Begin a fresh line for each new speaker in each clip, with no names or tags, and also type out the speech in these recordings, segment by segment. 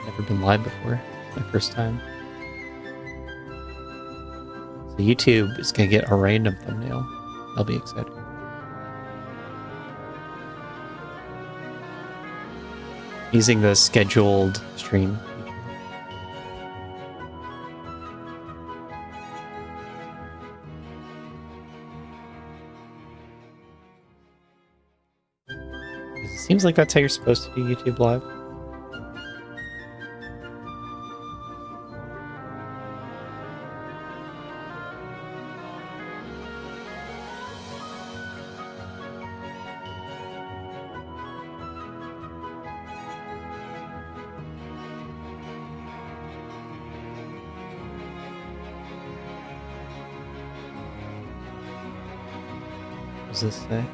Never been live before. My first time. So YouTube is gonna get a random thumbnail. I'll be excited. Using the scheduled stream feature. It seems like that's how you're supposed to do YouTube Live. What does this say?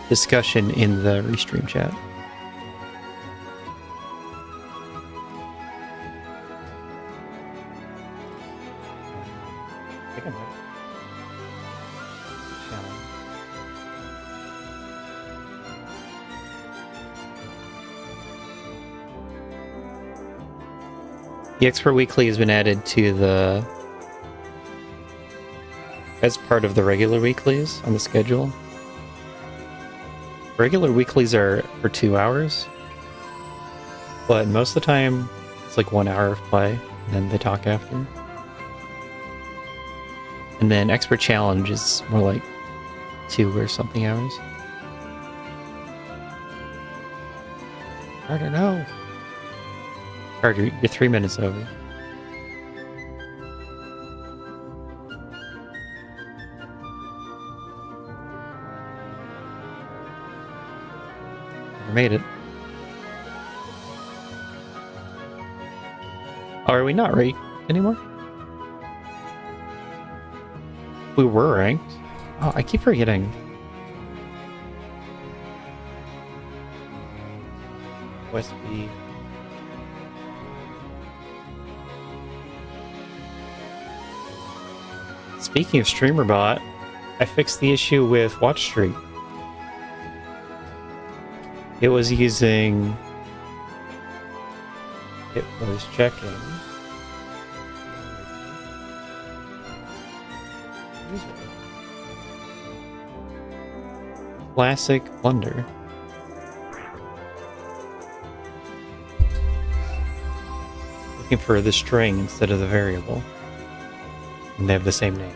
Discussion in the restream chat. I think I might. Challenge. The Expert Weekly has been added to the as part of the regular weeklies on the schedule. Regular weeklies are for 2 hours, but most of the time it's like 1 hour of play, and then they talk after. And then Expert Challenge is more like 2 or something hours. Carter, no! Carter, you're 3 minutes over. Made it. Oh, are we not ranked anymore? We were ranked. Oh, I keep forgetting. Westby. Speaking of StreamerBot, I fixed the issue with Watch Street. It was using... It was checking... Classic Blunder. Looking for the string instead of the variable. And they have the same name.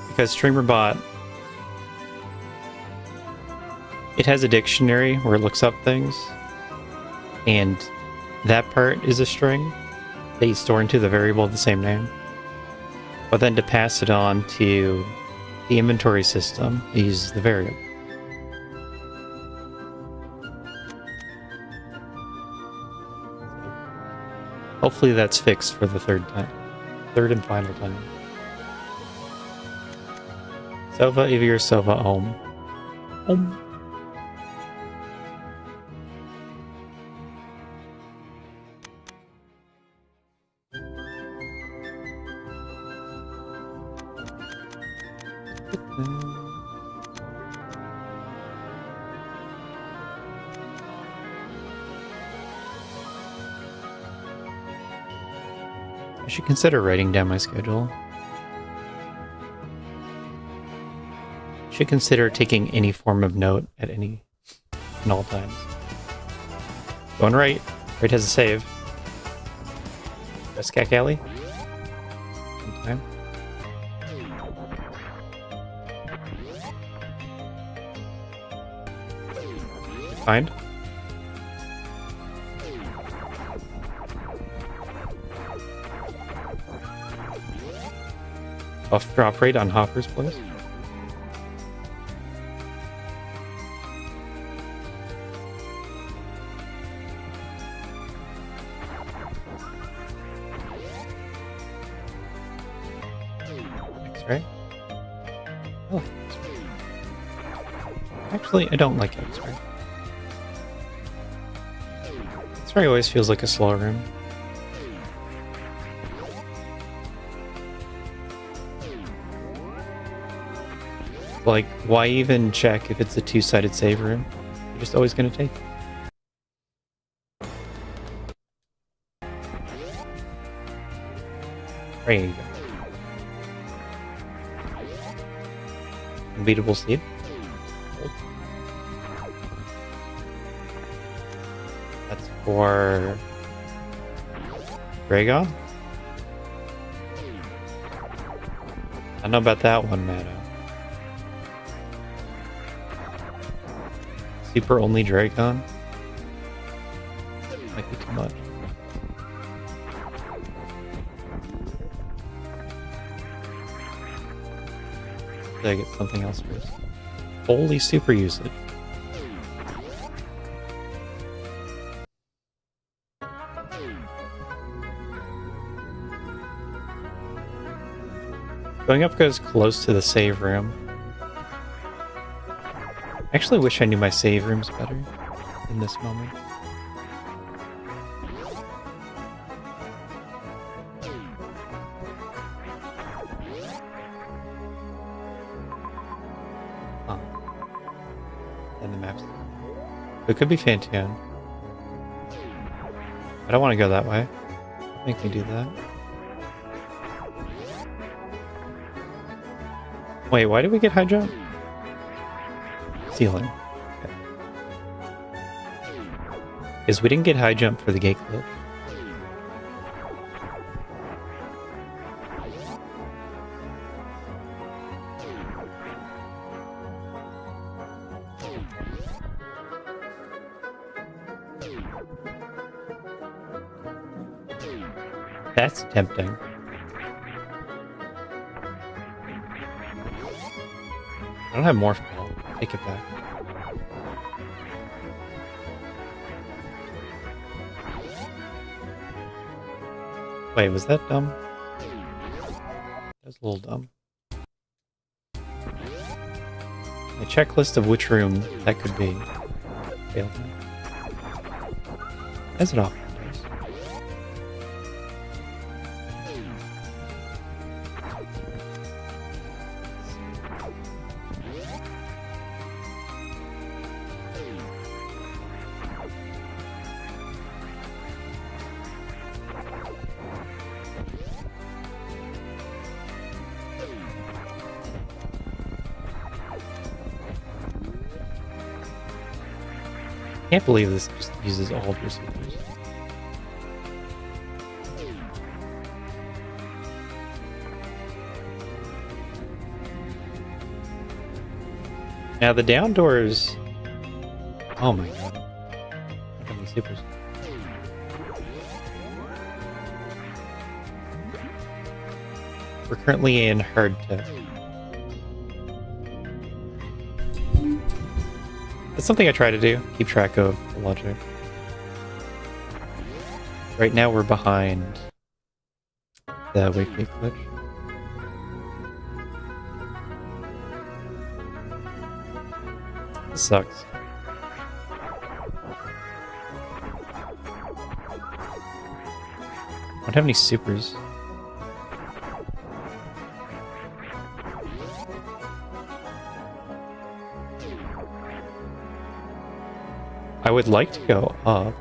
Because StreamerBot... It has a dictionary where it looks up things, and that part is a string that you store into the variable of the same name. But then to pass it on to the inventory system, it uses the variable. Hopefully that's fixed for the third and final time. Sova, Ivir, Sova, Om. Om. I should consider writing down my schedule. Should consider taking any form of note at all times. Going right. Right has a save. Best Cack Alley. Okay. Find. Buff drop rate on Hopper's place. X-ray. Oh, X-ray. Actually, I don't like X-ray. X-ray always feels like a slow room. Like, why even check if it's a two-sided save room? You're just always gonna take it. There you go. Unbeatable seed. That's for Dragon? I don't know about that one, Maddo. Super only Dragon? Might be too much. Did I get something else first? Holy super usage. Going up goes close to the save room. I actually wish I knew my save rooms better in this moment. Huh. And the maps. It could be Fantian. I don't want to go that way. Don't make me do that. Wait, why did we get high jump? Ceiling. Okay. Because we didn't get high jump for the gate clip. That's tempting. I don't have morph ball. Take it back. Wait, was that dumb? That was a little dumb. A checklist of which room that could be. Failed me. As it often does. Can't believe this just uses all procedures. Now the down doors. Oh my god. How many supers? We're currently in hard tech. That's something I try to do, keep track of the logic. Right now we're behind the wake gate glitch. This sucks. I don't have any supers. I would like to go up,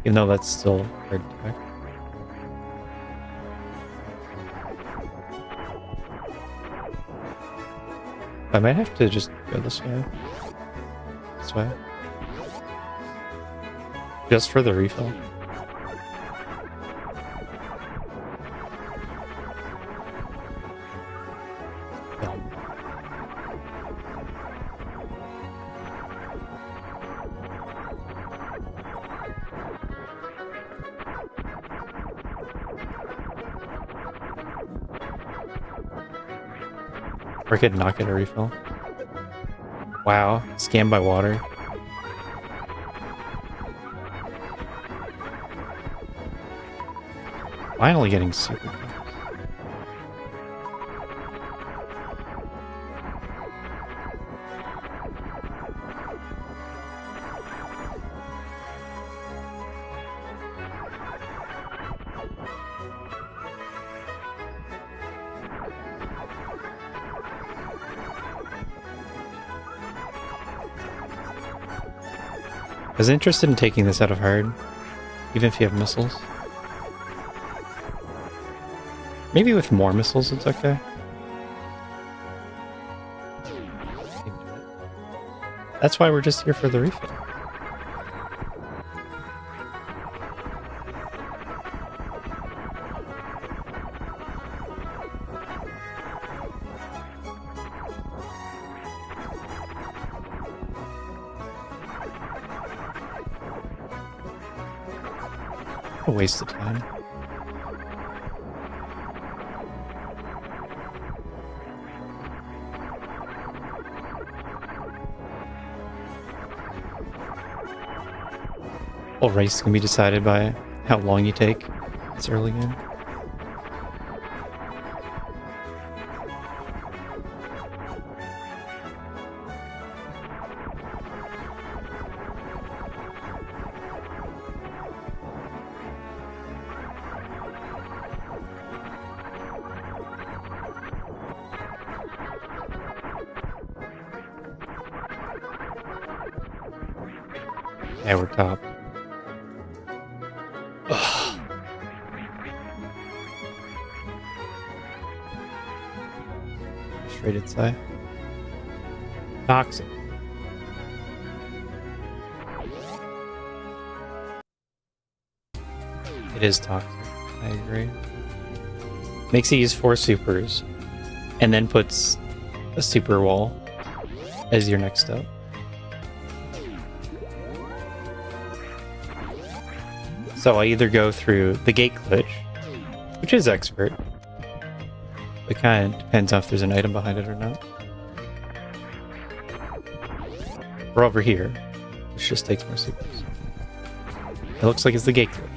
even though that's still hard tech. I might have to just go this way. This way. Just for the refill. Or I could not get a refill. Wow, scammed by water. Finally getting super close. I was interested in taking this out of hard, even if you have missiles. Maybe with more missiles it's okay. That's why we're just here for the refill. A waste of time. Whole race can be decided by how long you take this early game. Yeah, we're top. Ugh. Frustrated sigh. Toxic. It is toxic. I agree. Makes you use 4 supers, and then puts a super wall as your next step. So I either go through the gate glitch, which is expert. It kind of depends on if there's an item behind it or not. Or over here, which just takes more supers. It looks like it's the gate glitch.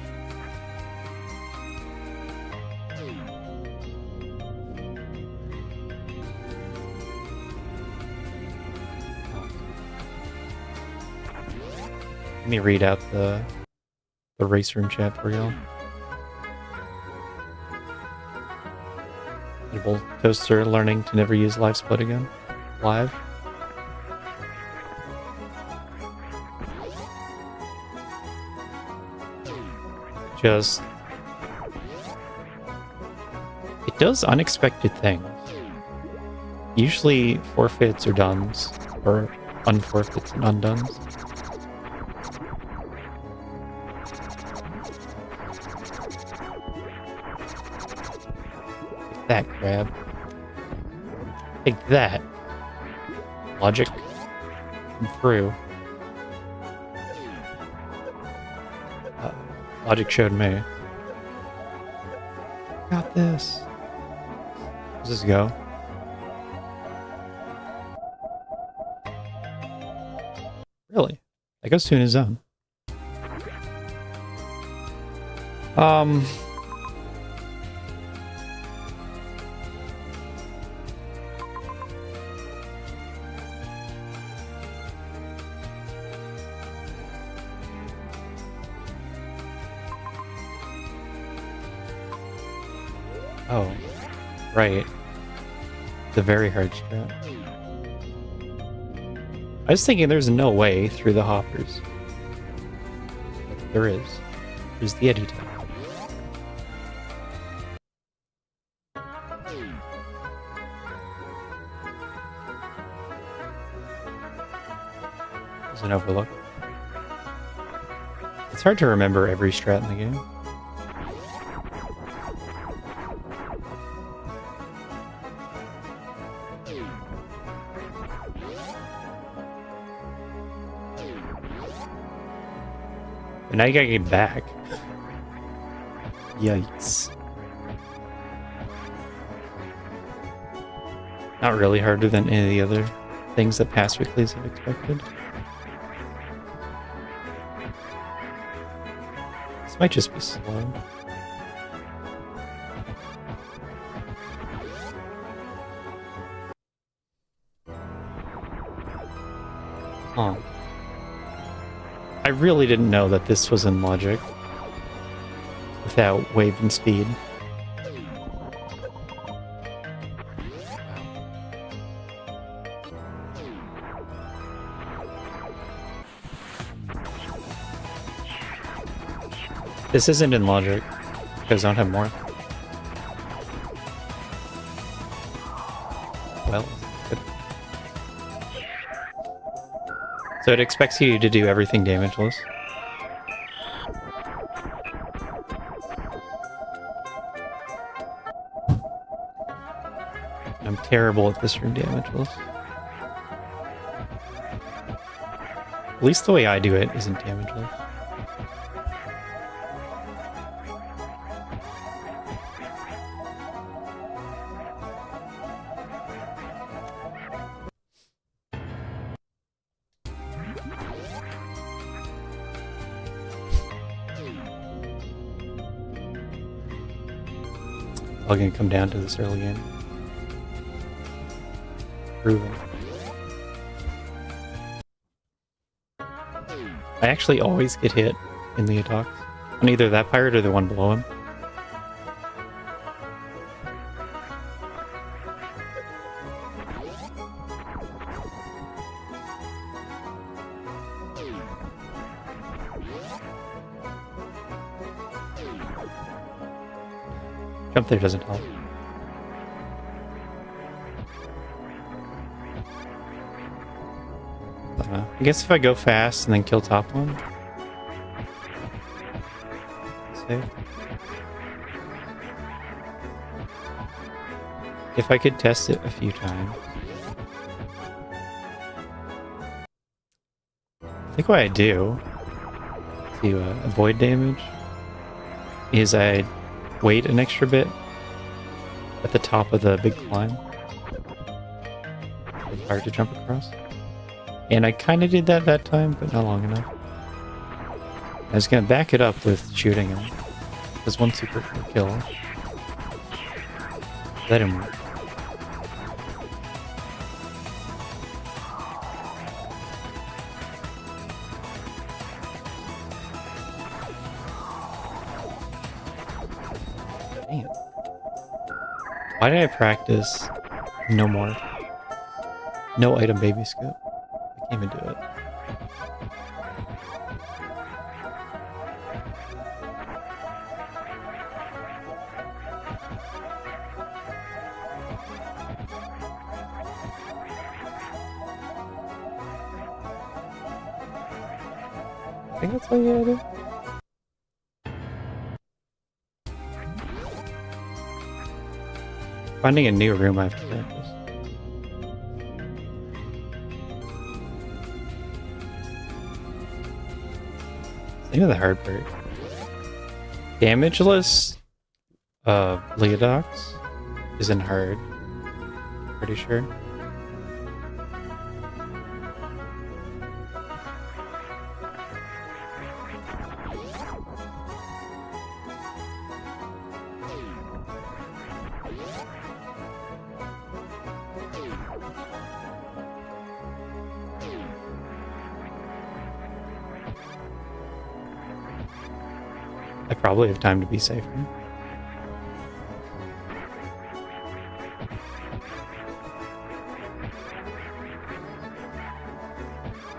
Let me read out the race room chat for y'all. Edible Toaster learning to never use live split again. Live. Just... it does unexpected things. Usually forfeits or dones, or unforfeits and undones. That crab. Take that. Logic. I'm through. Logic showed me. Got this. Does this go? Really? That goes to in his zone. Oh, right. The very hard strat. I was thinking there's no way through the hoppers. But there is. There's the Eddy type. There's an overlook. It's hard to remember every strat in the game. Now you gotta get back. Yikes. Not really harder than any of the other things that past weeklies have expected. This might just be slow. Huh. I really didn't know that this was in logic without wave and speed. This isn't in logic, because I don't have more. Well, good. So it expects you to do everything damageless. I'm terrible at this room damageless. At least the way I do it isn't damageless. All gonna come down to this early game. Proven. I actually always get hit in the attacks on either that pirate or the one below him. Jump there doesn't help. I guess if I go fast and then kill top one. Save. If I could test it a few times. I think what I do to avoid damage is I wait an extra bit at the top of the big climb. It's hard to jump across. And I kind of did that time, but not long enough. I was going to back it up with shooting him. There's one super kill. Let him work. Damn. Why did I practice no more? No item baby scope. I can't even do it. I think that's all you gotta do. Finding a new room I have to practice. Think of the hard part. Damageless Leodox isn't hard. Pretty sure. I probably have time to be safer.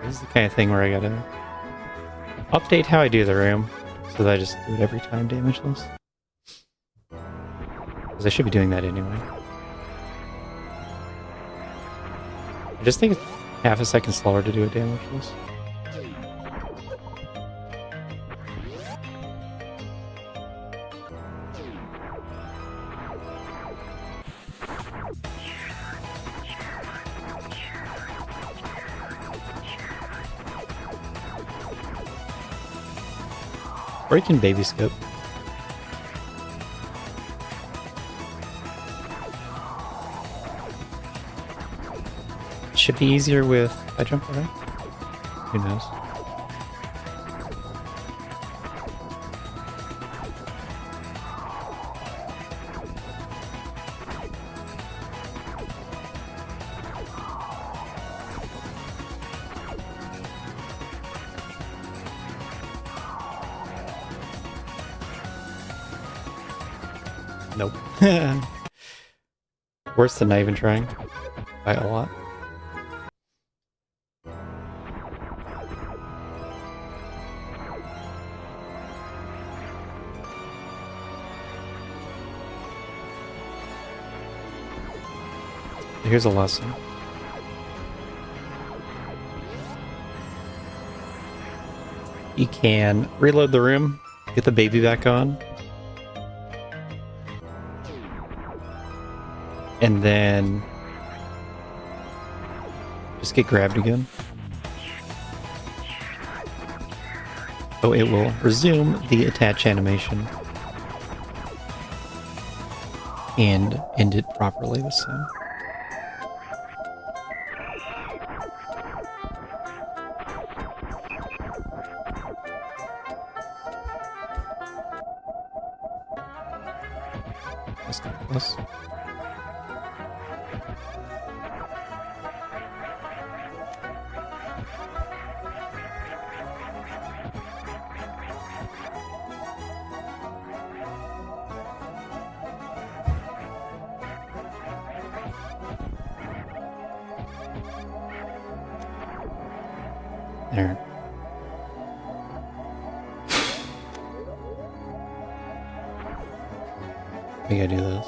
This is the kind of thing where I gotta update how I do the room so that I just do it every time damageless. Because I should be doing that anyway. I just think it's half a second slower to do it damageless. Or you can baby scope. Should be easier with I jump right? Who knows? Nope. Worse than not even trying. By a lot. Here's a lesson. You can reload the room, get the baby back on, and then just get grabbed again. So it will resume the attach animation and end it properly this time. Let's go with this. There. We gotta do this.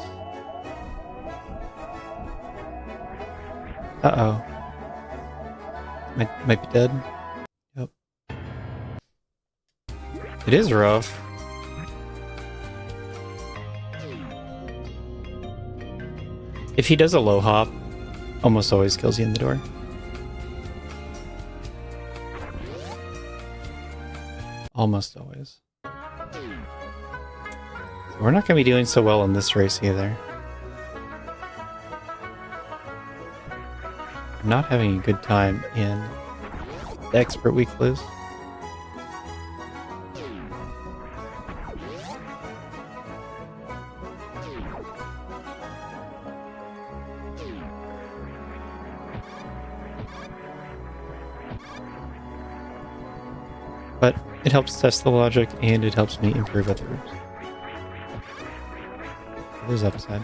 Uh-oh. Might be dead. Yep. It is rough. If he does a low hop, almost always kills you in the door. Almost always. We're not going to be doing so well in this race either. I'm not having a good time in the expert weeklies. But it helps test the logic, and it helps me improve at the rooms. There's upside.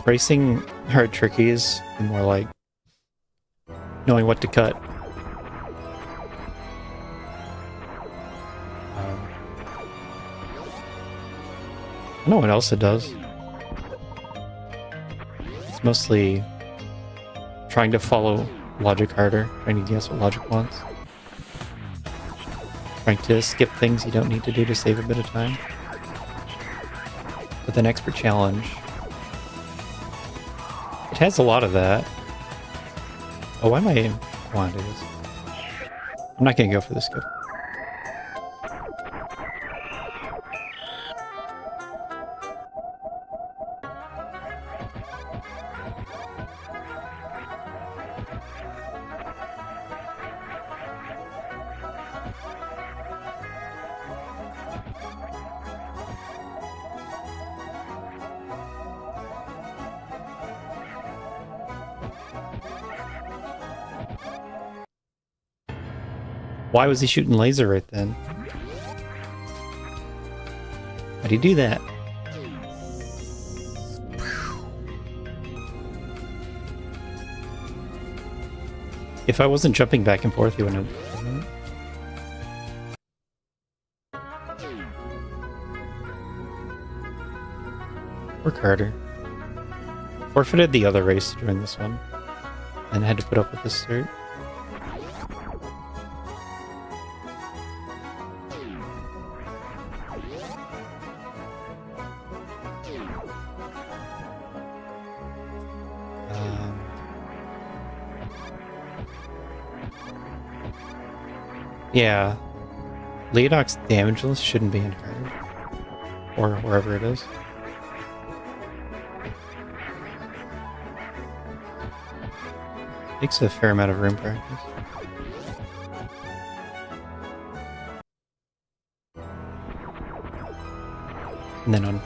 Racing hard trickies and more like knowing what to cut. I don't know what else it does. It's mostly trying to follow logic harder, trying to guess what logic wants. Trying to skip things you don't need to do to save a bit of time. With an expert challenge, it has a lot of that. Oh, why am I want to do this? I'm not gonna go for the skip. Why was he shooting laser right then? How'd he do that? If I wasn't jumping back and forth, he wouldn't have done that. Work harder. Forfeited the other race to join this one, and had to put up with this cert. Yeah, Leodoc's damage list shouldn't be in hard, or wherever it is. Takes a fair amount of room practice. And then on.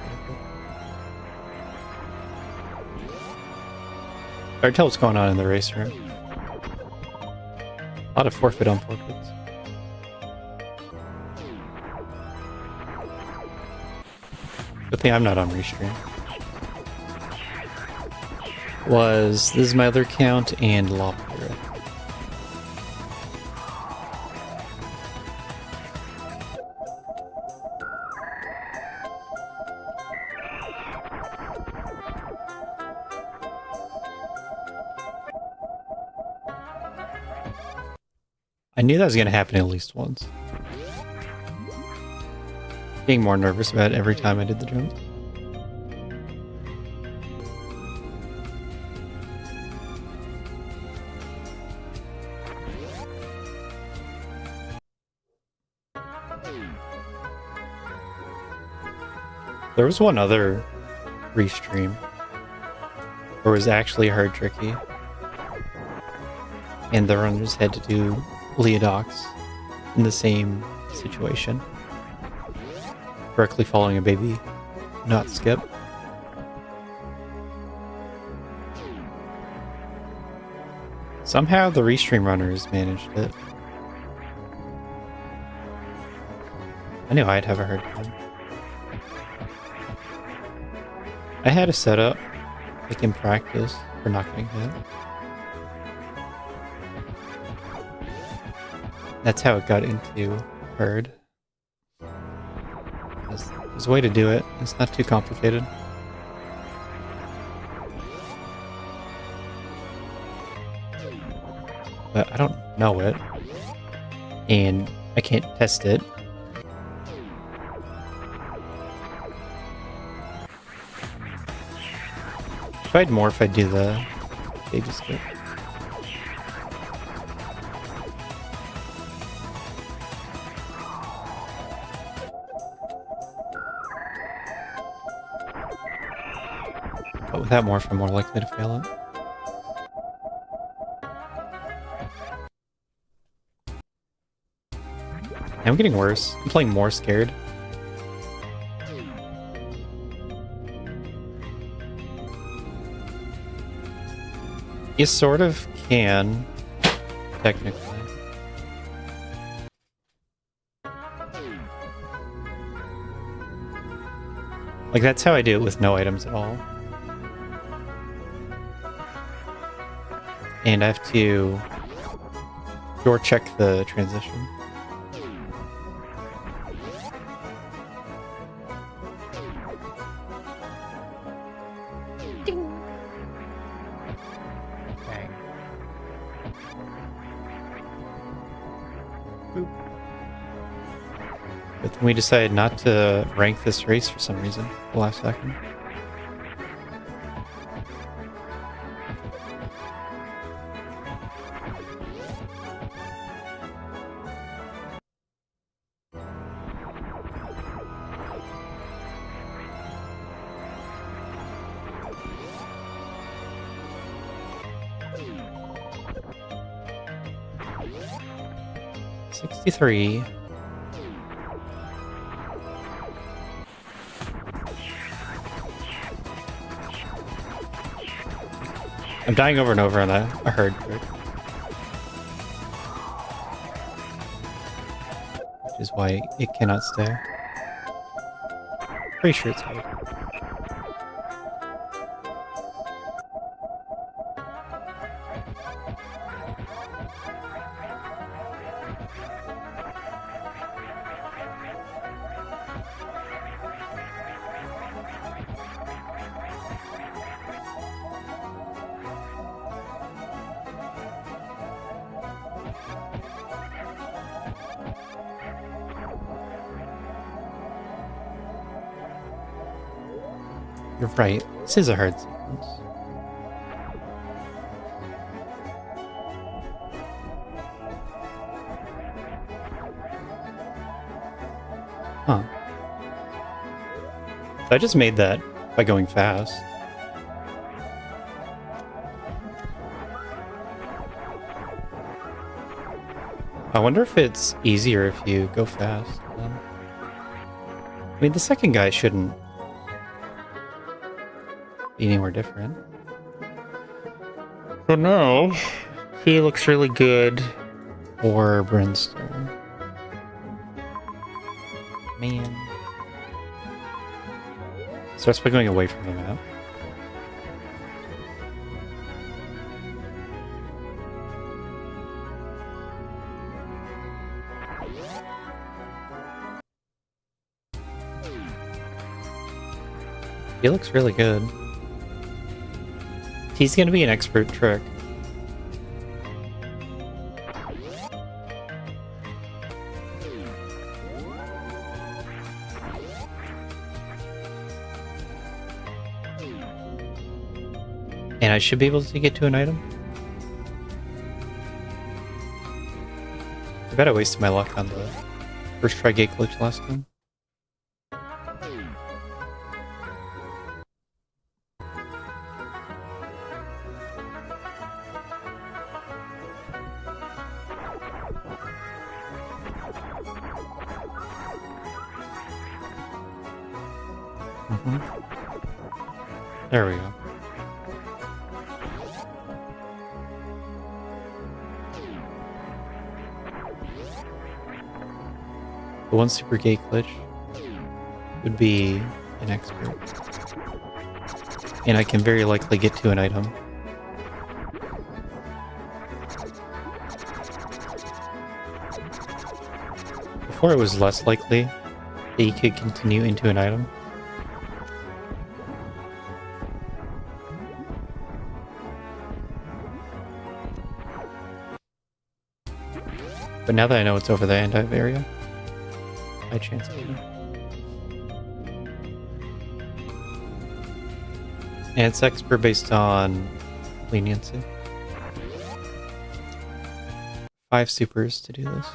Hard to tell what's going on in the race room. A lot of forfeit on forfeits. Good thing I'm not on restream. This is my other account and Law Pirate. I knew that was going to happen at least once. Being more nervous about it every time I did the jump. There was one other restream where it was actually hard tricky, and the runners had to do Leodox in the same situation. Correctly following a baby not skip. Somehow the restream runners managed it. I knew I'd have a hard time. I had a setup, like in practice, for not getting hit. That's how it got into hard. There's a way to do it. It's not too complicated. But I don't know it. And I can't test it. If I had more, if I do the baby skip. But without morph, I'm more likely to fail it. I'm getting worse. I'm playing more scared. You sort of can, technically. Like, that's how I do it with no items at all. And I have to door check the transition. But then we decided not to rank this race for some reason, the last second. '63. I'm dying over and over on a herd trick. Which is why it cannot stay. Pretty sure it's hard. You're right. This is a hard sequence. Huh. So I just made that by going fast. I wonder if it's easier if you go fast. I mean, the second guy shouldn't be anywhere different. So now, he looks really good. Or Brimstone. Man. Starts by going away from the map. He looks really good. He's gonna be an expert trick. And I should be able to get to an item. I bet I wasted my luck on the first try gate glitch last time. There we go. The one super gate glitch would be an expert. And I can very likely get to an item. Before it was less likely that you could continue into an item. But now that I know it's over the endive area, high chance of it. And it's expert based on leniency. 5 supers to do this.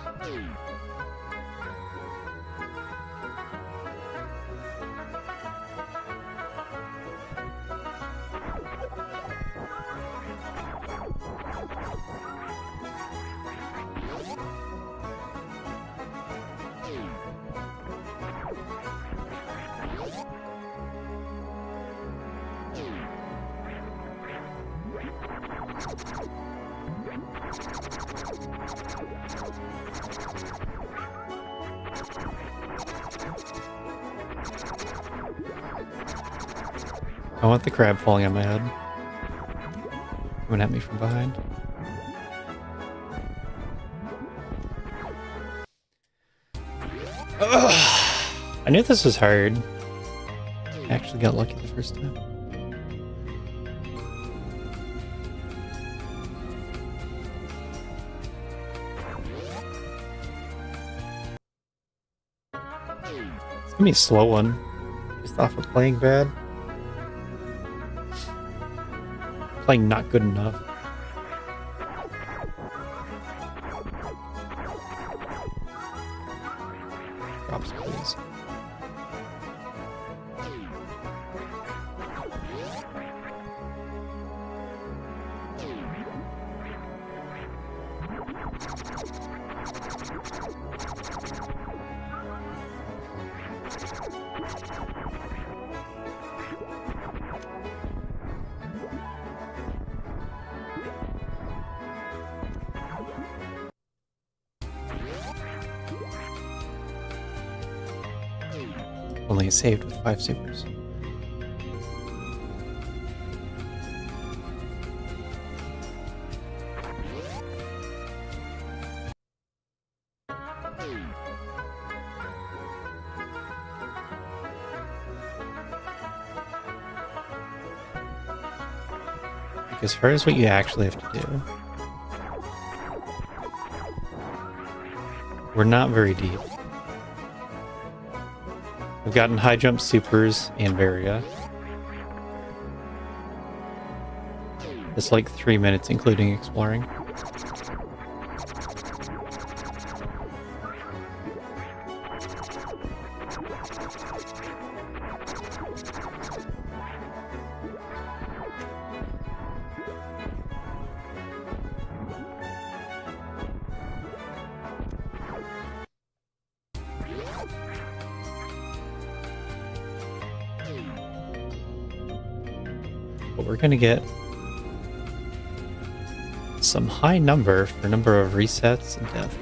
I want the crab falling on my head. Coming at me from behind. Ugh. I knew this was hard. I actually got lucky the first time. It's gonna be a slow one. Just off of playing bad. Playing not good enough. Drops, please. Only saved with 5 supers. As far as what you actually have to do, we're not very deep. We've gotten high jump supers and Varia. It's like 3 minutes including exploring. But we're gonna get some high number for number of resets and death.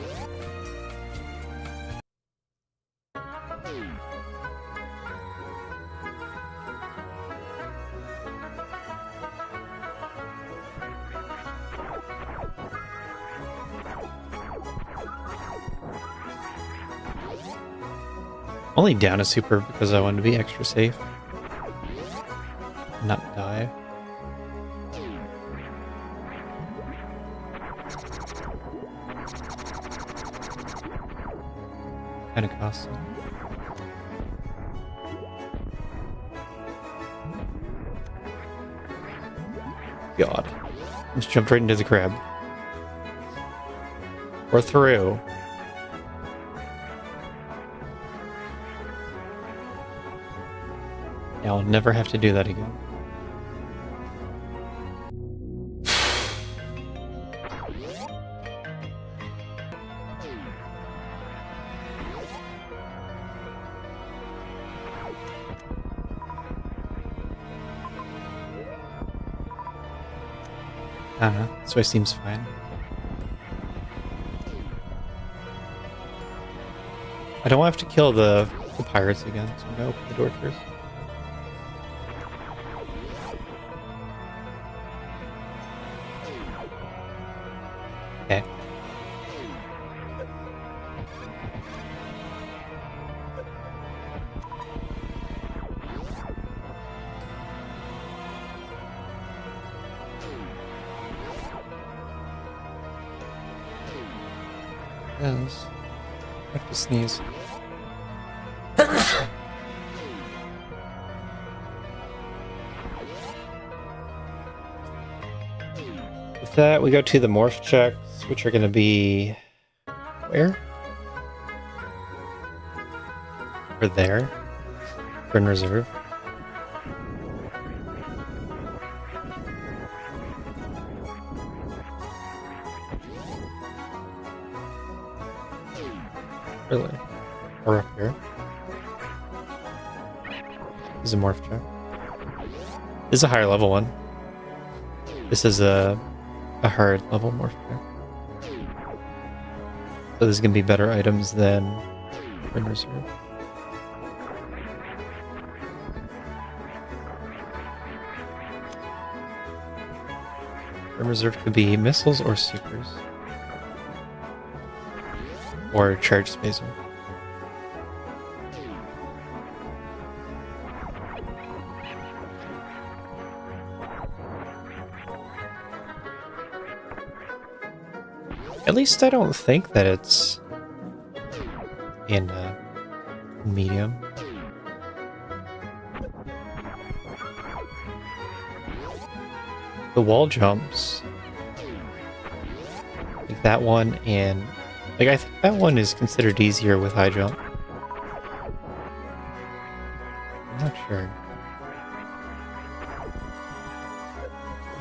Only down a super because I wanted to be extra safe. Not die. Kinda costly. God. Just jumped right into the crab. Or through. Yeah, I'll never have to do that again. I don't know, this way seems fine. I don't have to kill the pirates again, so I'm gonna open the door first. Okay. Yes. I have to sneeze. With that, we go to the morph checks, which are going to be... where? Over there. We're in reserve. Really? Or up here. This is a morph check. This is a higher level one. This is a hard level morph check. So there's gonna be better items than in reserve. In reserve could be missiles or supers. Or charge spacer. At least I don't think that it's in medium. The wall jumps, like that one, and like I think that one is considered easier with high jump. I'm not sure.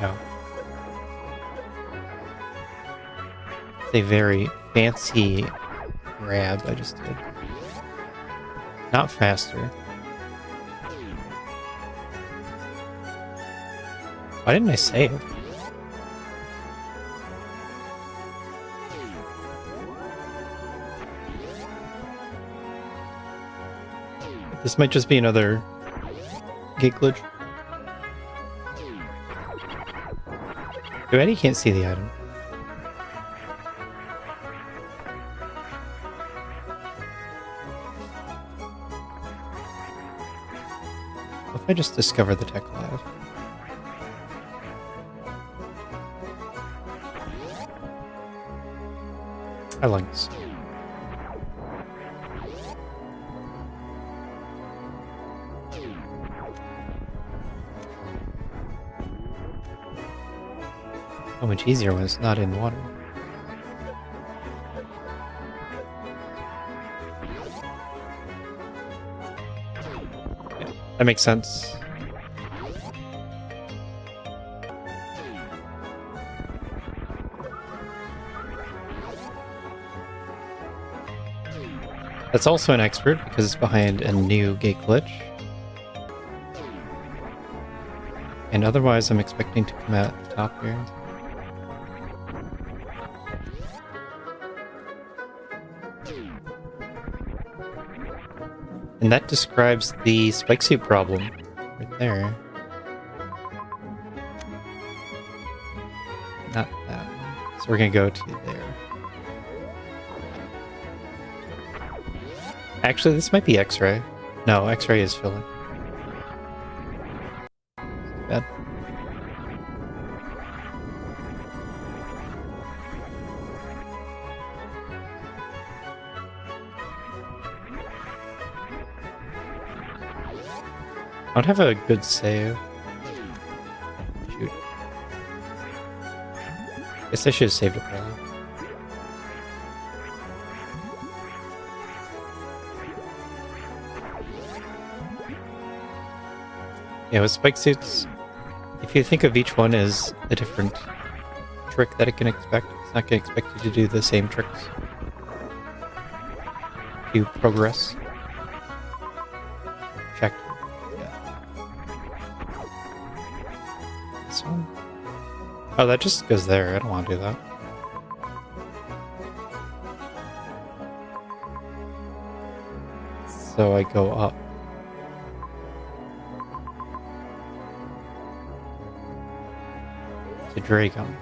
No. It's a very fancy grab I just did. Not faster. Why didn't I save? This might just be another gate glitch. Eddie can't see the item. What if I just discover the tech lab? I like this. How much easier when it's not in water. Yeah, that makes sense. That's also an expert because it's behind a new gate glitch. And otherwise I'm expecting to come out at the top here. And that describes the spike suit problem right there. Not that one. So we're gonna go to there. Actually, this might be X-ray. No, X-ray is filling. Bad. I don't have a good save. Shoot. Guess I should have saved it earlier. Yeah, with spike suits, if you think of each one as a different trick that it can expect, it's not going to expect you to do the same tricks. You progress. Check. Yeah. This one? Oh, that just goes there. I don't want to do that. So I go up. To Dragon.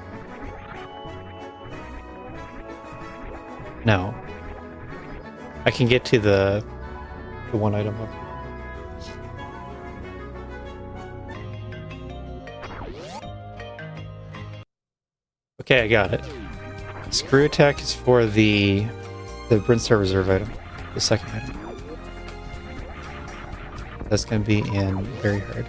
No. I can get to the one item up. Okay, I got it. Screw attack is for the Brimstone Reserve item, the second item. That's going to be in very hard.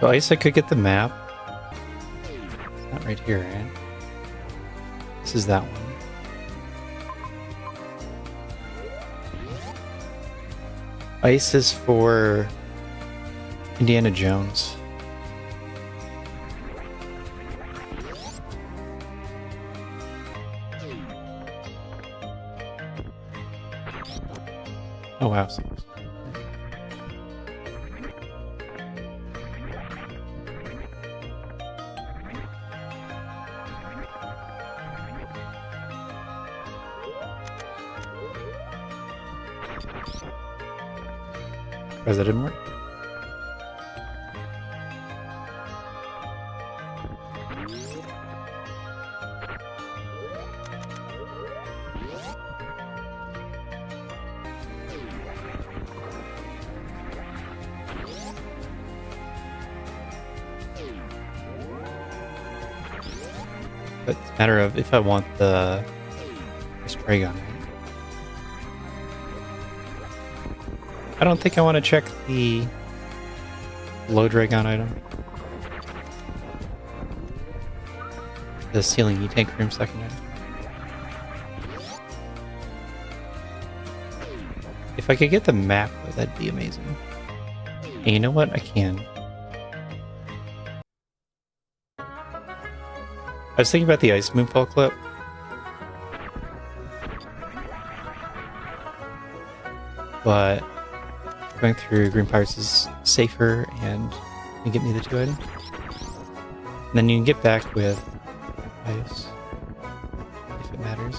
So I guess I could get the map. It's not right here, right? This is that one. Ice is for Indiana Jones. Oh wow. Because that didn't work. But it's a matter of if I want the spray gun. I don't think I want to check the low Dragon item. The ceiling E-Tank room second item. If I could get the map, though, that'd be amazing. And you know what? I can. I was thinking about the Ice Moonfall clip. But going through Green Pirates is safer and you get me the 2 items. And then you can get back with Ice if it matters.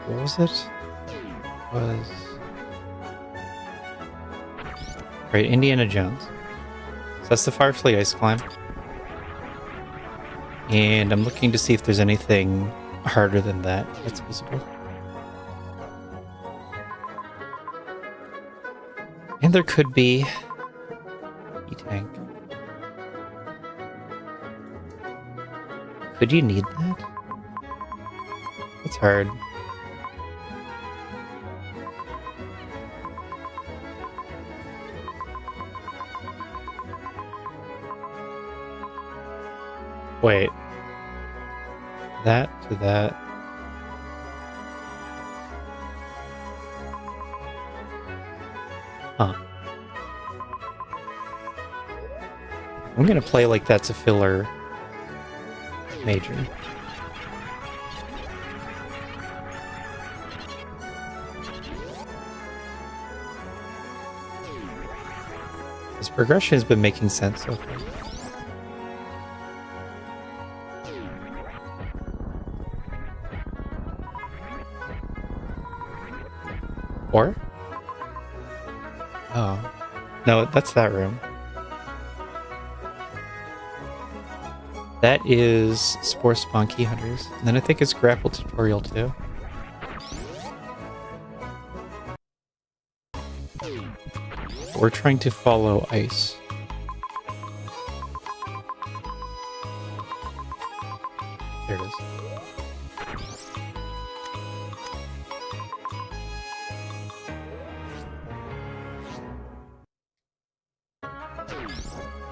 What was it? Right, Indiana Jones. So that's the Firefly Ice Climb. And I'm looking to see if there's anything harder than that that's visible. And there could be E-Tank. Could you need that? It's hard. Wait. That to that. Huh. I'm gonna play like that's a filler major. This progression has been making sense so far. Or? Oh. No, that's that room. That is Spore Spawn Key Hunters. And then I think it's Grapple Tutorial too. We're trying to follow ice. There it is.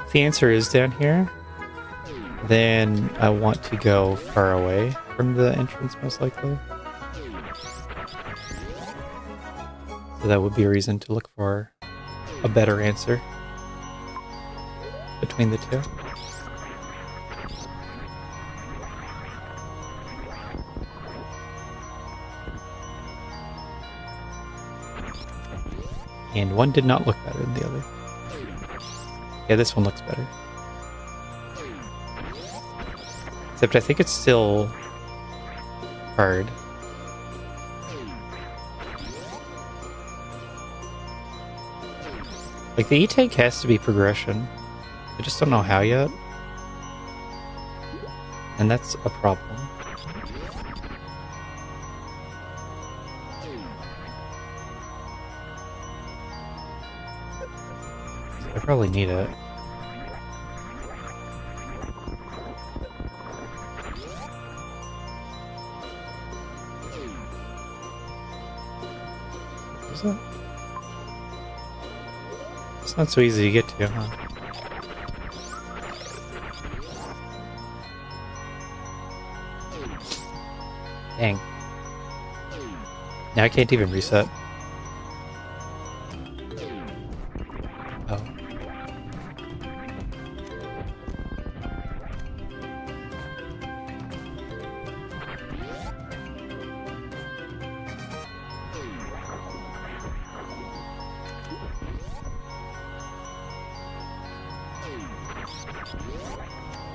If the answer is down here, then I want to go far away from the entrance, most likely. So that would be a reason to look for a better answer between the two. And one did not look better than the other. Yeah, this one looks better. Except I think it's still hard. Like, the E-Tank has to be progression. I just don't know how yet. And that's a problem. I probably need it. Is it? It's not so easy to get to, huh? Dang. Now I can't even reset. Oh.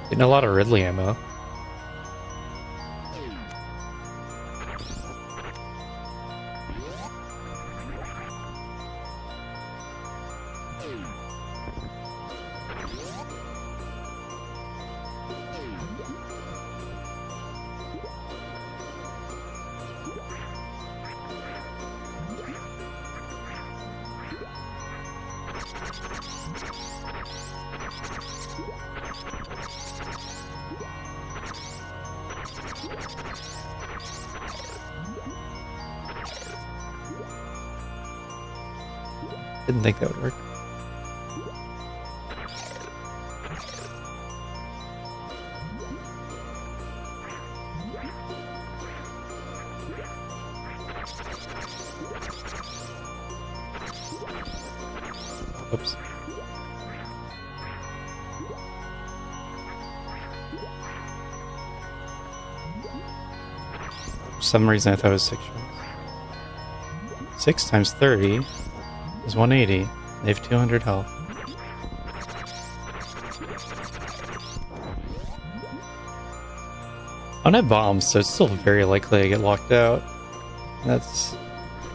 Getting a lot of Ridley ammo. Didn't think that would work. Oops. For some reason I thought it was 6 shots. 6 times 30 is 180. They have 200 health. I don't have bombs, so it's still very likely I get locked out. That's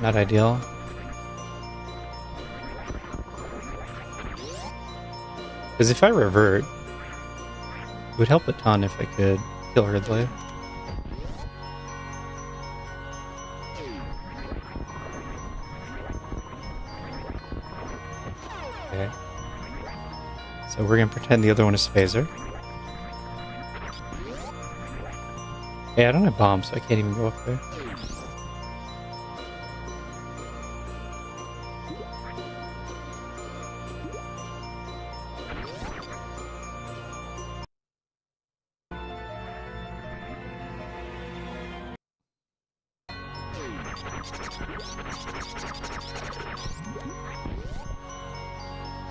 not ideal. Because if I revert, it would help a ton if I could kill Ridley. Okay. So we're gonna pretend the other one is Phaser. Yeah, I don't have bombs, so I can't even go up there.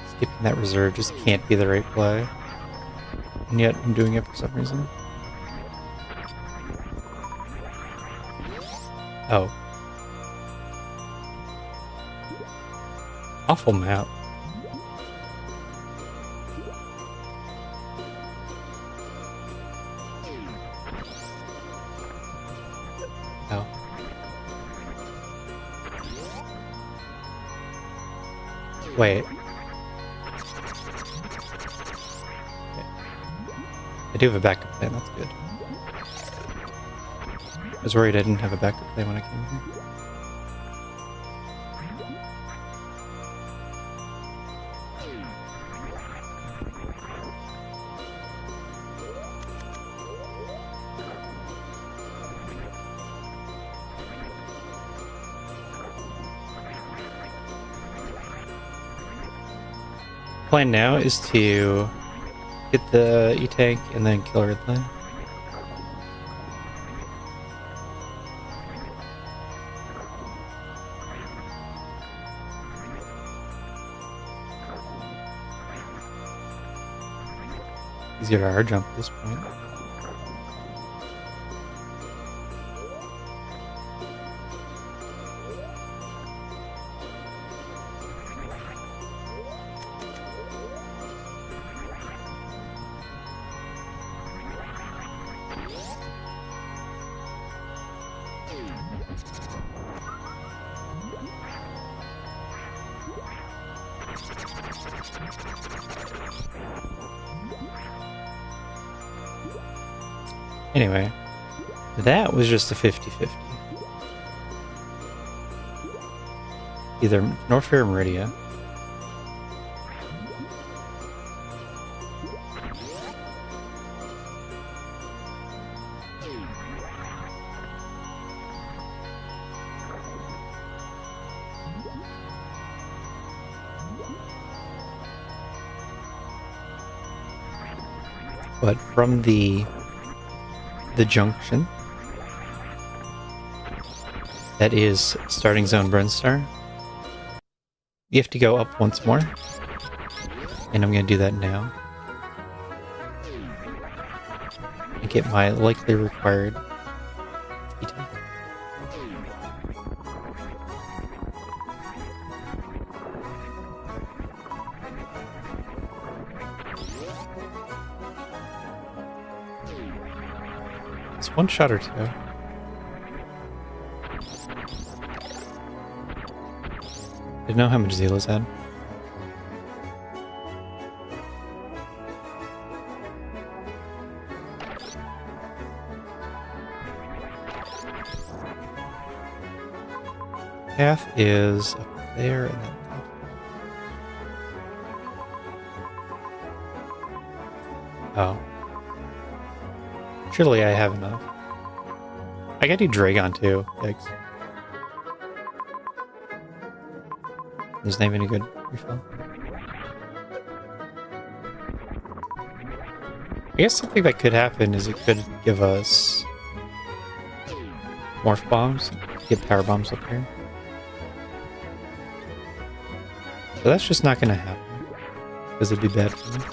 Skipping that reserve just can't be the right play. And yet I'm doing it for some reason. Oh. Awful map. Oh. Wait. I do have a backup plan, that's good. I was worried I didn't have a backup plan when I came here. Plan now is to get the E-tank and then kill Ridley. Easier to hard jump at this point. Anyway, that was just a 50-50. Either Norfair or Meridia. But from the junction that is starting zone Brunstar, you have to go up once more, and I'm going to do that now and get my likely required E-tank. One shot or two. Didn't know how much Zila's had. Path is up there and then up. Oh. Surely I have enough. I gotta do Dragon too. Yikes. There's not even a good refill. I guess something that could happen is it could give us morph bombs, get power bombs up here. So that's just not gonna happen because it'd be bad for me.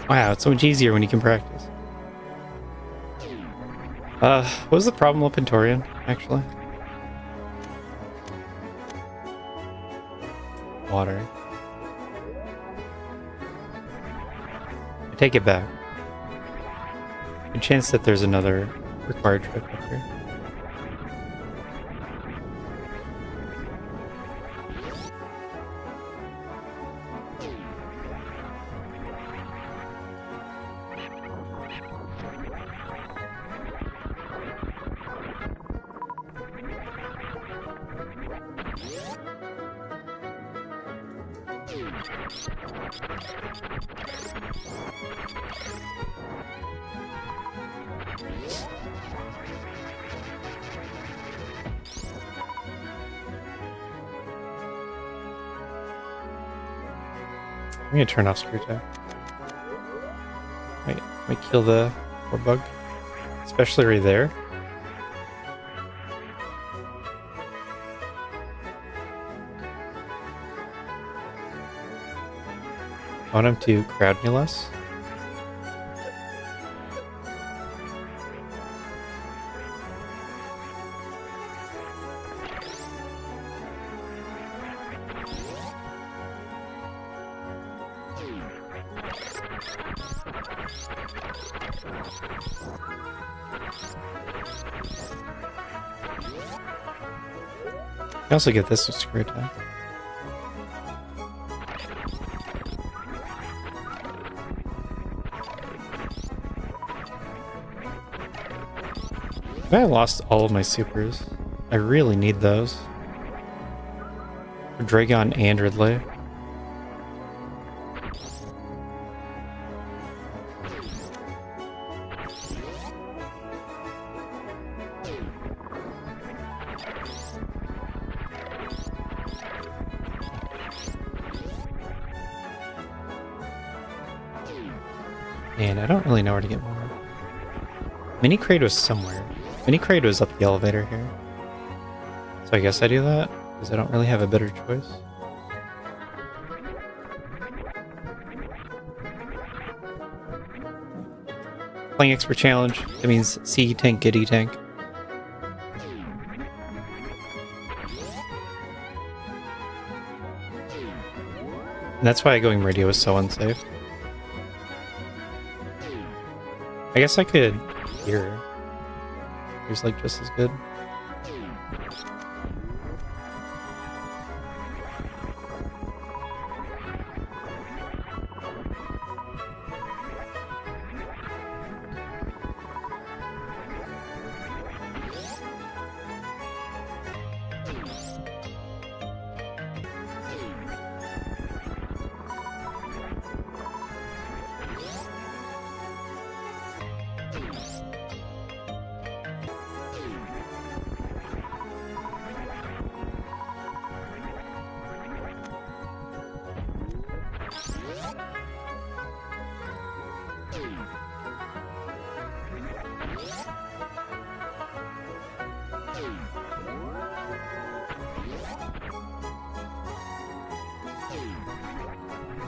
Wow, it's so much easier when you can practice. What was the problem up in Torian, actually? Water. I take it back. Good chance that there's another required trip up here. I'm gonna turn off screw attack. Might kill the poor bug. Especially right there. I want him to crowd me less. I also get this with screw attack. I lost all of my supers. I really need those. For Dragon and Ridley. And I don't really know where to get more. Mini Crate was somewhere. Mini Crate was up the elevator here. So I guess I do that, because I don't really have a better choice. Playing Expert Challenge, that means C tank, get E tank. And that's why going radio is so unsafe. I guess I could here. Here's like just as good.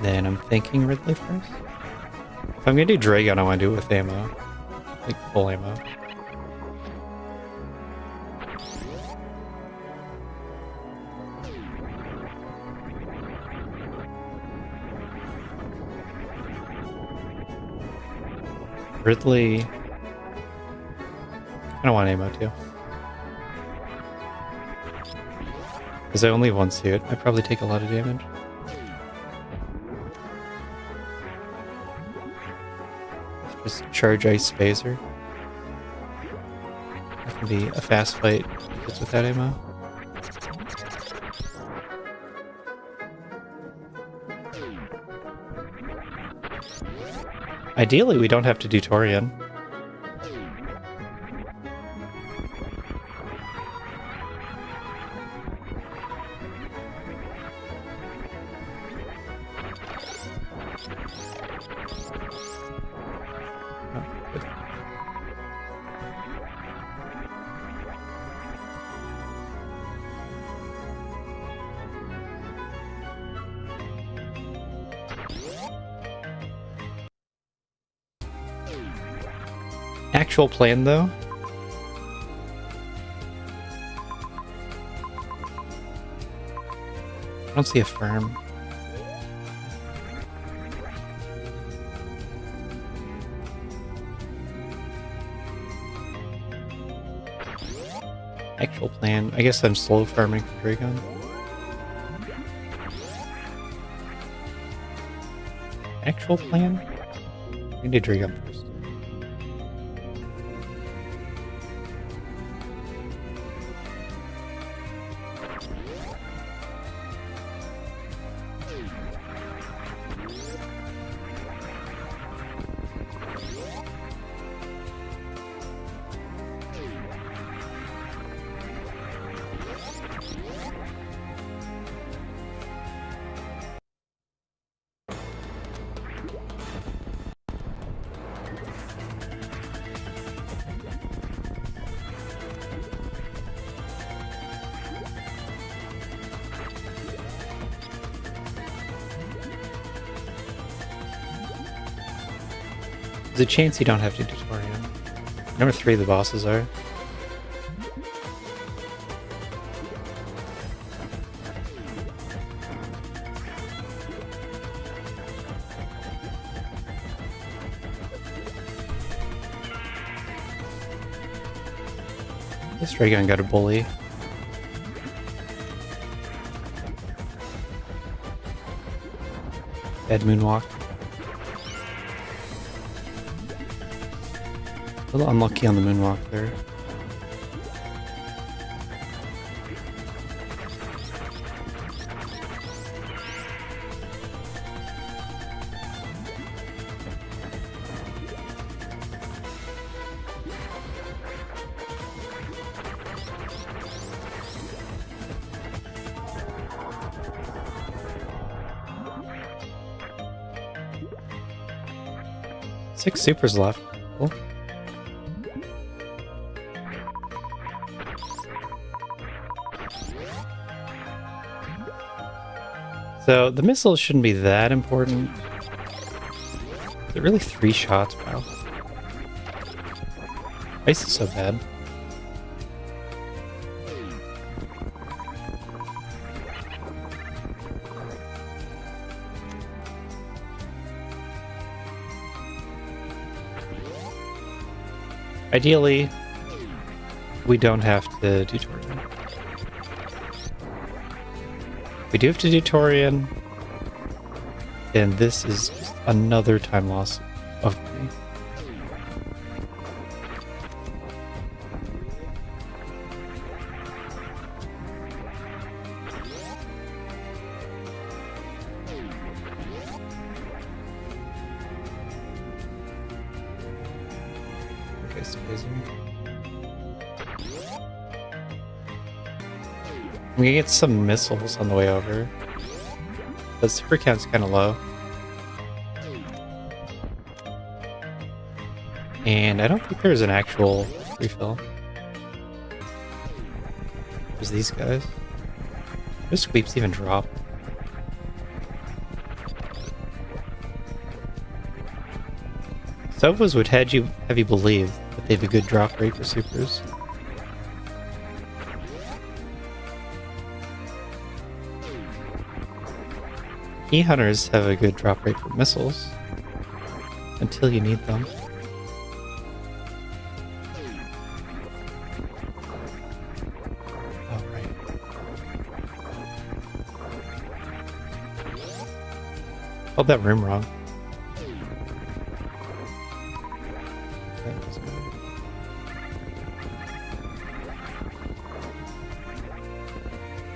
Then I'm thinking Ridley first. If I'm gonna do Dragon, I want to do it with ammo. Like full ammo. Ridley... I don't want ammo too. Because I only have one suit, I probably take a lot of damage. Just charge Ice Phaser. That can be a fast fight if it's without ammo. Ideally, we don't have to do Torian. Actual plan, though. I don't see a firm. Actual plan. I guess I'm slow farming for Dragon. Actual plan? I need Dragon first. There's a chance you don't have to tutorial. Number 3, the bosses are. This Stray Gun got a bully. Bad moonwalk. A little unlucky on the moonwalk there. Six supers left. Cool. So the missiles shouldn't be that important. They're really 3 shots, wow. Ice is so bad. Ideally, we don't have to do Torian. We do have to do Torian, and this is just another time loss of me. I'm gonna get some missiles on the way over. The super count's kind of low. And I don't think there's an actual refill. There's these guys. Do sweeps even drop? Sovas would have you believe that they have a good drop rate for supers. E-hunters have a good drop rate for missiles. Until you need them. Oh, right. Held that room wrong.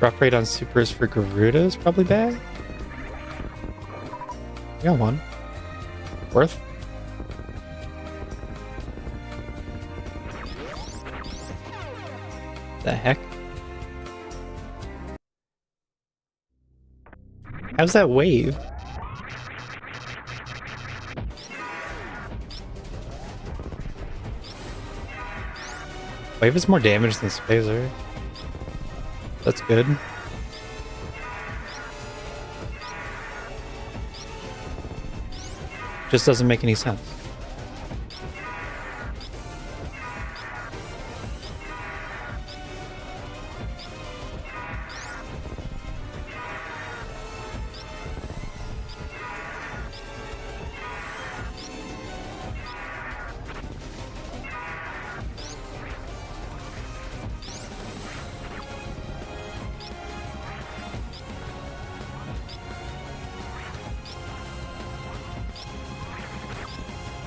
Drop rate on supers for Garuda is probably bad. Yeah, one. Worth? The heck? How's that wave? Wave is more damage than Spazer. That's good. Just doesn't make any sense.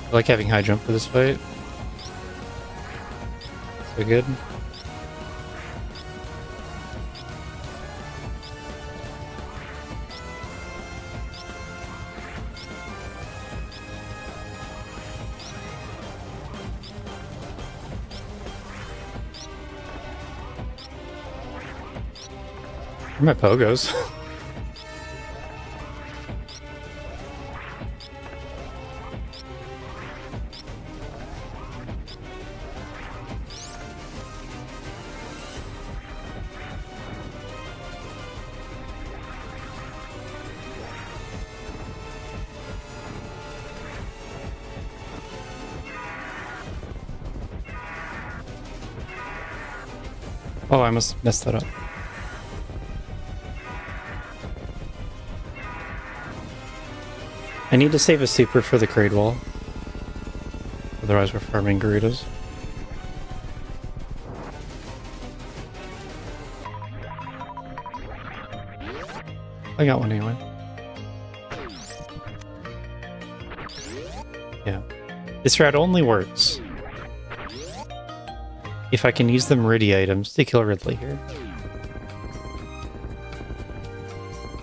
I like having high jump for this fight. So good. Where are my pogos? Oh, I must have messed that up. I need to save a super for the grade wall. Otherwise we're farming Gerudos. I got one anyway. Yeah. This route only works if I can use the Meridi items to kill Ridley here.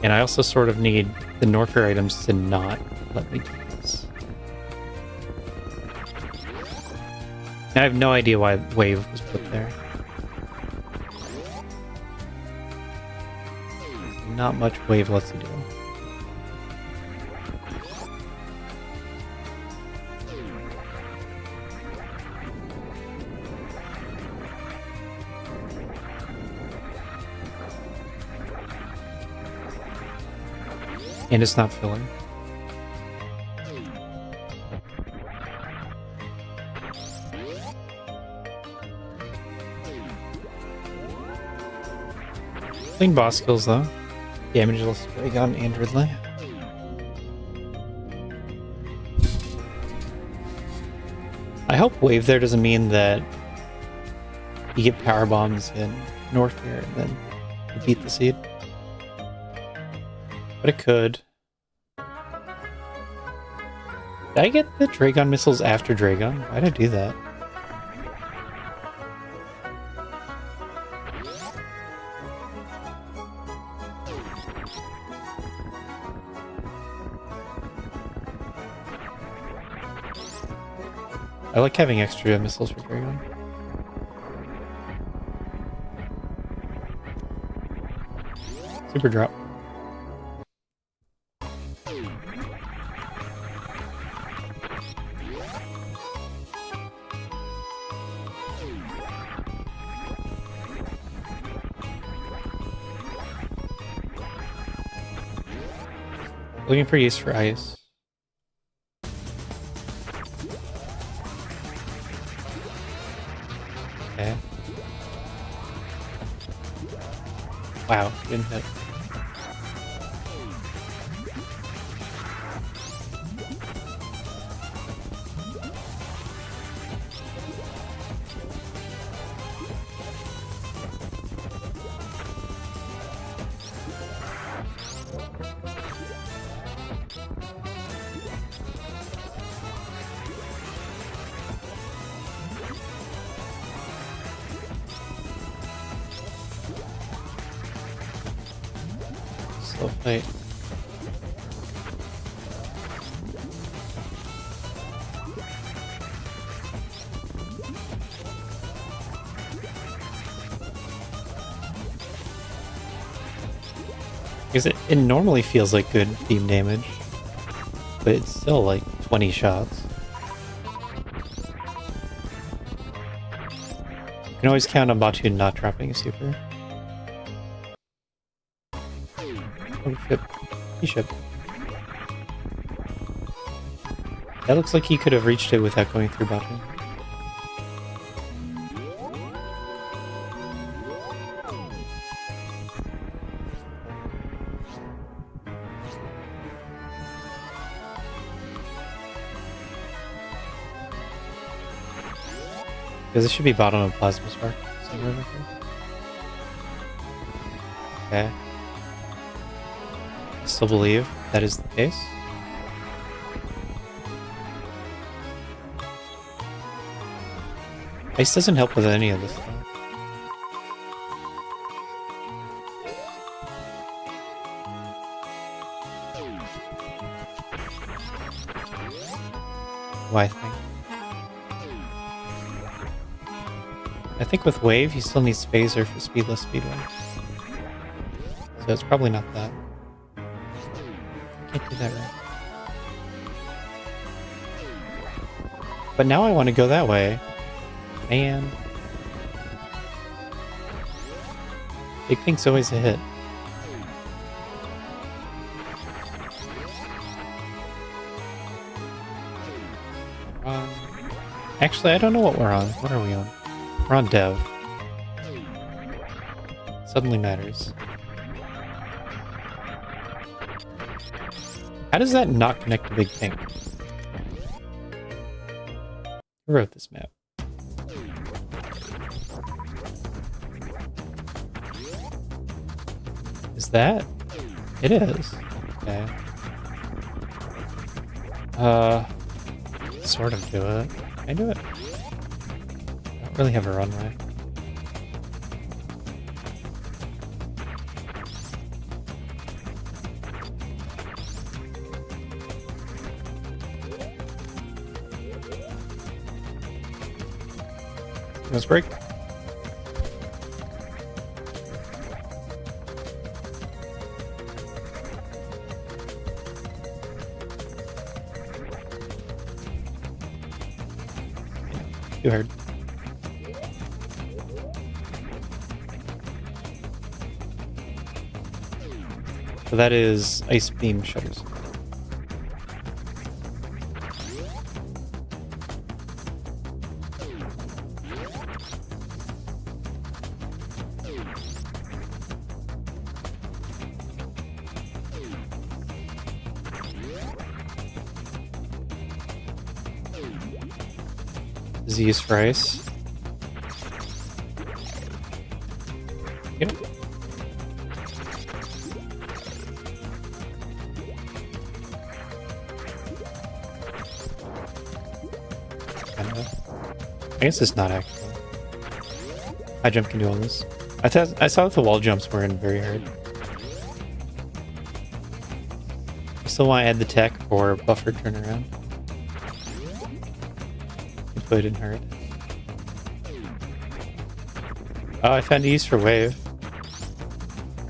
And I also sort of need the Norfair items to not let me do this. I have no idea why Wave was put there. Not much Wave lets you do. And it's not filling. Clean boss kills though. Damageless Dragon and Ridley. I hope Wave there doesn't mean that you get power bombs in Norfair and then you beat the seed. But it could. Did I get the Dragon missiles after Dragon? Why'd I do that? I like having extra missiles for Dragon. Super drop. Looking for use for ice. Okay. Wow, didn't hit. Slow fight. Because it normally feels like good beam damage, but it's still like 20 shots. You can always count on Batu not dropping a super. Oh shit. He should. That looks like he could have reached it without going through Batu. Because it should be bottom of Plasma Spark somewhere over here. Okay. I still believe that is the case. Ice doesn't help with any of this though. Why think? I think with Wave, you still need Spacer for speedless speedway. So it's probably not that. Can't do that right. But now I want to go that way. Man. Big Pink's always a hit. Actually, I don't know what we're on. What are we on? We're on Dev. suddenly matters. How does that not connect to Big Pink? Who wrote this map? Is that? It is. Okay. Sort of do it. Can I do it? I don't really have a runway. Let's break. Too hard. So that is Ice Beam Shutters. Z is for ice. Yep. I guess it's not actually. High jump can do all this. I saw that the wall jumps were in very hard. I still want to add the tech for buffer turnaround. Put it in hard. Oh, I found a use for wave.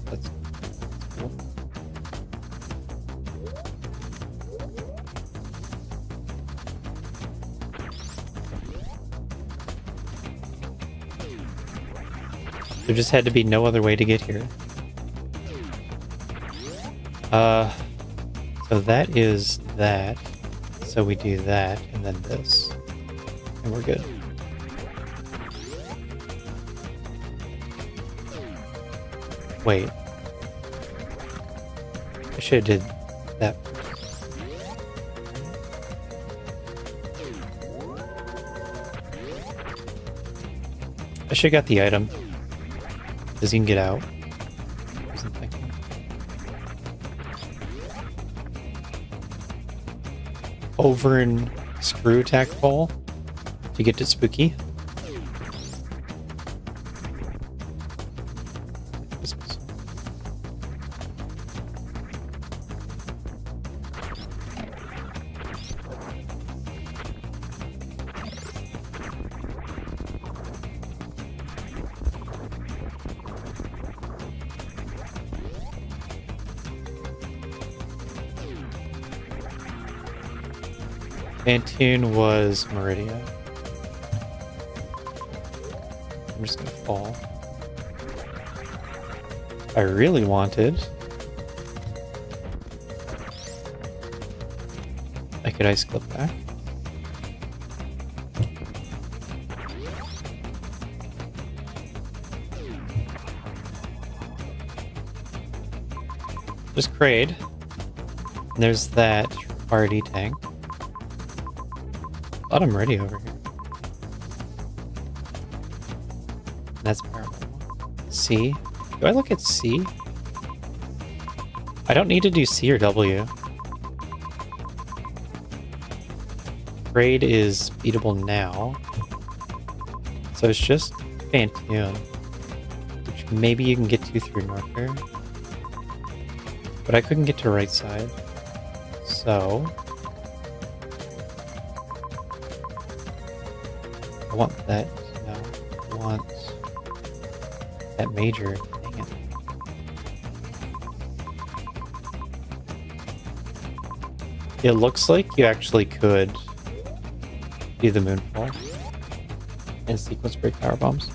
That's cool. There just had to be no other way to get here. So that is that. So we do that, and then this. And we're good. Wait. I should have did that. I should have got the item. Because he can get out. Wasn't thinking. Over and screw attack fall. To get to spooky. Pantune was Meridia. I'm just gonna fall. I really wanted. I could ice clip back. Just Kraid. And there's that RD tank. A lot of Meridia over here. That's powerful. C. Do I look at C? I don't need to do C or W. Raid is beatable now. So it's just Pantune. Which maybe you can get to through North there. But I couldn't get to right side. So I want that. No. I want that major. Dang it. It looks like you actually could do the moonfall and sequence break power bombs.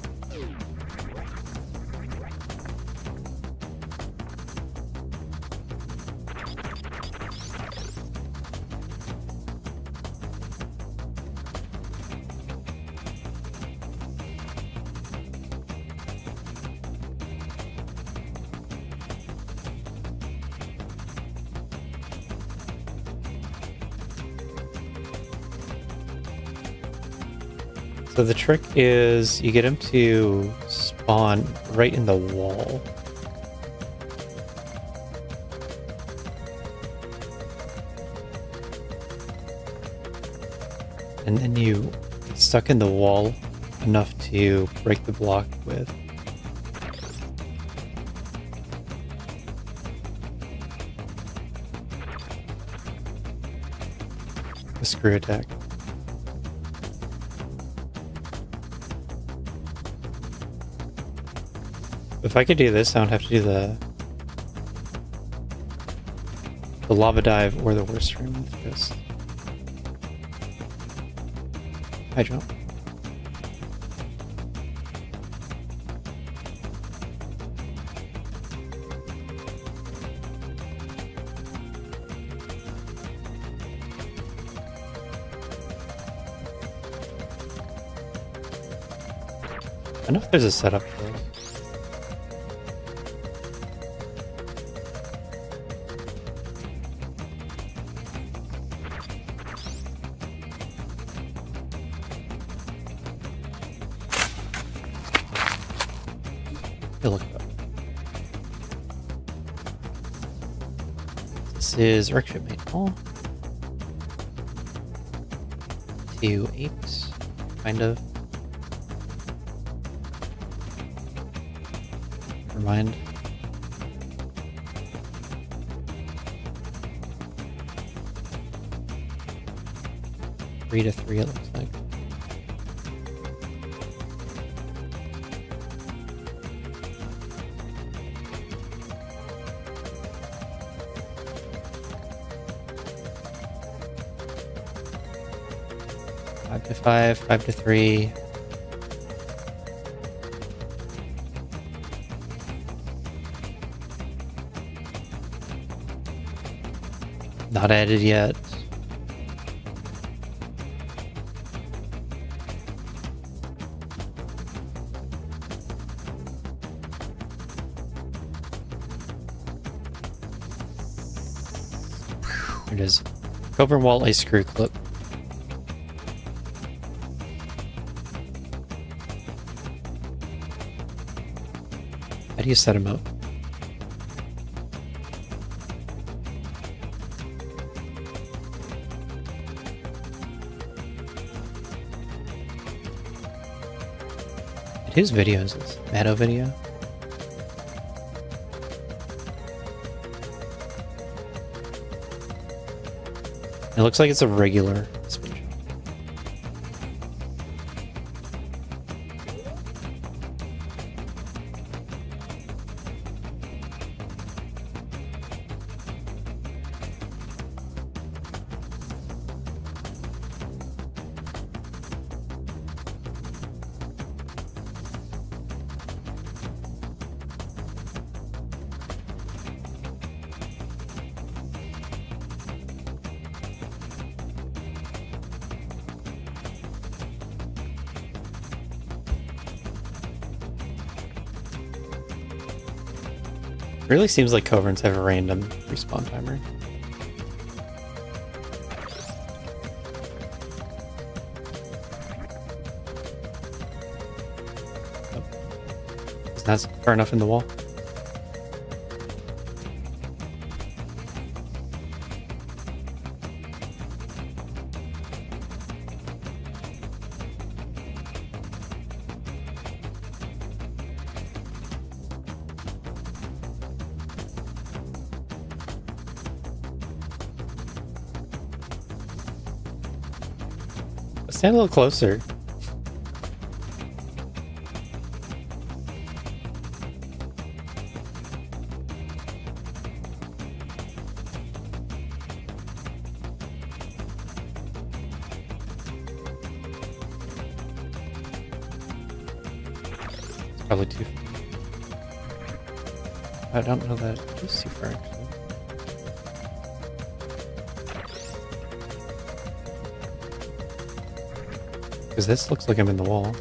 So the trick is you get him to spawn right in the wall. And then you get stuck in the wall enough to break the block with. A screw attack. If I could do this, I don't have to do the lava dive or the worst room with just high jump. I don't know if there's a setup for this. Look it up. This is Wreckship Main Hall. 2-8, kind of. Never mind. Three to 3, it looks like. Five to 5, 5 to 3. Not added yet. There it is. Cover wall ice screw clip. How do you set them up? Whose video is this? Matto video? It looks like it's a regular spin jump. Really seems like Coverns have a random respawn timer. Oh. It's not far enough in the wall. Stand a little closer. It's probably too far. I don't know that it's too far actually. Because this looks like I'm in the wall.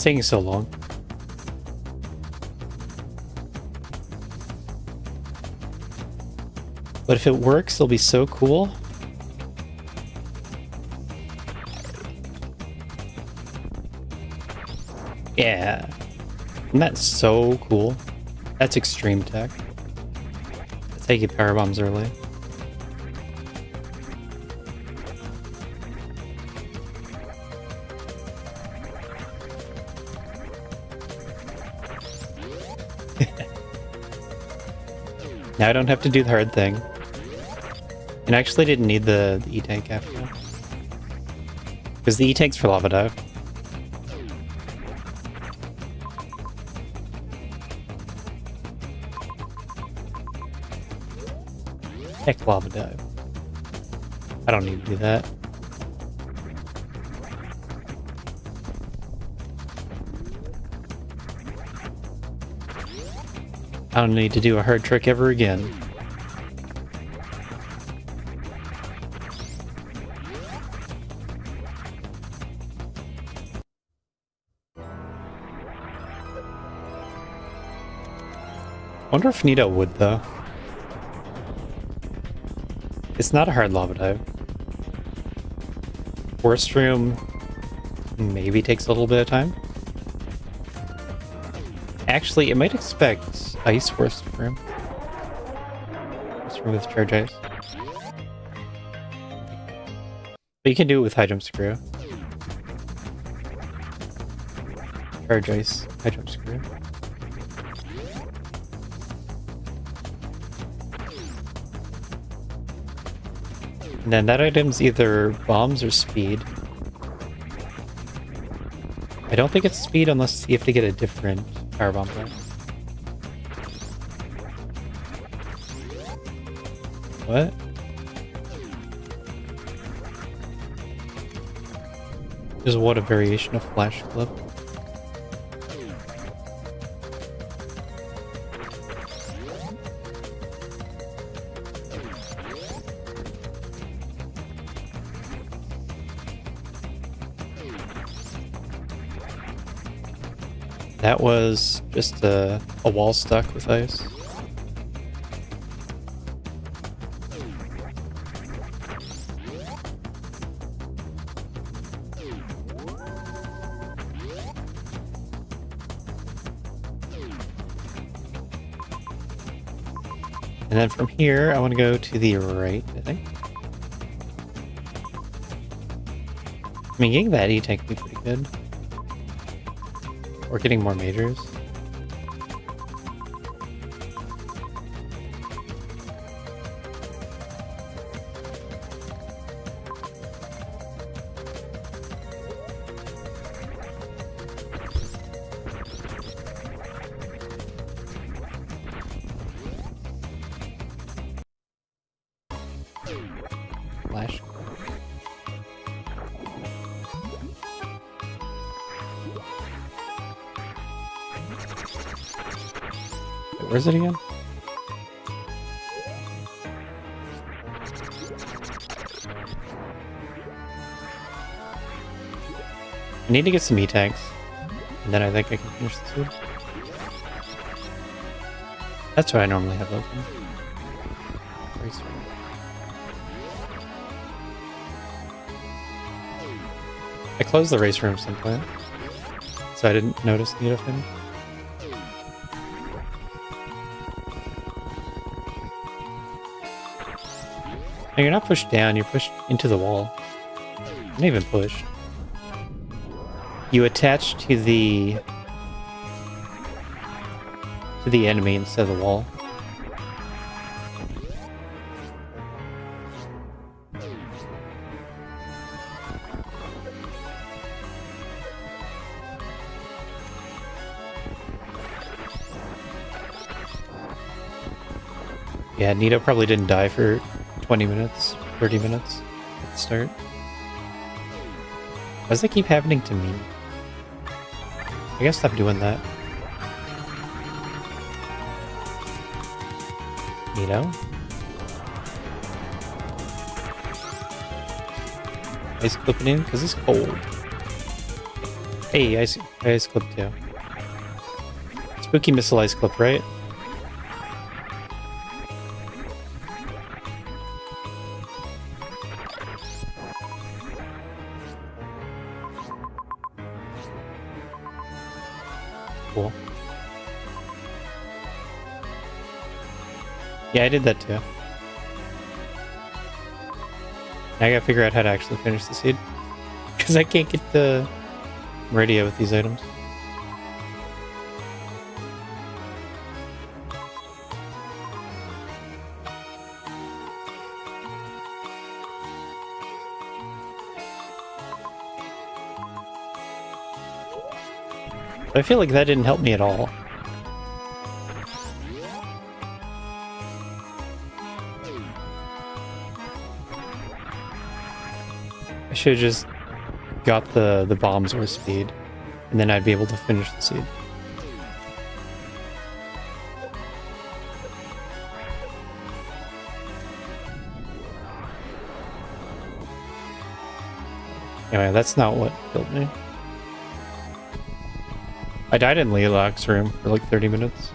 It's taking so long. But if it works, it'll be so cool. Yeah. Isn't that so cool? That's extreme tech. That's how you get power bombs early. Now I don't have to do the hard thing. And I actually didn't need the E-tank after that. Because the E-tank's for lava dive. Heck, lava dive. I don't need to do that. I don't need to do a hard trick ever again. Wonder if Nito would, though. It's not a hard lava dive. Forest room maybe takes a little bit of time. Actually, it might expect ice forest room. Forest room with charge ice. But you can do it with high jump screw. Charge ice, high jump screw. And then that item's either bombs or speed. I don't think it's speed unless you have to get a different power bomb type. What? Is what a variation of flash clip? That was just a wall stuck with ice. And then from here, I want to go to the right, I think. I mean, getting that E-tank would be pretty good. Or getting more majors. Flash. Wait, where's it again? I need to get some E-tanks, and then I think I can finish this one. That's what I normally have open. I closed the race room some point, so I didn't notice the finish. No, you're not pushed down, you're pushed into the wall. Not even pushed. You attach to the enemy instead of the wall. Yeah, Nito probably didn't die for 20 minutes, 30 minutes at the start. Why does that keep happening to me? I gotta stop doing that. Nito? Ice clipping in because it's cold. Hey, ice clip too. Spooky missile ice clip, right? Cool. Yeah, I did that too. Now I gotta figure out how to actually finish the seed. Because I can't get the radio with these items. I feel like that didn't help me at all. I should have just got the bombs with speed, and then I'd be able to finish the seed. Anyway, that's not what killed me. I died in Leelak's room for like 30 minutes.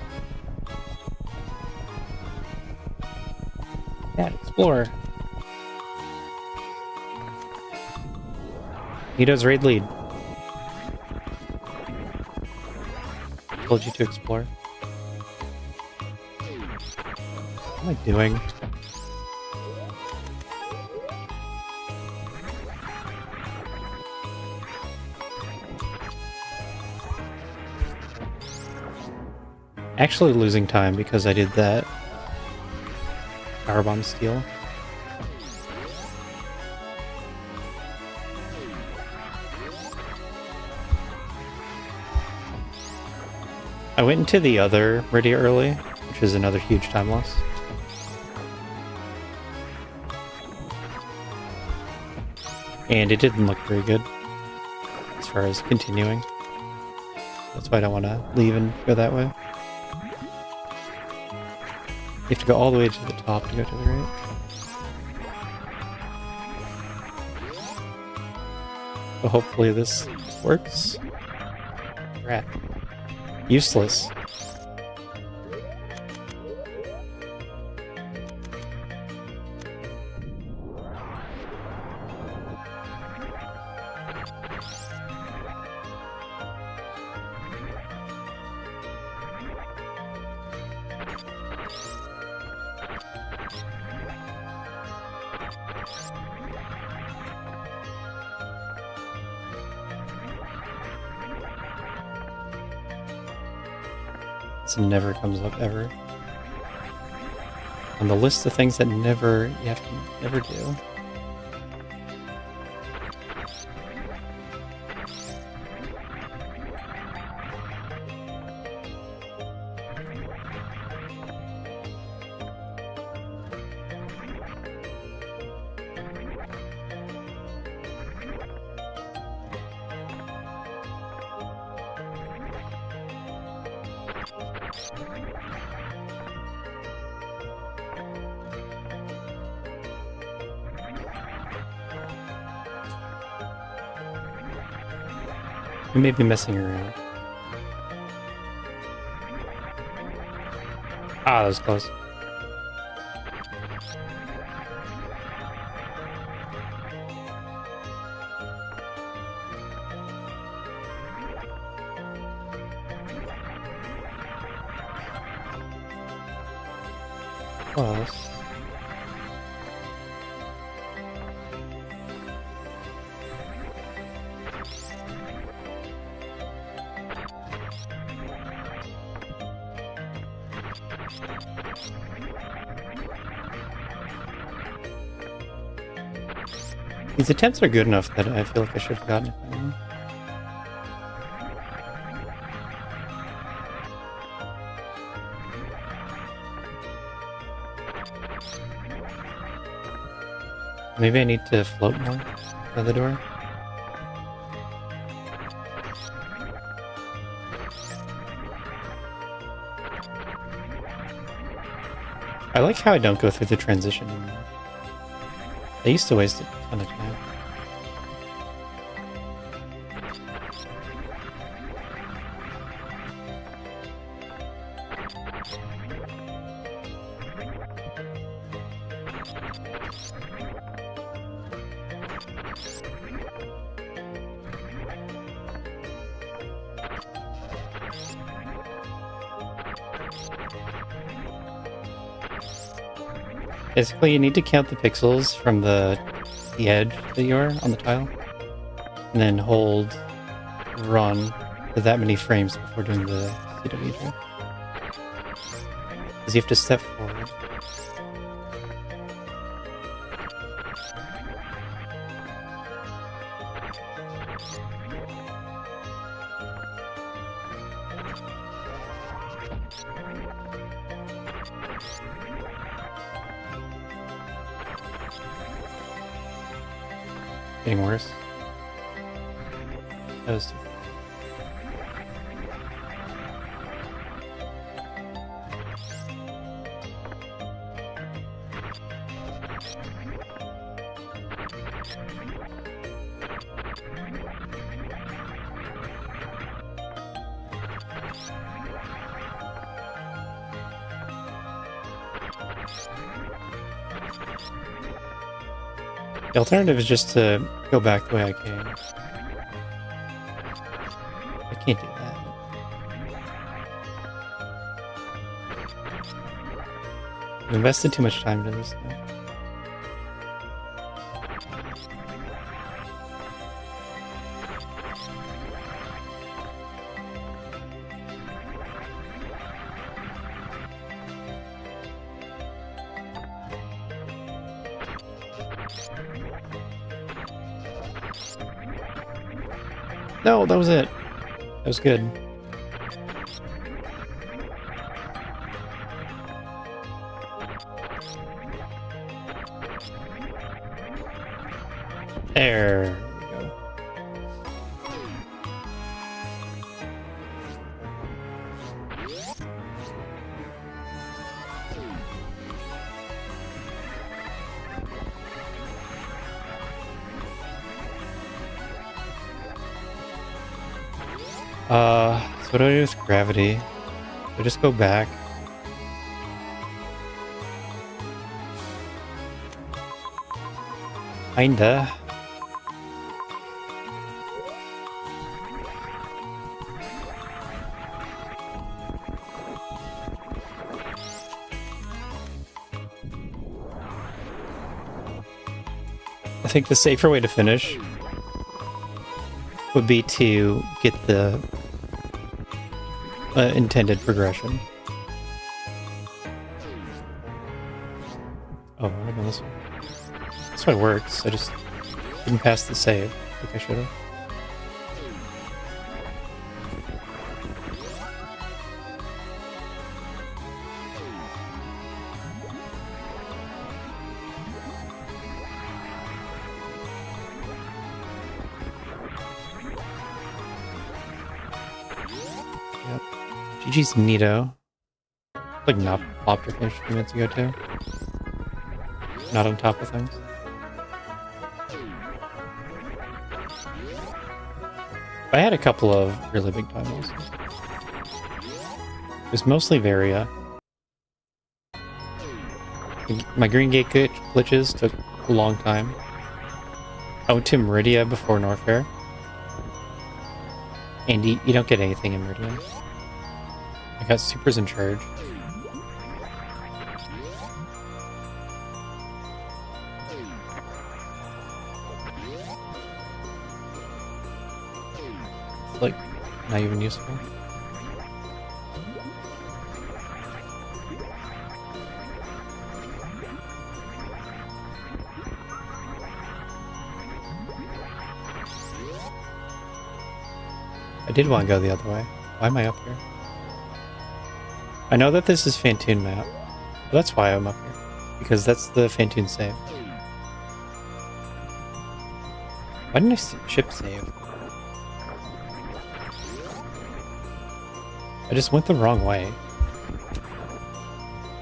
Yeah, explore. Nito's raid lead. Told you to explore. What am I doing? Actually losing time because I did that powerbomb steal. I went into the other really early, which is another huge time loss. And it didn't look very good as far as continuing. That's why I don't want to leave and go that way. You have to go all the way to the top to go to the right. So hopefully this works. Rat. Useless. This never comes up ever. On the list of things that you have to never do. We may be messing around. Ah, that was close. Close. These attempts are good enough that I feel like I should have gotten it. Maybe I need to float more by the door. I like how I don't go through the transition anymore. I used to waste a ton of time. Basically, you need to count the pixels from the edge that you are on the tile, and then hold run for that many frames before doing the CWJ. Because you have to step forward. Getting worse. That was the alternative is just to go back the way I came. I can't do that. I've invested too much time into this now. No, that was it. That was good. There we go. So what do I do with gravity? I just go back. Kinda. I think the safer way to finish would be to get the intended progression. Oh, what about this one? This one works. I just didn't pass the save like I should have. Yep. GG's neato. Like not popped or finished a few minutes ago too. Not on top of things. I had a couple of really big time losses. It was mostly Varia. My Green Gate glitches took a long time. I went to Meridia before Norfair. And you don't get anything in Meridian. I got supers in charge. It's like not even useful. I did want to go the other way. Why am I up here? I know that this is Fantoon map. But that's why I'm up here. Because that's the Fantoon save. Why didn't I ship save? I just went the wrong way.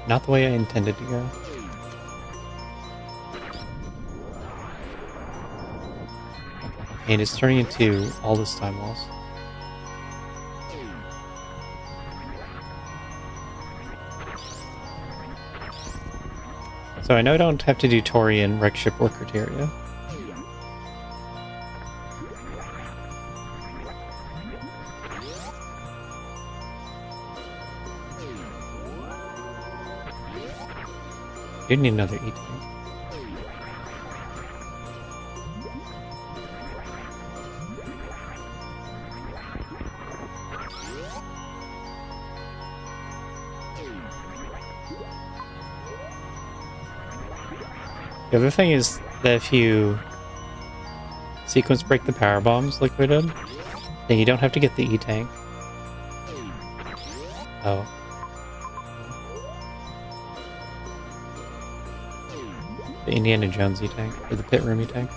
Not the way I intended to go. And it's turning into all this time loss. So I know I don't have to do Tori and wreck ship or criteria. You need another E-tank. The other thing is that if you sequence break the power bombs like we did, then you don't have to get the E-tank. Oh. The Indiana Jones E-tank, or the pit room E-tank.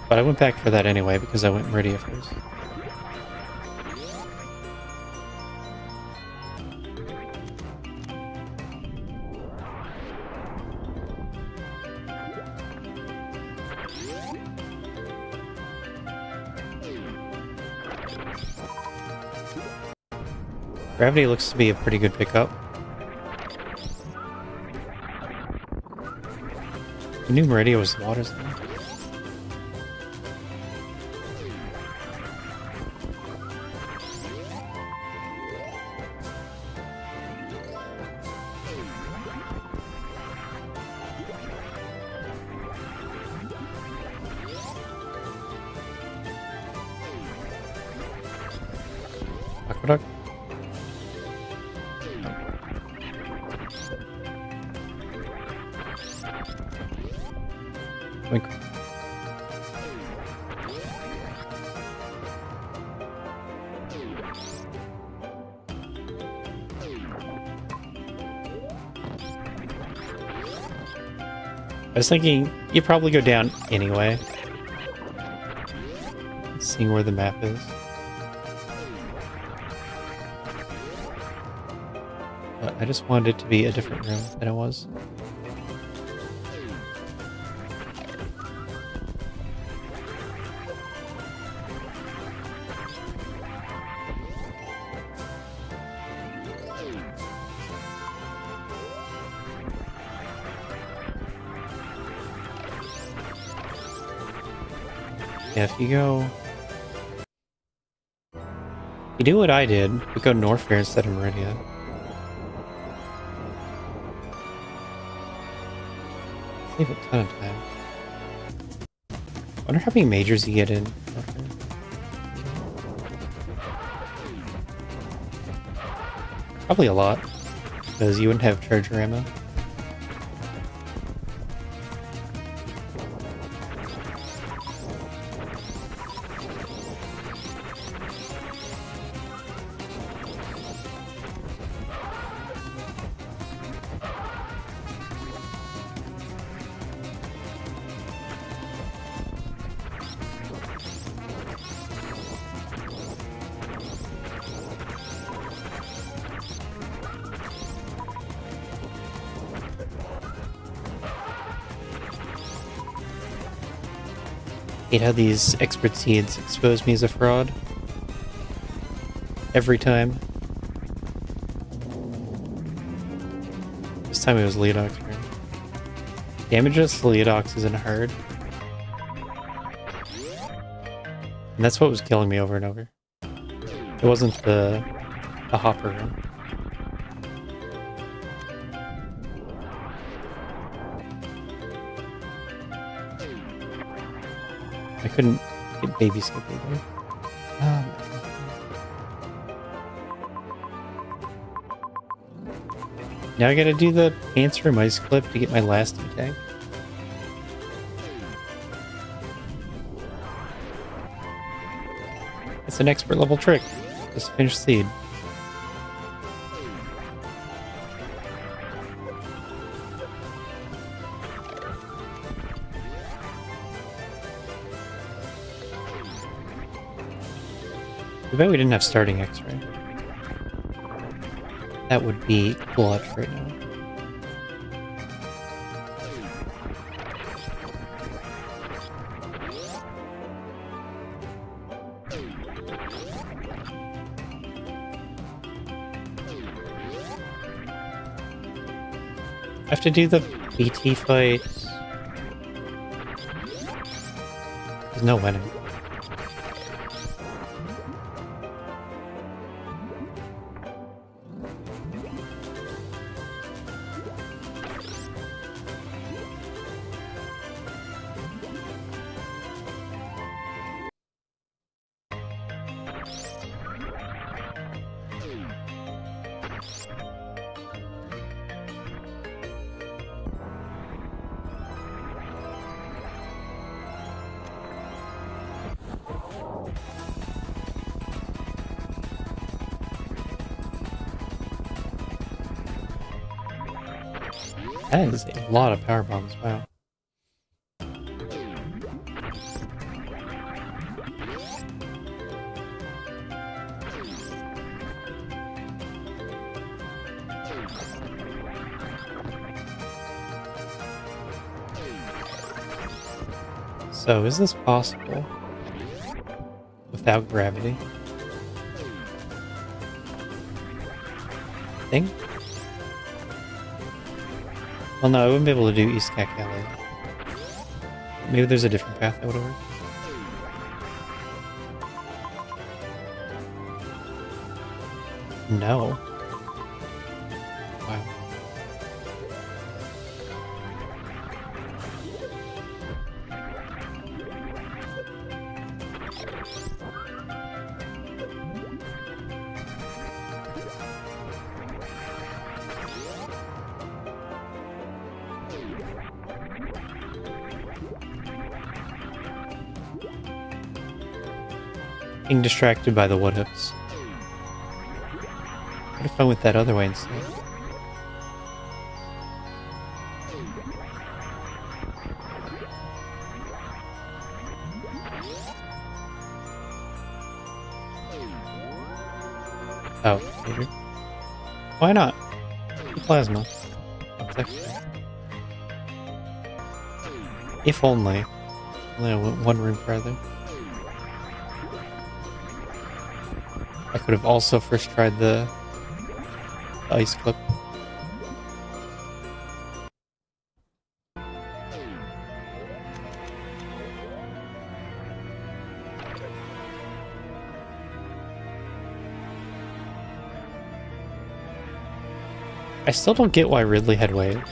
But I went back for that anyway because I went Meridia first. Gravity looks to be a pretty good pickup. I knew Meridia was the water zone. Aqueduct? Wink. I was thinking you'd probably go down anyway. Seeing where the map is. But I just wanted it to be a different room than it was. Yeah, if you go... You do what I did, but go north here instead of Meridia. Save a ton of time. Wonder how many majors you get in north here. Probably a lot, because you wouldn't have charger ammo. Hate how these expert seeds expose me as a fraud. Every time. This time it was Leodox. Right? Damages Leodox isn't hard. And that's what was killing me over and over. It wasn't the hopper run. I couldn't get baby skip either. Now I gotta do the answer mice clip to get my last E-tank. It's an expert level trick. Just finish seed. I bet we didn't have starting X-ray. That would be clutch right now. have to do the BT fight. There's no winning. That is a lot of power bombs, wow. So, is this possible without gravity? I think? Well, no, I wouldn't be able to do East Cack Alley. Maybe there's a different path that would work. No. Wow. Being distracted by the wood hooks. What if I went that other way instead? Oh, maybe. Why not? Plasma. If only. Only I went one room further. I could have also first tried the ice clip. I still don't get why Ridley had waves.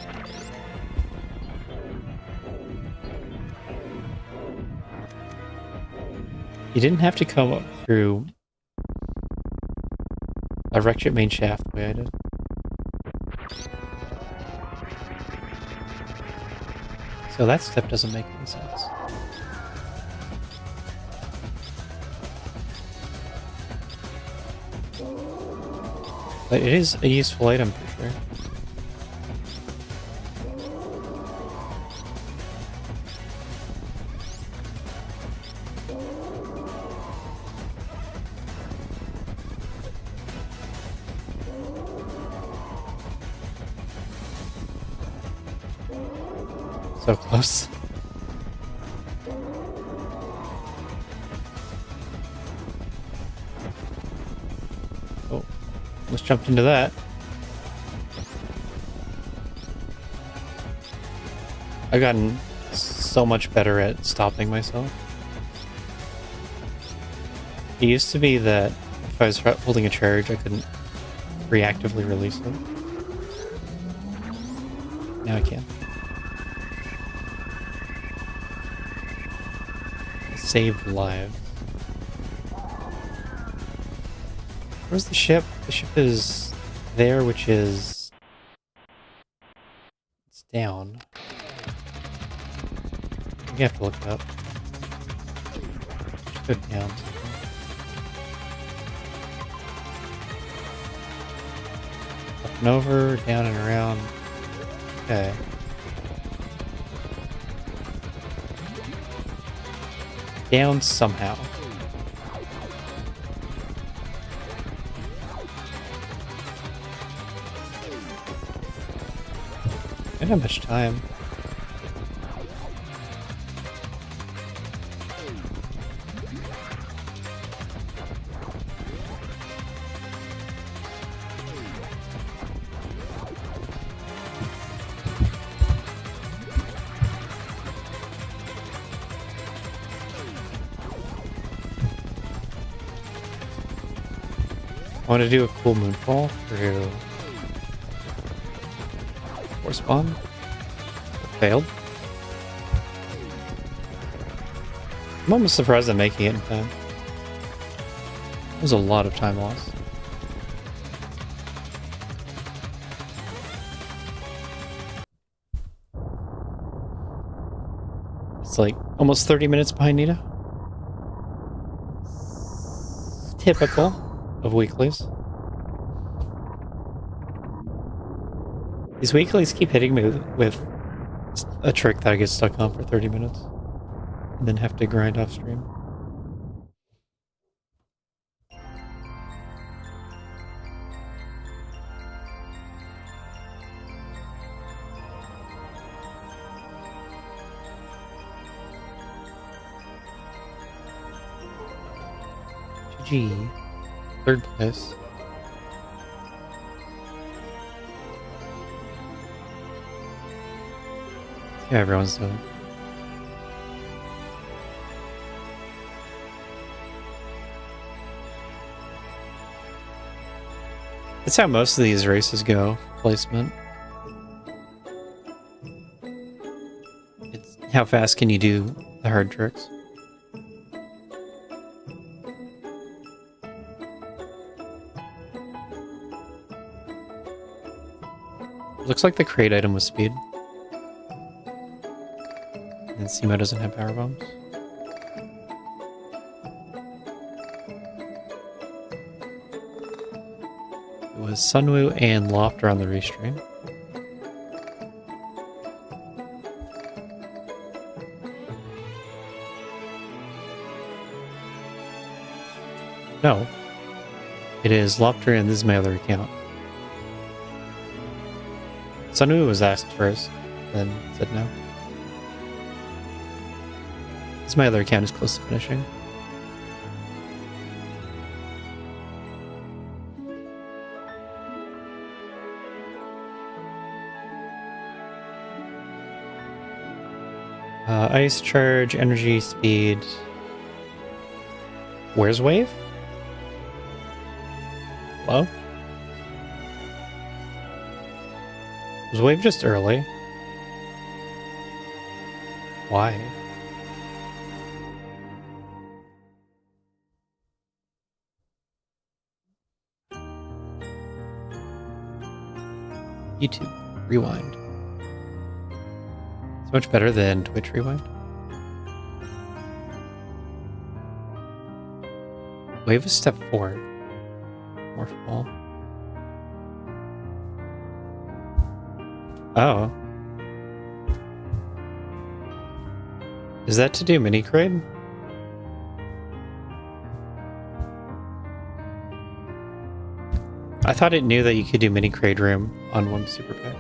You didn't have to come up through a wrecked main shaft the way I did. So that step doesn't make any sense. But it is a useful item for sure. So close. Oh, almost jumped into that. I've gotten so much better at stopping myself. It used to be that if I was holding a charge, I couldn't reactively release it. Now I can. Saved lives. Where's the ship? The ship is there, which is... It's down. You have to look it up. Just go down. Up and over, down and around. Okay. Down somehow. I don't have much time. want to do a cool moonfall through Force Bomb. Failed. I'm almost surprised I'm making it in time. There's a lot of time lost. It's like almost 30 minutes behind Nita. Typical of weeklies. These weeklies keep hitting me with a trick that I get stuck on for 30 minutes and then have to grind off stream. GG. Third place. Yeah, everyone's doing. That's how most of these races go, placement. It's how fast can you do the hard tricks. Looks like the crate item was speed. And Simo doesn't have power bombs. It was Sunwoo and Lofter on the restream. No. It is Lofter and this is my other account. Sunwoo was asked first, then said no. This my other account is close to finishing. Ice charge, energy, speed. Where's Wave? Hello? Was Wave just early? Why? YouTube Rewind. It's much better than Twitch Rewind. Wave is step 4. Morph ball. Oh. Is that to do mini crate? I thought it knew that you could do mini crate room on one super pack.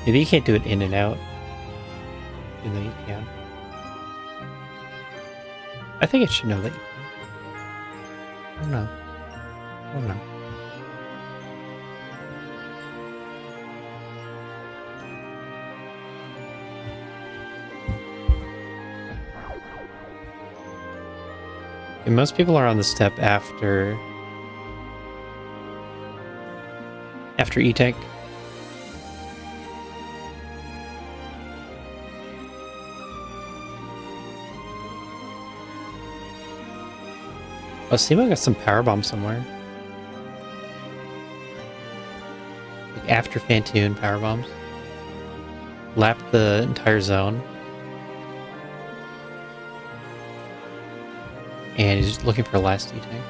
Maybe you can't do it in and out. Even though you can. I think it should know that you can. I don't know. I don't know. And most people are on the step after E-Tank. Oh, Simo got some power bomb somewhere. Like after Fantoon power bombs. Lap the entire zone. And he's just looking for a last E-Tank.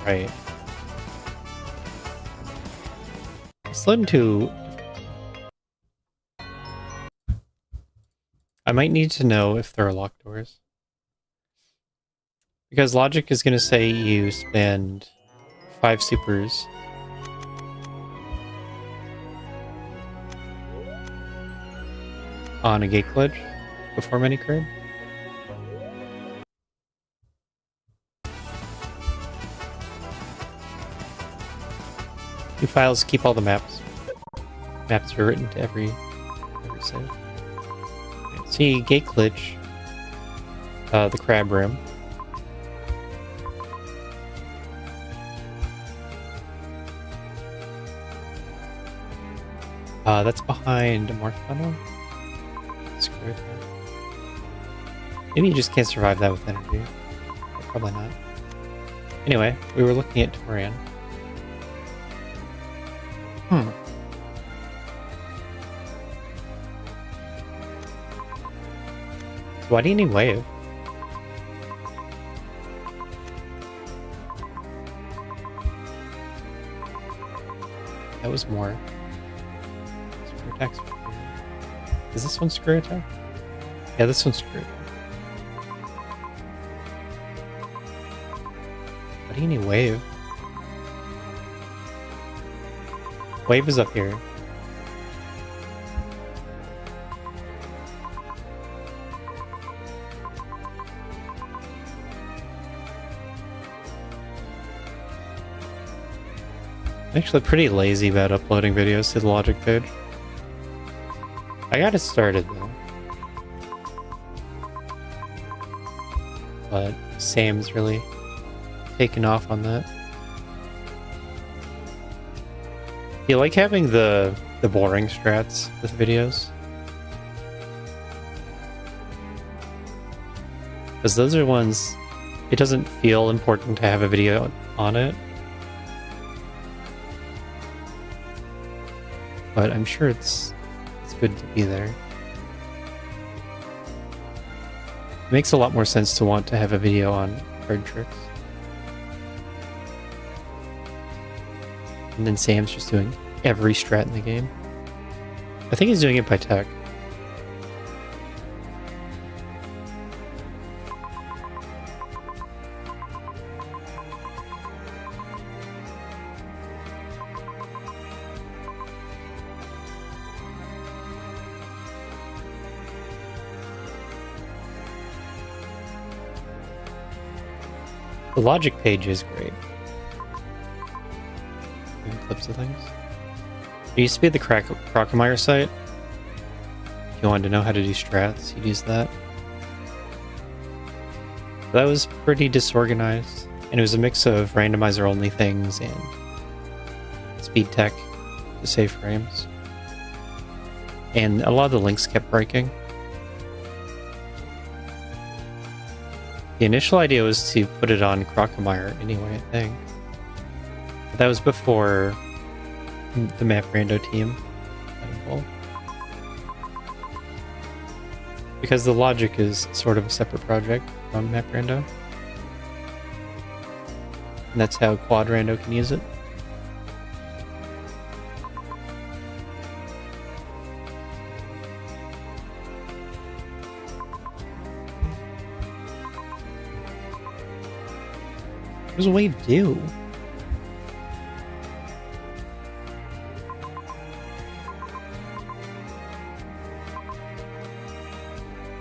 Right. Slid into... I might need to know if there are locked doors. Because logic is going to say you spend 5 supers on a gate glitch before mini crib. New files keep all the maps. Maps are written to every save. See, gate glitch, the crab room. That's behind a Marth funnel. Screw it. Maybe you just can't survive that with energy. Probably not. Anyway, we were looking at Torian. Why do you need wave? That was more. Screw attack. Is this one screw attack? Yeah, this one's screw attack. Why do you need wave? Wave is up here. I'm actually pretty lazy about uploading videos to the logic page. I got it started though. But Sam's really taken off on that. You like having the boring strats with videos? Because those are ones, it doesn't feel important to have a video on it. But I'm sure it's good to be there. It makes a lot more sense to want to have a video on card tricks. And then Sam's just doing every strat in the game. I think he's doing it by tech. The logic page is great. Clips of things. It used to be the Crocomire site. If you wanted to know how to do strats, you'd use that. That was pretty disorganized, and it was a mix of randomizer only things and speed tech to save frames. And a lot of the links kept breaking. The initial idea was to put it on Crocomire anyway, I think. But that was before the Map Rando team got involved. Because the logic is sort of a separate project from Map Rando. And that's how Quad Rando can use it. What does wave do?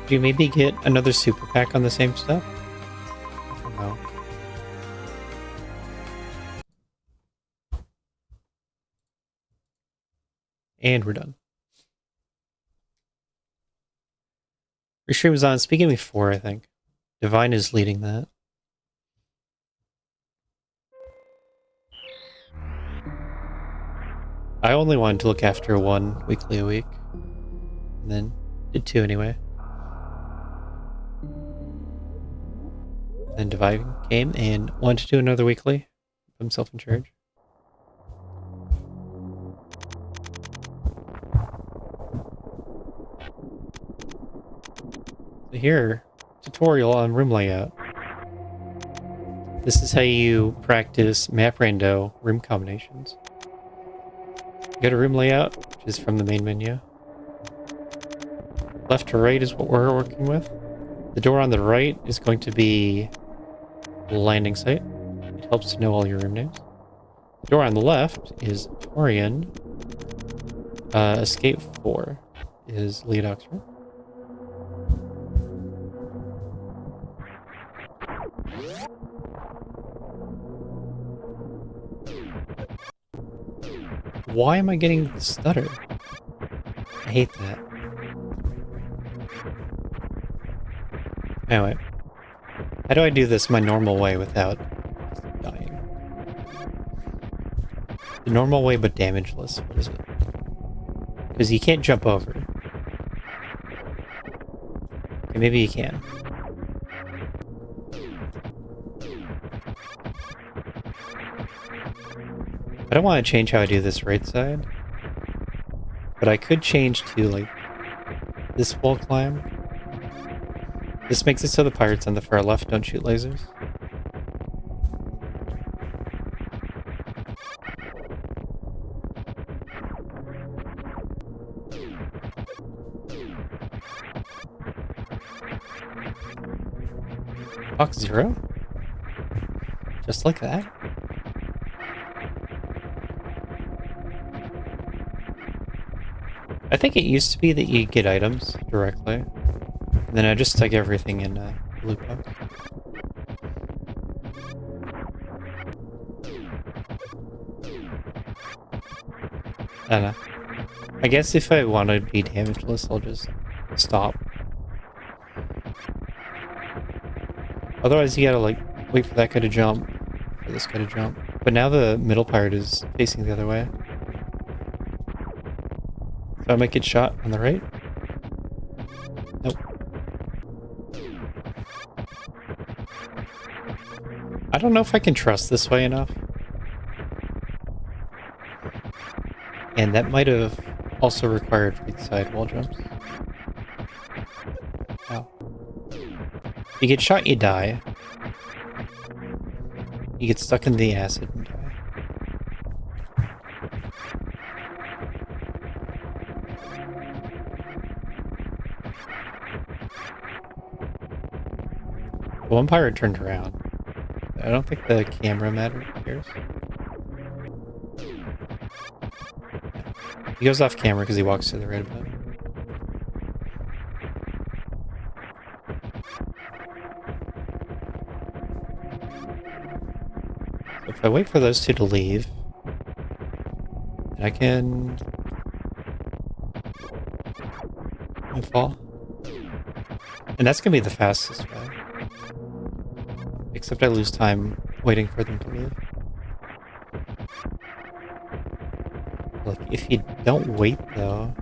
Do you maybe get another super pack on the same stuff? I don't know. And we're done. Your stream is on. Speaking before, I think. Divine is leading that. I only wanted to look after one weekly a week. And then did two anyway. Then Divine came and wanted to do another weekly. Put himself in charge. So here, tutorial on room layout. This is how you practice Map Rando room combinations. Go to room layout, which is from the main menu. Left to right is what we're working with. The door on the right is going to be landing site. It helps to know all your room names. The door on the left is Torian. Escape 4 is lead Oxford. Why am I getting stutter? I hate that. Anyway, how do I do this my normal way without dying? The normal way but damageless, what is it? Because you can't jump over. Okay, maybe you can. I don't want to change how I do this right side, but I could change to, like, this wall climb. This makes it so the pirates on the far left don't shoot lasers. Box 0? Just like that? I think it used to be that you get items directly. And then I just stuck everything in a loot box. I don't know. I guess if I want to be damageless, I'll just stop. Otherwise, you gotta, like, wait for that guy to jump, for this guy to jump. But now the middle pirate is facing the other way. So I might get shot on the right? Nope. I don't know if I can trust this way enough. And that might have also required right side wall jumps. Ow. You get shot, you die. You get stuck in the acid and die. One pirate turned around. I don't think the camera cares. He goes off camera because he walks to the right a bit. So if I wait for those two to leave, then I can fall. And that's going to be the fastest way. Except I lose time waiting for them to leave. Like, if you don't wait, though...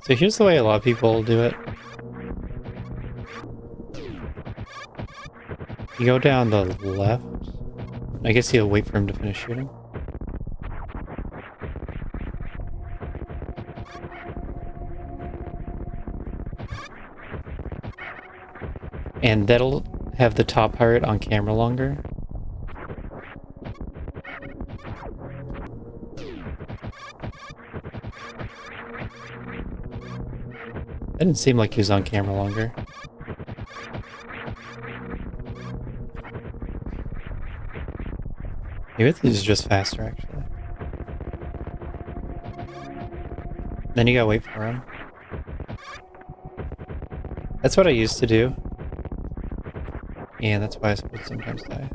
So here's the way a lot of people do it. You go down the left. I guess you'll wait for him to finish shooting. And that'll have the top pirate on camera longer. That didn't seem like he was on camera longer. Maybe this is just faster, actually. Then you gotta wait for him. That's what I used to do. And that's why I would sometimes die.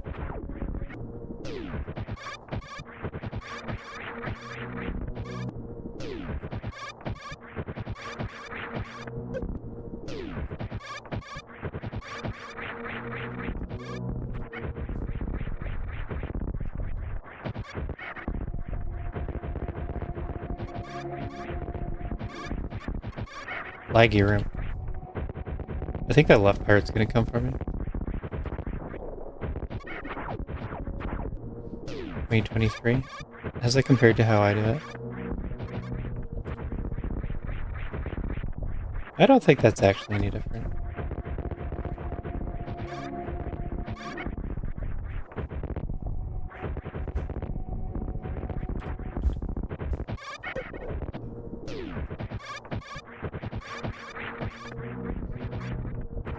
Laggy room. I think that left pirate's gonna come for me. 2023. How's that compared to how I do it? I don't think that's actually any different.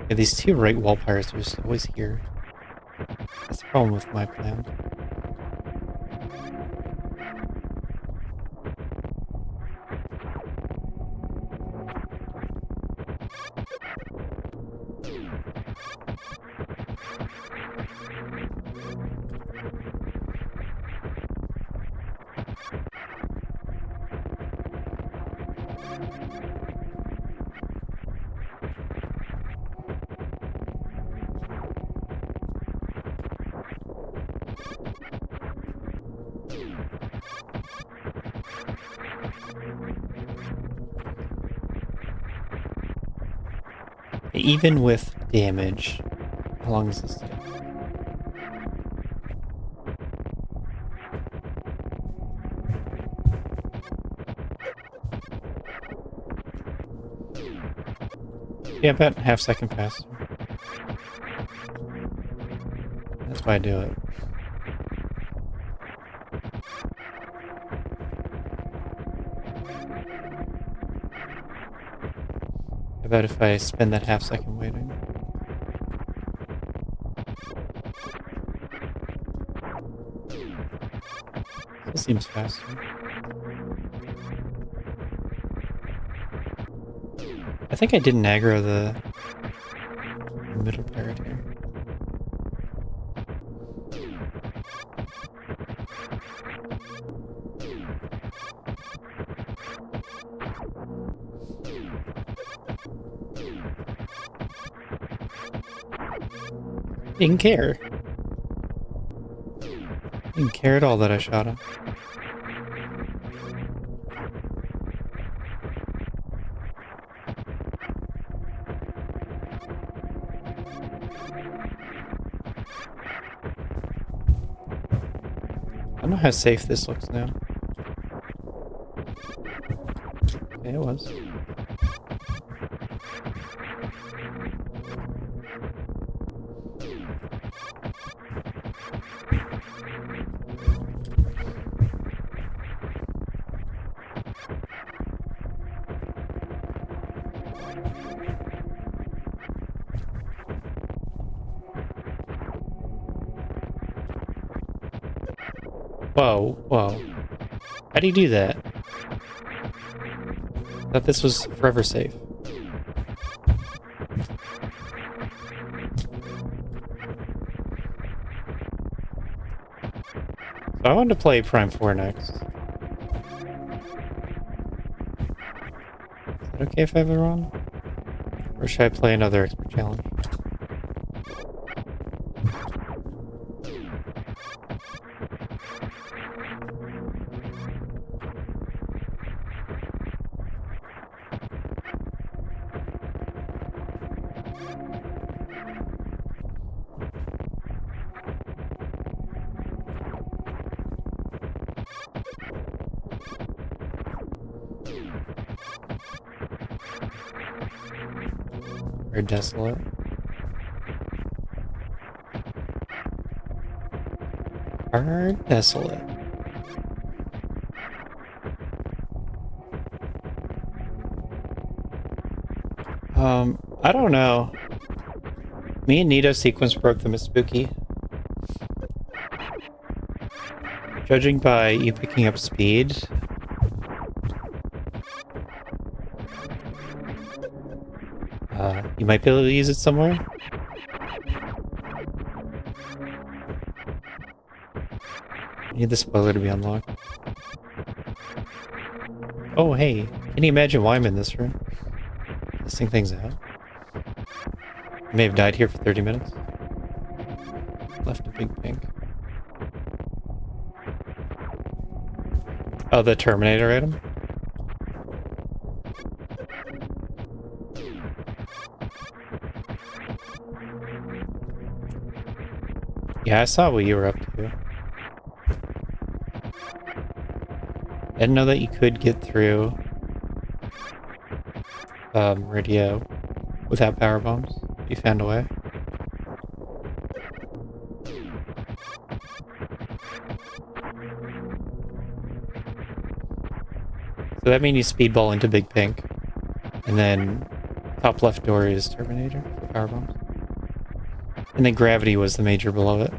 Yeah, these two right wall pirates are just always here. That's the problem with my plan. Even with damage, how long does this take? Yeah, about half second faster. That's why I do it. How about if I spend that half second waiting? This seems faster. I think I didn't aggro the middle pirate here. Didn't care. Didn't care at all that I shot him. I don't know how safe this looks now. Okay, it was. Whoa, whoa. How do you do that? I thought this was forever safe. So I wanted to play Prime 4 next. Is that okay if I have it wrong? Or should I play another expert challenge? Or Desolate? Or Desolate? I don't know. Me and Nito sequence broke them as spooky. Judging by you picking up speed, you might be able to use it somewhere. I need the spoiler to be unlocked. Oh, hey. Can you imagine why I'm in this room? Testing things out. I may have died here for 30 minutes. Left a big pink. Oh, the Terminator item? Yeah, I saw what you were up to. I didn't know that you could get through radio without power bombs. You found a way. So that means you speedball into Big Pink, and then Top left door is Terminator for power bombs. And then gravity was the major below it.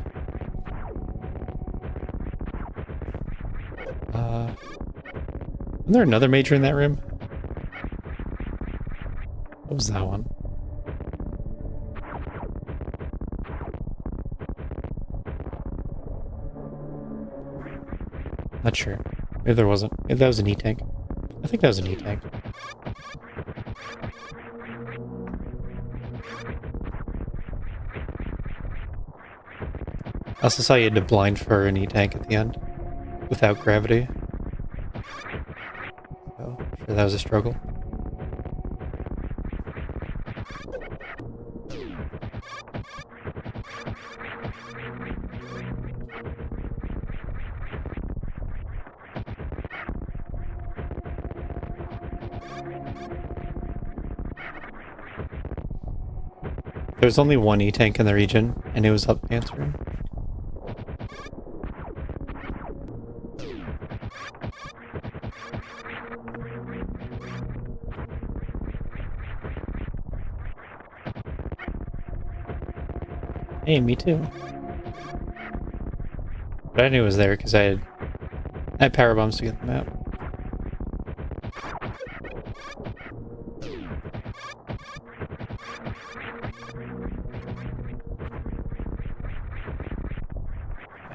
Isn't there another major in that room? What was that one? Not sure. Maybe there wasn't. Maybe that was an E-tank. I think that was an E-tank. I also saw you had to blind for an E-tank at the end without gravity. So, I'm sure that was a struggle. There's only one E-tank in the region, and it was up answering. Hey, me too. But I knew it was there because I had power bombs to get the map.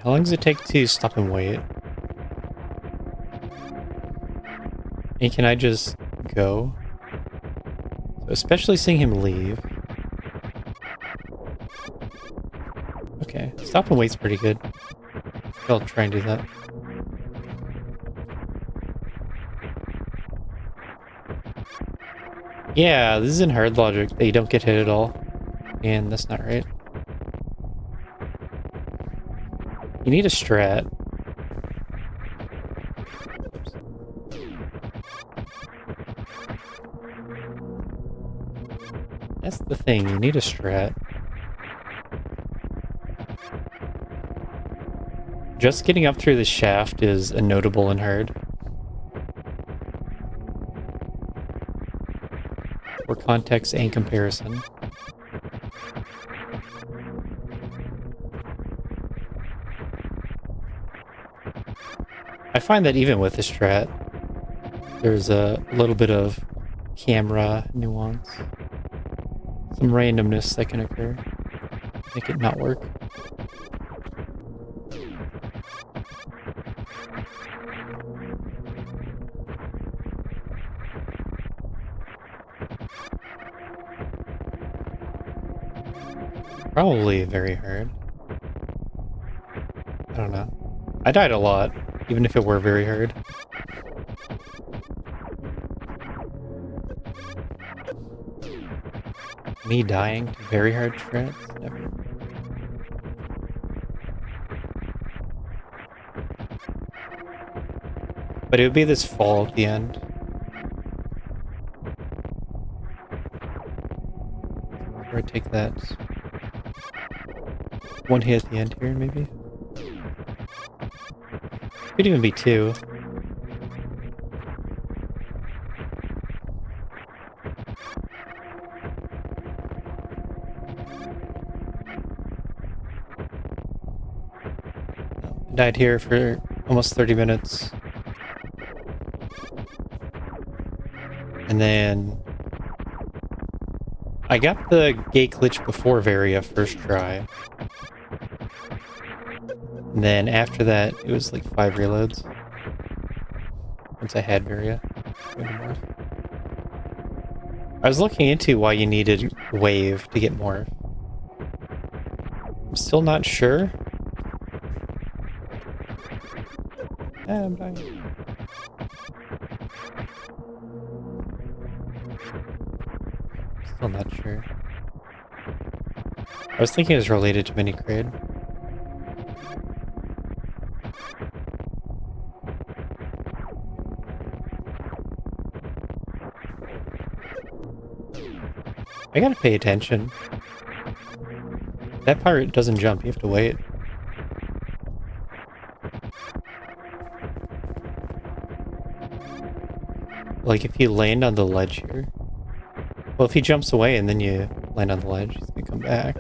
How long does it take to stop and wait? And can I just go? So especially seeing him leave. Okay, stop and wait's pretty good. I'll try and do that. Yeah, this is in hard logic that you don't get hit at all. And that's not right. You need a strat. Oops. That's the thing, you need a strat. Just getting up through the shaft is a notable and hard. For context and comparison. I find that even with the strat, there's a little bit of camera nuance. Some randomness that can occur. Make it not work. Probably very hard. I don't know. I died a lot, even if it were very hard. Me dying to very hard strats? Never. But it would be this fall at the end. Or I'd take that one hit at the end here, maybe? Could even be two. I died here for almost 30 minutes. And then I got the gate glitch before Varia first try. And then after that, it was like 5 reloads. Once I had Varia. I was looking into why you needed Wave to get more. I'm still not sure. I'm dying. Still not sure. I was thinking it was related to mini-crate. I gotta pay attention. That part doesn't jump, you have to wait. Like if you land on the ledge here, Well, if he jumps away and then you land on the ledge, he's gonna come back.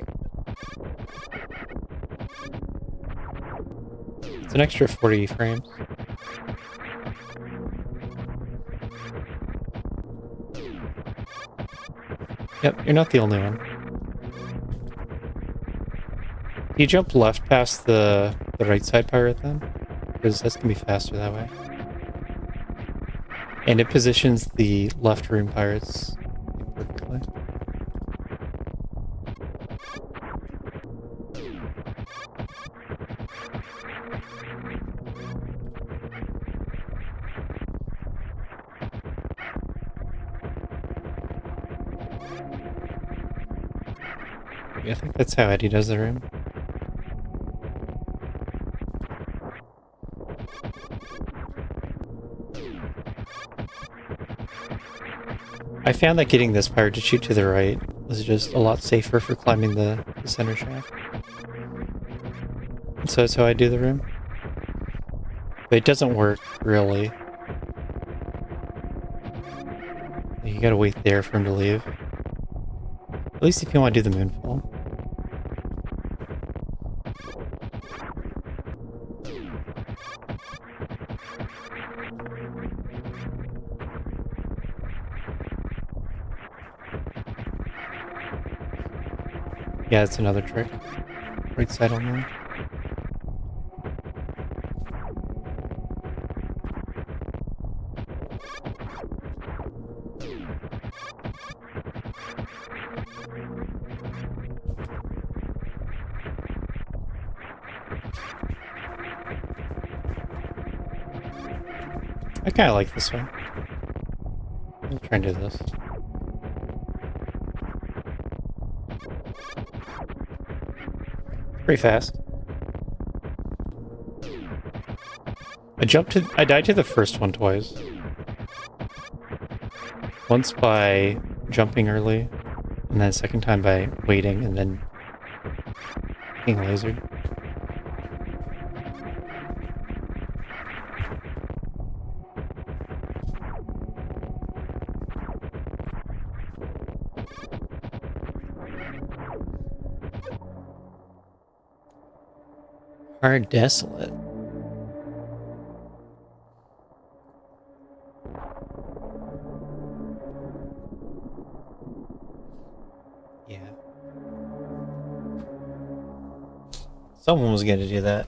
It's an extra 40 frames. Yep, you're not the only one. You jump left past the right side pirate then? Because that's gonna be faster that way. And it positions the left room pirates perfectly. Yeah, I think that's how Eddie does the room. I found that getting this pirate to shoot to the right was just a lot safer for climbing the center shaft. And so that's how I do the room. But it doesn't work, really. You gotta wait there for him to leave. At least if you want to do the moonfall. Yeah, it's another trick. Right side on there. I kind of like this one. I'll try and do this. Pretty fast. I died to the first one twice. Once by jumping early, and then second time by waiting and then being lasered. Hard Desolate. Yeah. Someone was going to do that.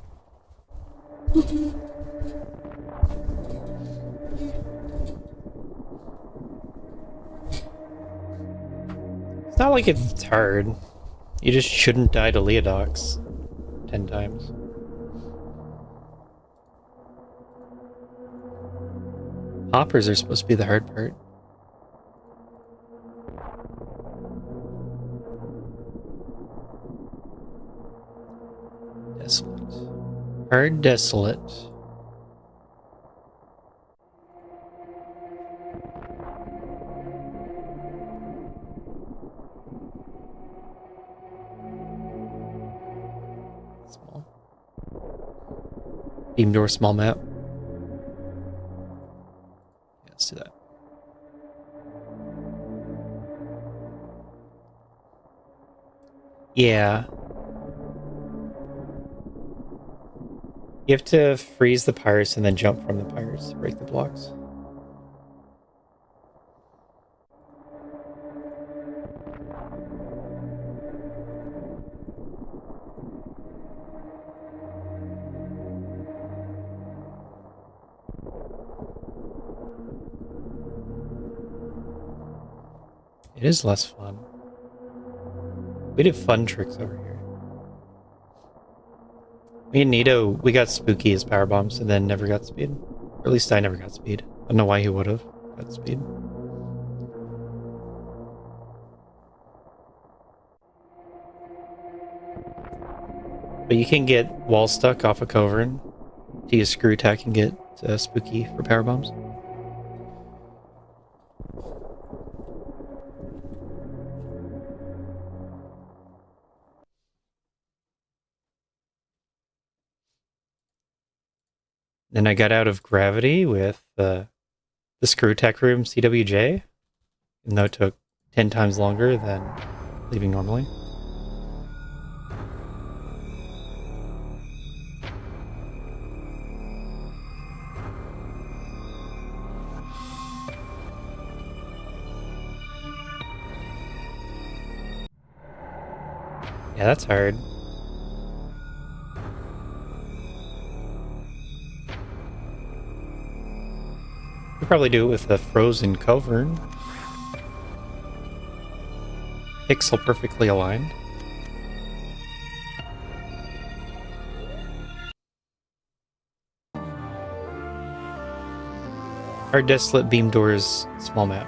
It's not like it's hard. You just shouldn't die to Leodox 10 times. Hoppers are supposed to be the hard part. Desolate. Hard Desolate. Small. Beam door, small map. Yeah, let's do that. Yeah. You have to freeze the pirates and then jump from the pirates to break the blocks. It is less fun. We did fun tricks over here. Me and Nito, we got spooky as power bombs and then never got speed. Or at least I never got speed. I don't know why he would have got speed. But you can get wall stuck off a Covern to use screw attack and get spooky for power bombs. Then I got out of gravity with the screw attack room CWJ, even though it took 10 times longer than leaving normally. Yeah, that's hard. Could probably do it with a frozen covern. Pixel perfectly aligned. Our Desolate Beam Doors small map.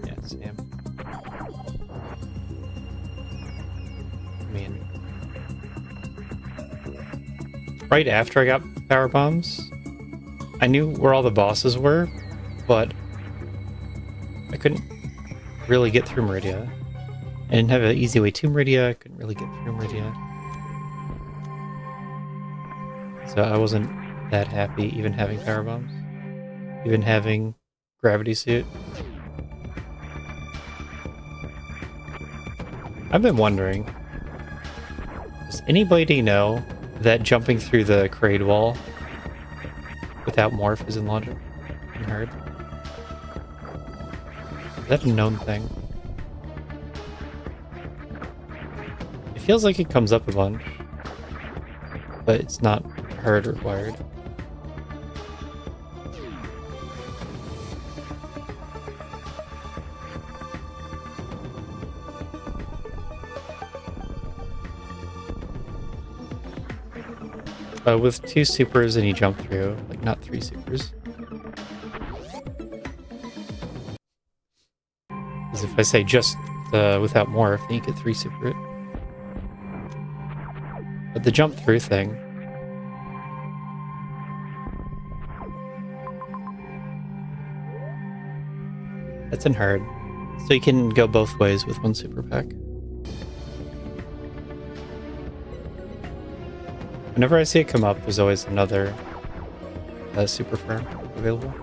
Yeah, Sam. I mean, right after I got power bombs, I knew where all the bosses were, but I couldn't really get through Meridia. I didn't have an easy way to Meridia, I couldn't really get through Meridia. So I wasn't that happy even having power bombs. Even having gravity suit. I've been wondering, does anybody know that jumping through the crate wall without morph is illogical and hard? Is that a known thing? It feels like it comes up a bunch, but it's not hard required. With 2 supers and you jump through, like not 3 supers. Because if I say just without morph, then you get 3 super it. But the jump through thing, that's in hard. So you can go both ways with 1 super pack. Whenever I see it come up, there's always another super firm available.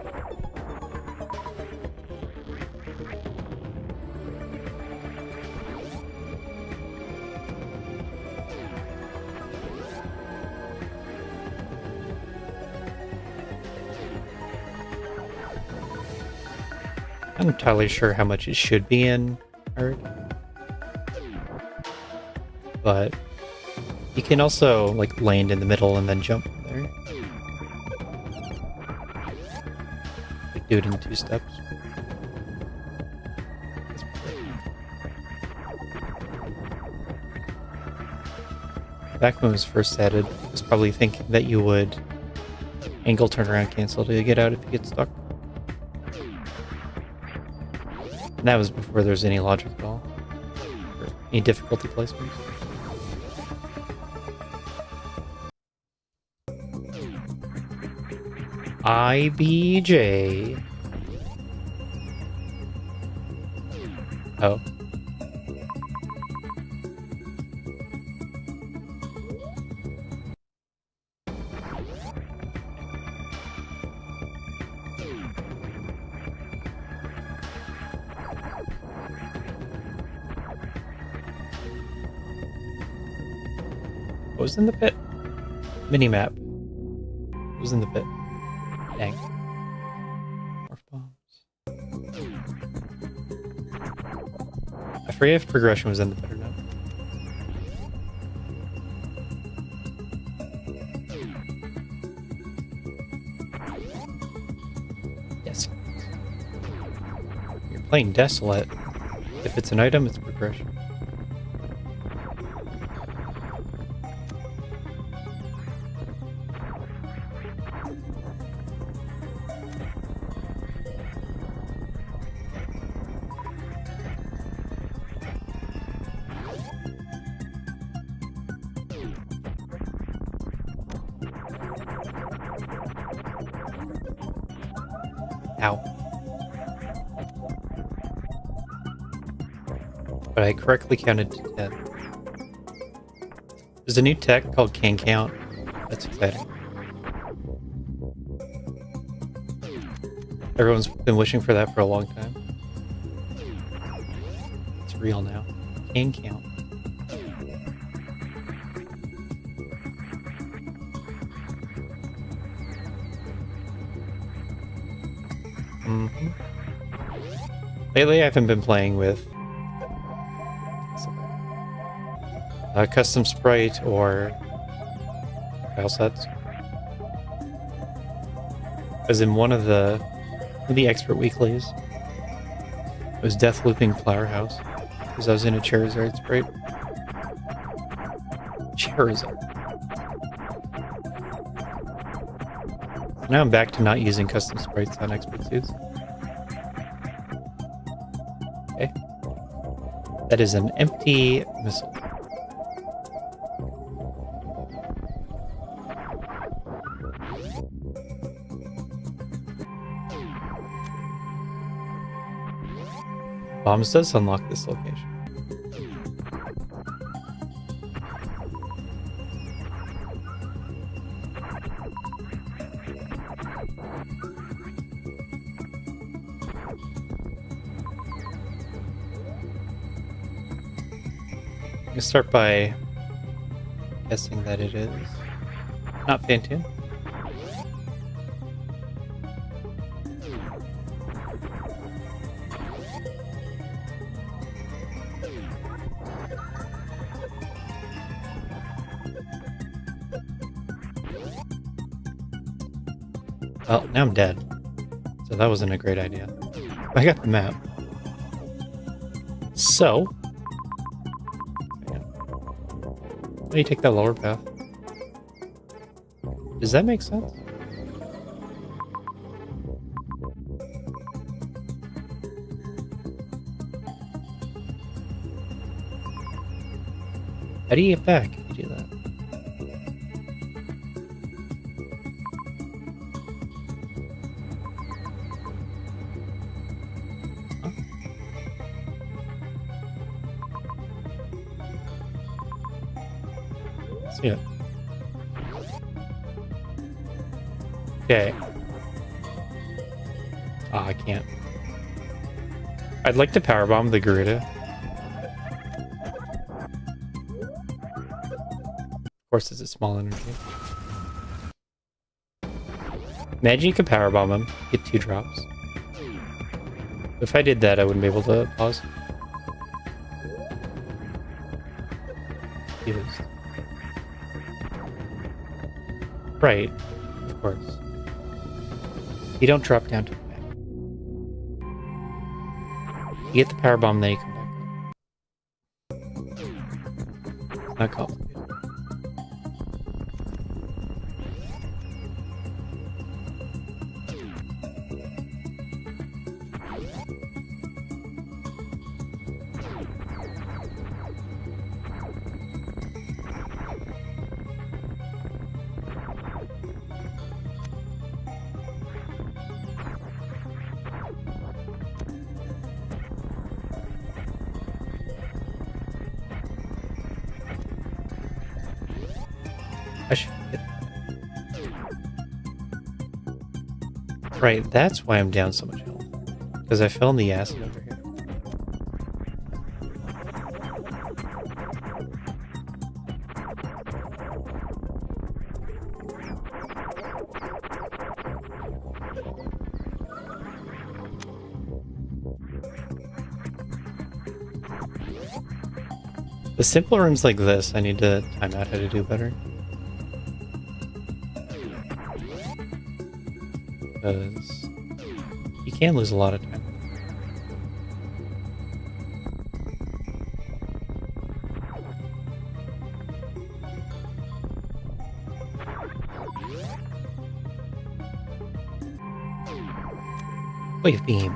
I'm not entirely sure how much it should be in hard, but you can also like land in the middle and then jump from there. Like do it in 2 steps. Back when it was first added, I was probably thinking that you would angle turnaround cancel to get out if you get stuck. And that was before there was any logic at all, or any difficulty placement. IBJ. Oh. What was in the pit? Minimap. What was in the pit? Dang. Morph bombs. I forget if progression was in the pit or not. Yes. You're playing Desolate. If it's an item, it's progression. Ow. But I correctly counted to 10. There's a new tech called Can Count. That's exciting. Everyone's been wishing for that for a long time. It's real now. Can count. Lately, I haven't been playing with a custom sprite or tile sets. As in one of the expert weeklies, it was death looping Flower House because I was in a Charizard sprite. Charizard. Now I'm back to not using custom sprites on expert suits. Okay. That is an empty missile. Bombs does unlock this location. I'm gonna start by guessing that it is not Phantom. Well, now I'm dead. So that wasn't a great idea. I got the map. So, why do you take that lower path? Does that make sense? How do you get back if you do that? Huh? See it. Okay. Ah, I can't. I'd like to powerbomb the Garuda. Of course, it's a small energy. Imagine you could powerbomb him, get 2 drops. If I did that, I wouldn't be able to pause. He was... Right, of course. You don't drop down to the back. You get the powerbomb, then you come back up. Not complicated. I should get... Right, that's why I'm down so much health. Because I fell in the acid over here. The simple rooms like this, I need to time out how to do better. Because you can lose a lot of time. Wave beam.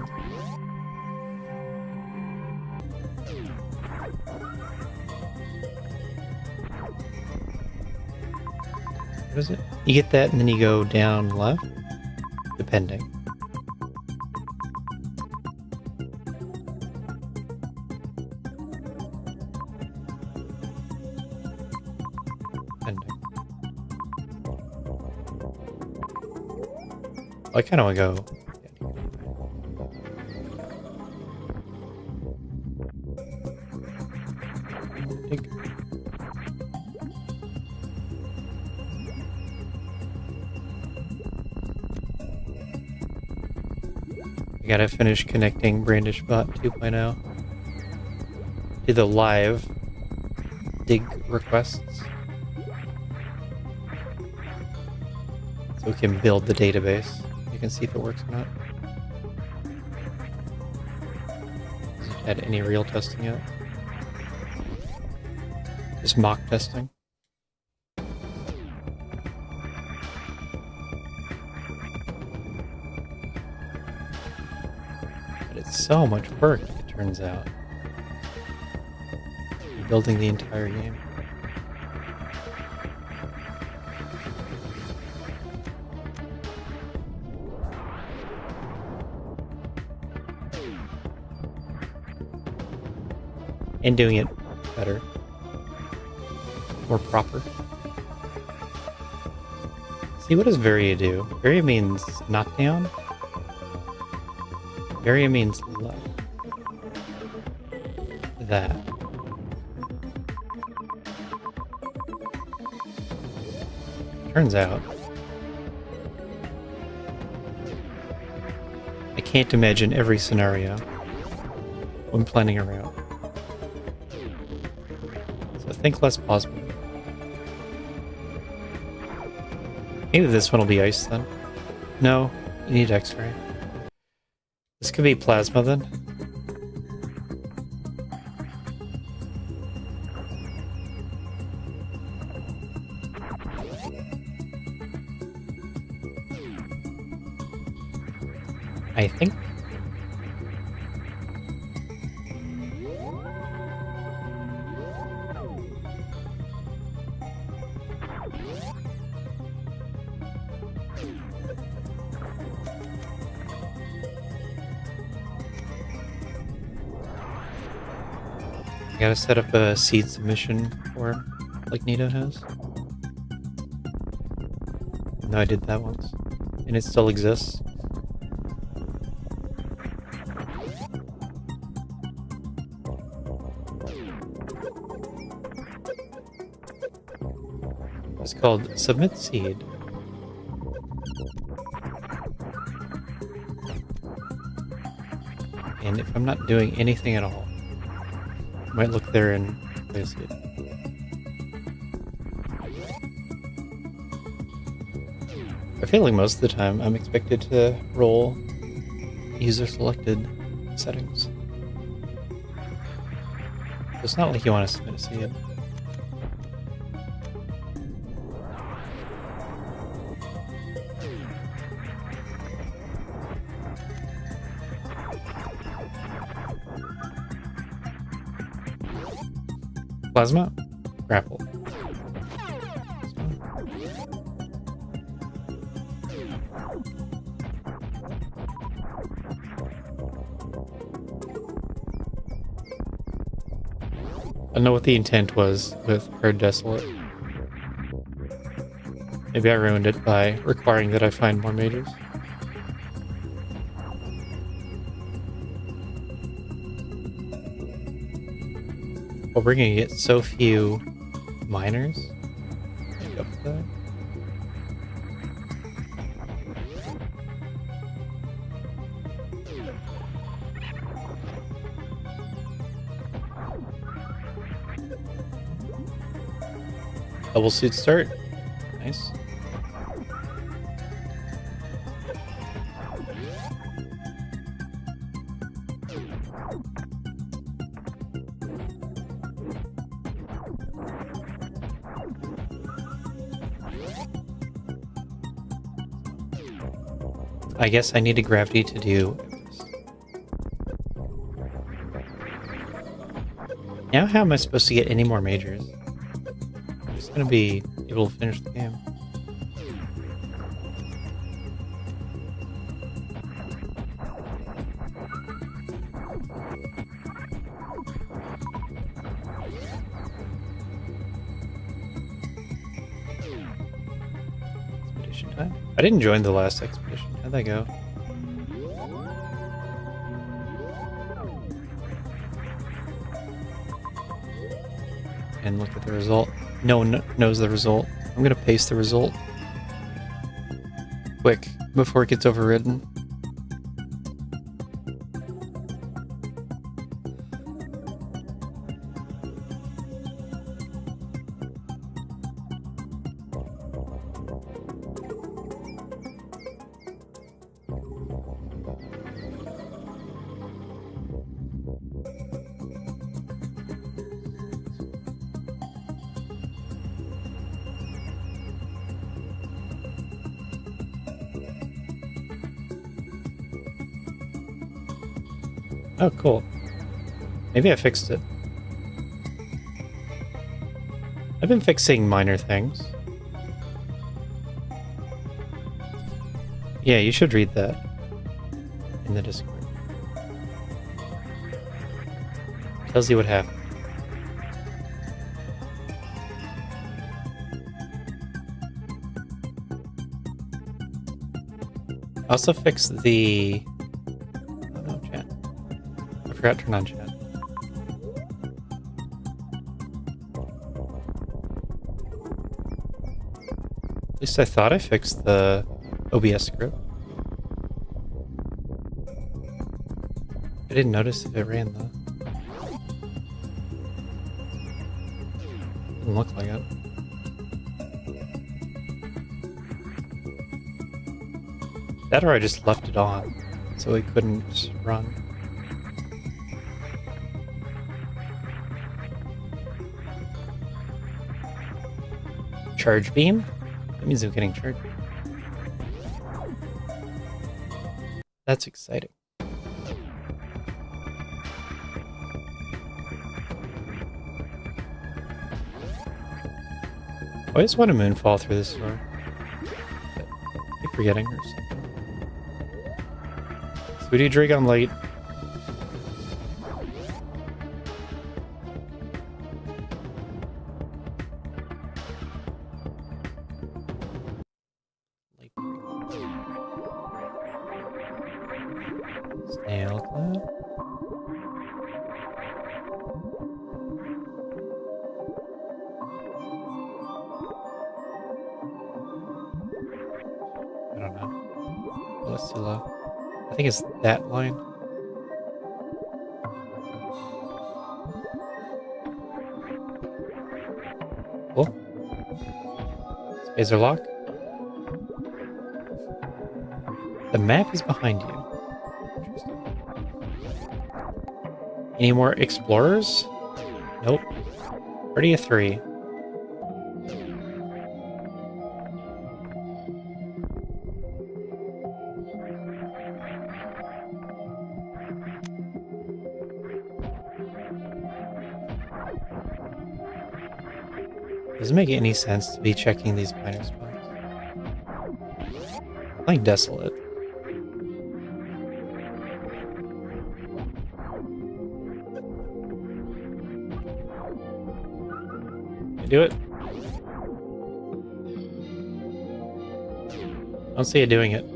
What is it? You get that and then you go down left? Depending. I kind of want to go. I gotta finish connecting BrandishBot 2.0 to the live dig requests so we can build the database. You can see if it works or not. Hasn't had any real testing yet. Just mock testing. But it's so much work, it turns out. Building the entire game. And doing it better. More proper. See, what does Varia do? Varia means knockdown. Varia means left. That. Turns out, I can't imagine every scenario when planning a route. So think less possible. Maybe this one will be ice then. No, you need X-ray. This could be plasma then. I think. I gotta set up a seed submission form like Nito has. No, I did that once. And it still exists. It's called Submit Seed. And if I'm not doing anything at all, I might look there and play a seed. I feel like most of the time I'm expected to roll user selected settings. It's not like you want to submit a seed. Plasma? Grapple. I don't know what the intent was with her Desolate. Maybe I ruined it by requiring that I find more majors. Well, we're gonna get so few miners. Make up for that. Double suit start. Nice. I guess I need a gravity to do this. Now how am I supposed to get any more majors? I'm just gonna be able to finish the game. Expedition time? I didn't join the last expedition. How'd that go? And look at the result. No one knows the result. I'm gonna paste the result. Quick, before it gets overridden. Oh, cool. Maybe I fixed it. I've been fixing minor things. Yeah, you should read that in the Discord. Tells you what happened. I also fixed the... Oh no, chat. I forgot to turn on chat. At least I thought I fixed the OBS script. I didn't notice if it ran though. Didn't look like it. That or I just left it on, so it couldn't run. Charge beam? That means I'm getting charged. That's exciting. I always want a moonfall through this door. I keep forgetting or something. Sweetie Drake, I'm late. Snail clap. I don't know. Oh, that's too low. I think it's that line. Cool. Spacer lock. The map is behind you. Interesting. Any more explorers? Nope. Already a 3. Doesn't make any sense to be checking these minor spots. Playing Desolate. You do it? I don't see you doing it.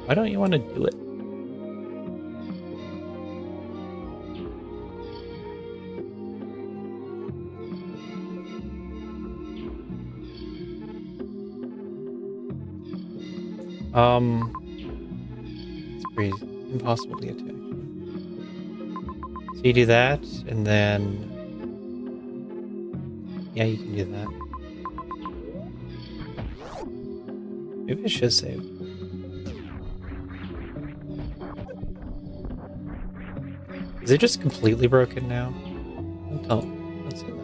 Why don't you want to do it? It's pretty impossible to get to, actually. So you do that, and then... Yeah, you can do that. Maybe I should save. Is it just completely broken now? Don't say that.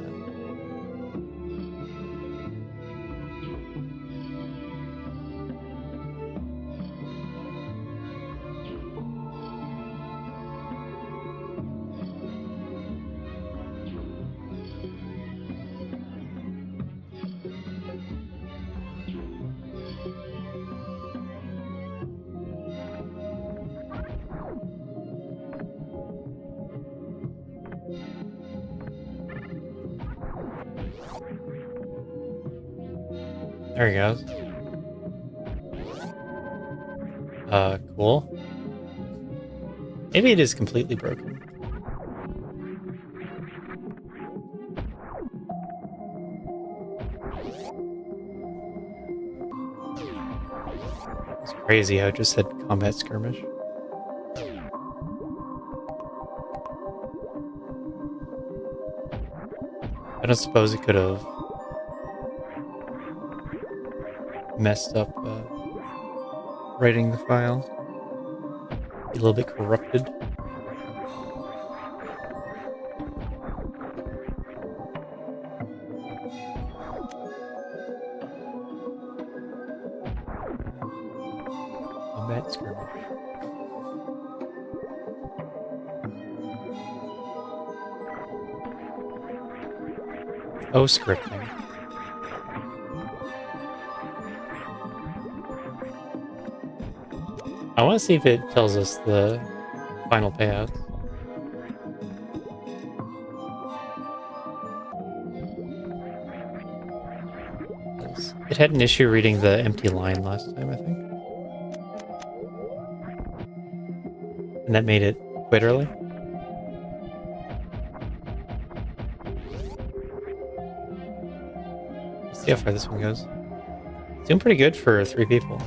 There he goes. Cool. Maybe it is completely broken. It's crazy how it just said combat skirmish. I don't suppose it could have messed up writing the file. A little bit corrupted. Combat skirmish. Oh, scripting. I want to see if it tells us the final payout. It had an issue reading the empty line last time, I think. And that made it quit early. Let's see how far this one goes. It's doing pretty good for 3 people.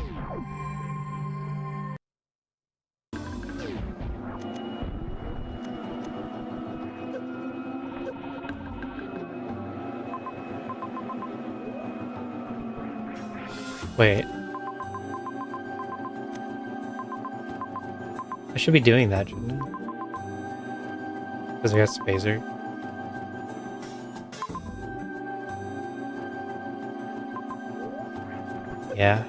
Wait. I should be doing that, shouldn't I? Because I got Spazer. Yeah.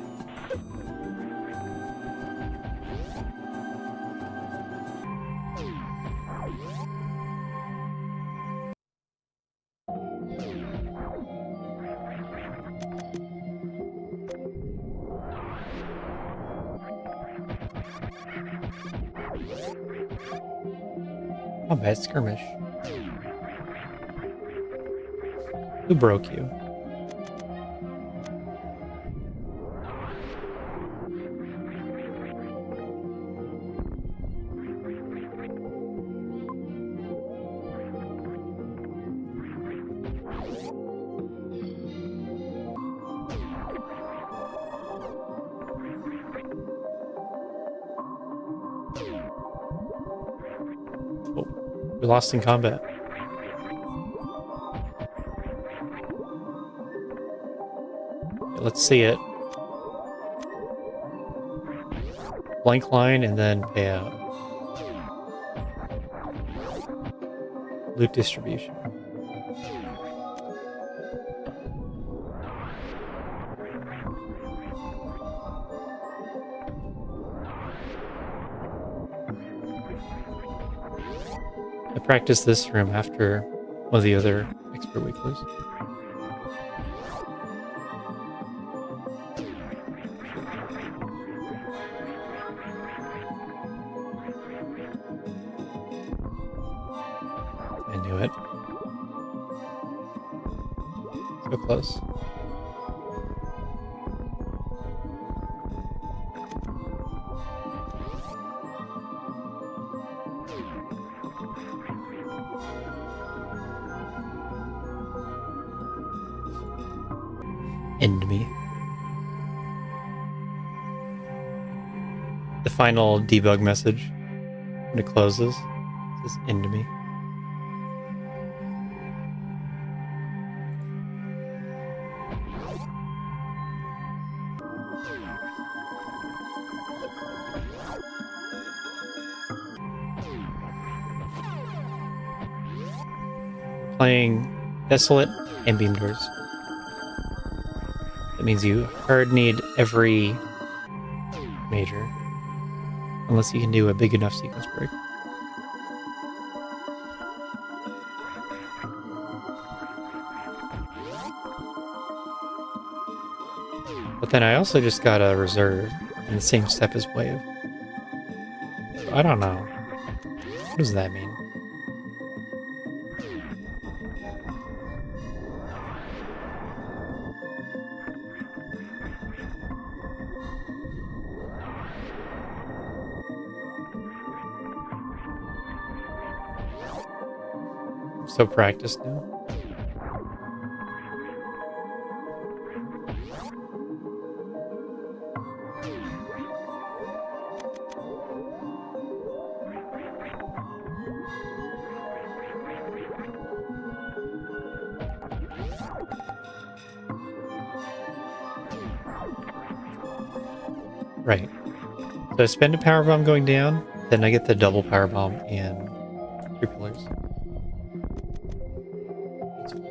Combat skirmish. Who broke you? Oh, we lost in combat. Let's see it. Blank line and then payout. Loot distribution. I practiced this room after one of the other expert weeklies. I knew it. So close. End me. The final debug message when it closes says end me. Playing Desolate and Beam Doors. That means you hard need every major. Unless you can do a big enough sequence break. But then I also just got a reserve in the same step as wave. So I don't know. What does that mean? I'm so practiced now. Right. So I spend a power bomb going down, then I get the double power bomb and 3 pillars. That's fun.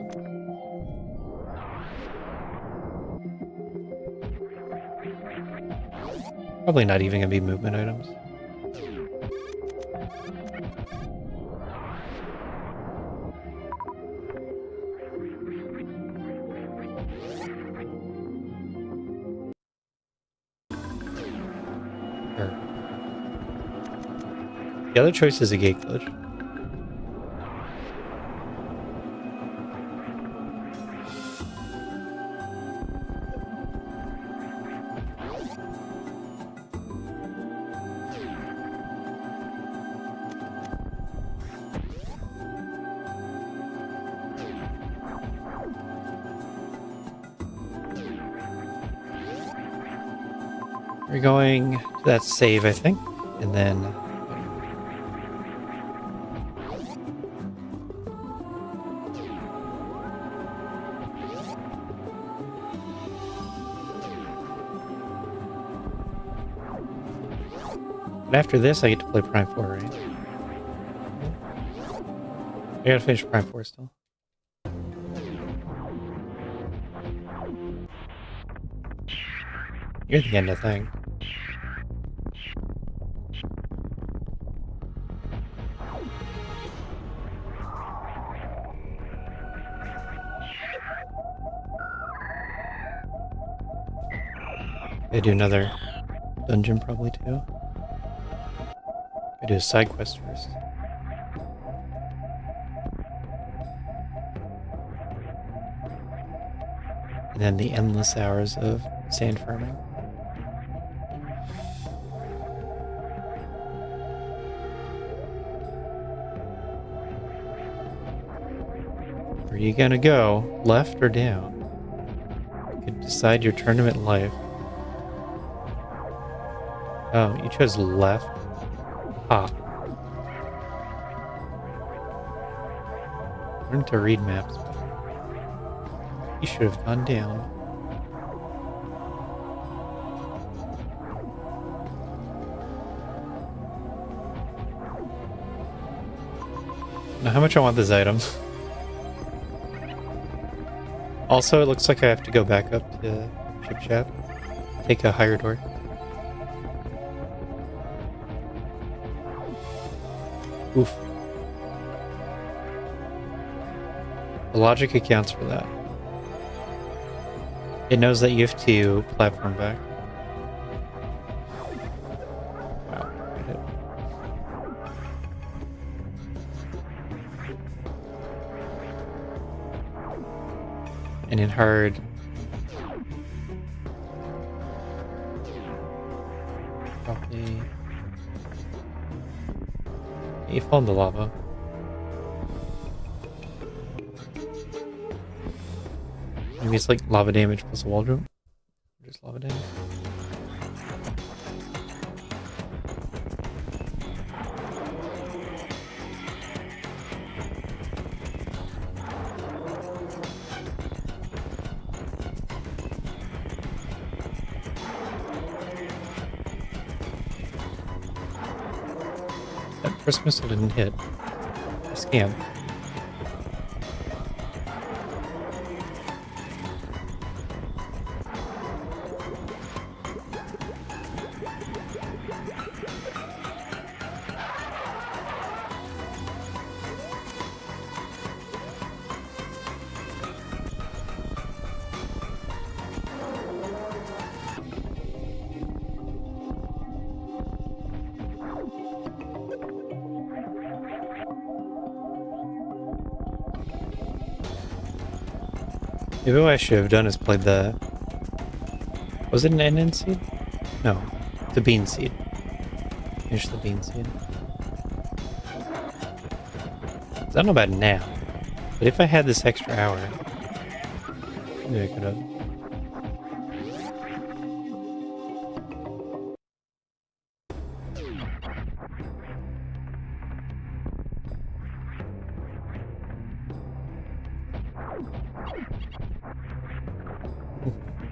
Probably not even gonna be movement items. Sure. The other choice is a gate glitch. We're going to that save, I think, and then but after this, I get to play Prime 4, right? I gotta finish Prime 4 still. You're the end, I think. I do another dungeon probably too. I do a side quest first. And then the endless hours of sand farming. Where are you gonna go? Left or down? You could decide your tournament life. Oh, you chose left. Ah. Learn to read maps better. You should have gone down. Now, how much I want this item. Also, it looks like I have to go back up to Ship Shaft. Take a higher door. Oof. The logic accounts for that. It knows that you have to platform back. Wow. Hit it. And in hard, probably you fall in the lava. Maybe it's like lava damage plus a wall jump. Just lava damage. That first missile didn't hit. A scam. Maybe what I should have done is played the... Was it an NN seed? No. The bean seed. Finish the bean seed. 'Cause I don't know about now, but if I had this extra hour, maybe I could have.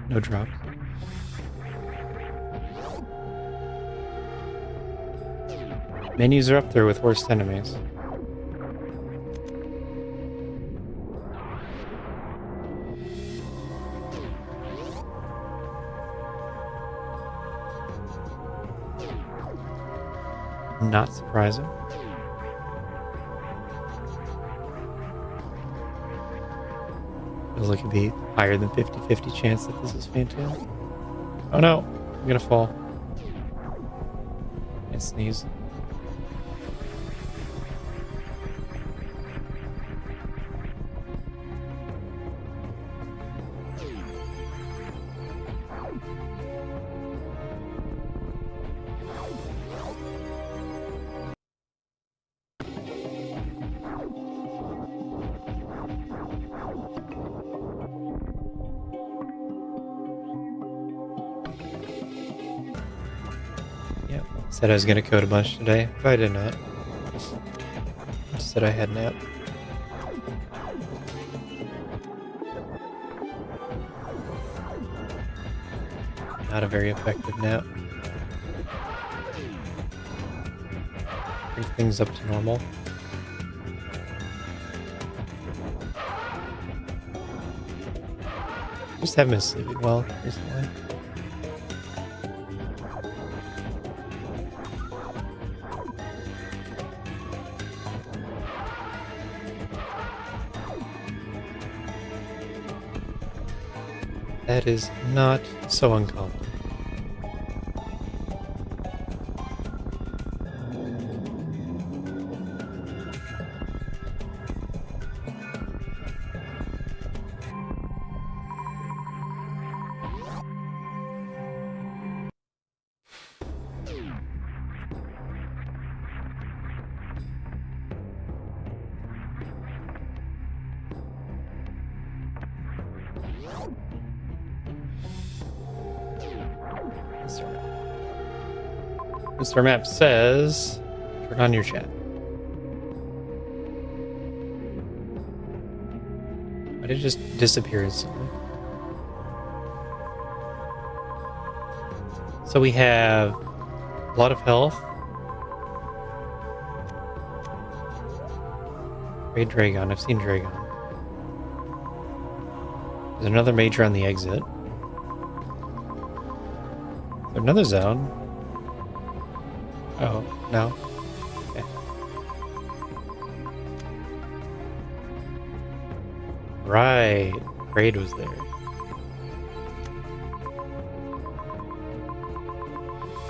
No drops. Menus are up there with worst enemies. Not surprising. Feels like it'd be higher than 50-50 chance that this is Phantom. Oh no! I'm gonna fall. And sneeze. Said I was gonna code a bunch today, but I did not. Just said I had a nap. Not a very effective nap. Bring things up to normal. Just haven't been sleeping well recently. That is not so uncommon. Mr. Map says, turn on your chat. But it just disappears instantly. So we have a lot of health. Raid Dragon, I've seen Dragon. There's another major on the exit. There's another zone. Oh, no. Okay. Right. Raid was there.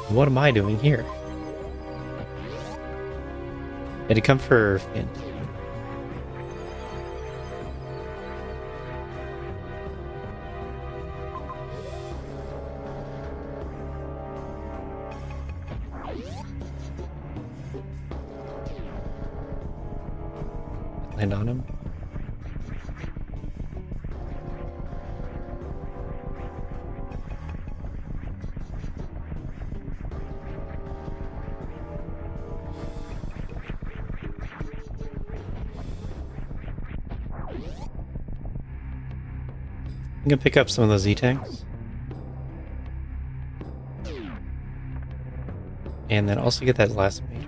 What am I doing here? Had to come for Finn. Land on him. I'm gonna pick up some of those E-tanks. And then also get that last major.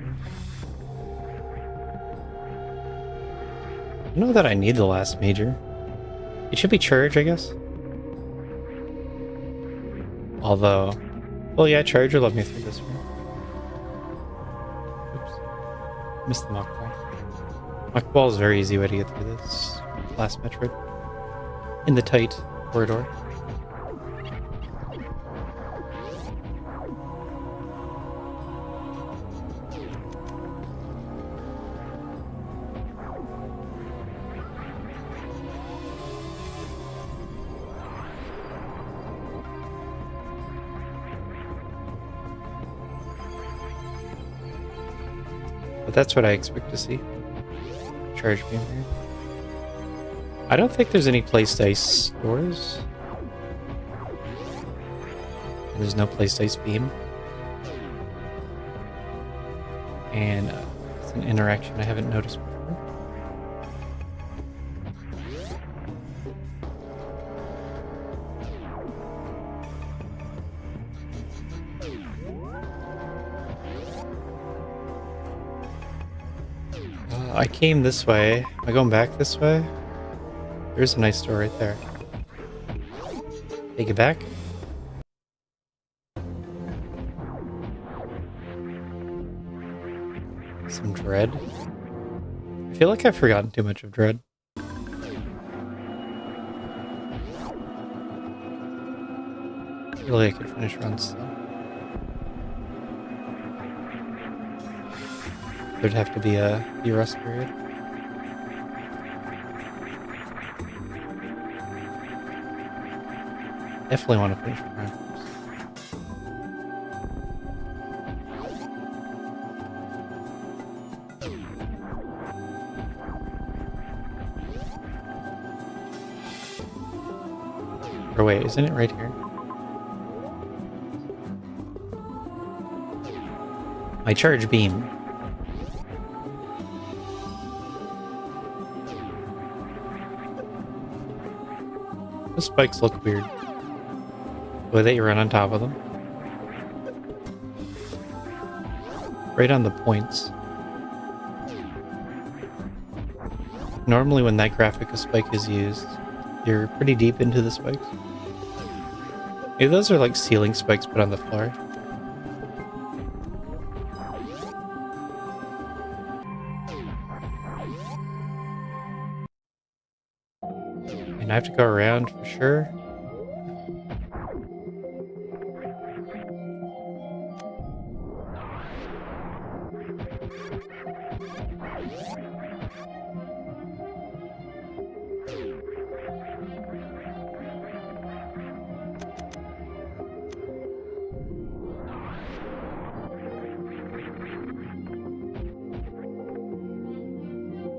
I don't know that I need the last major. It should be charge, I guess. Although, well, yeah, charge will let me through this one. Oops. Missed the mock ball. Mock ball is a very easy way to get through this last Metroid. In the tight corridor. But that's what I expect to see. Charge beam here. I don't think there's any placed ice stores. There's no placed ice beam. And it's an interaction I haven't noticed before. I came this way. Am I going back this way? There's a nice door right there. Take it back. Some dread. I feel like I've forgotten too much of dread. Really, I could finish runs still. There'd have to be a rest period. Definitely want to finish Prime first. Or wait, isn't it right here? My charge beam. The spikes look weird. The way that you run on top of them. Right on the points. Normally when that graphic of spike is used, you're pretty deep into the spikes. Maybe those are like ceiling spikes put on the floor. And I have to go around for sure.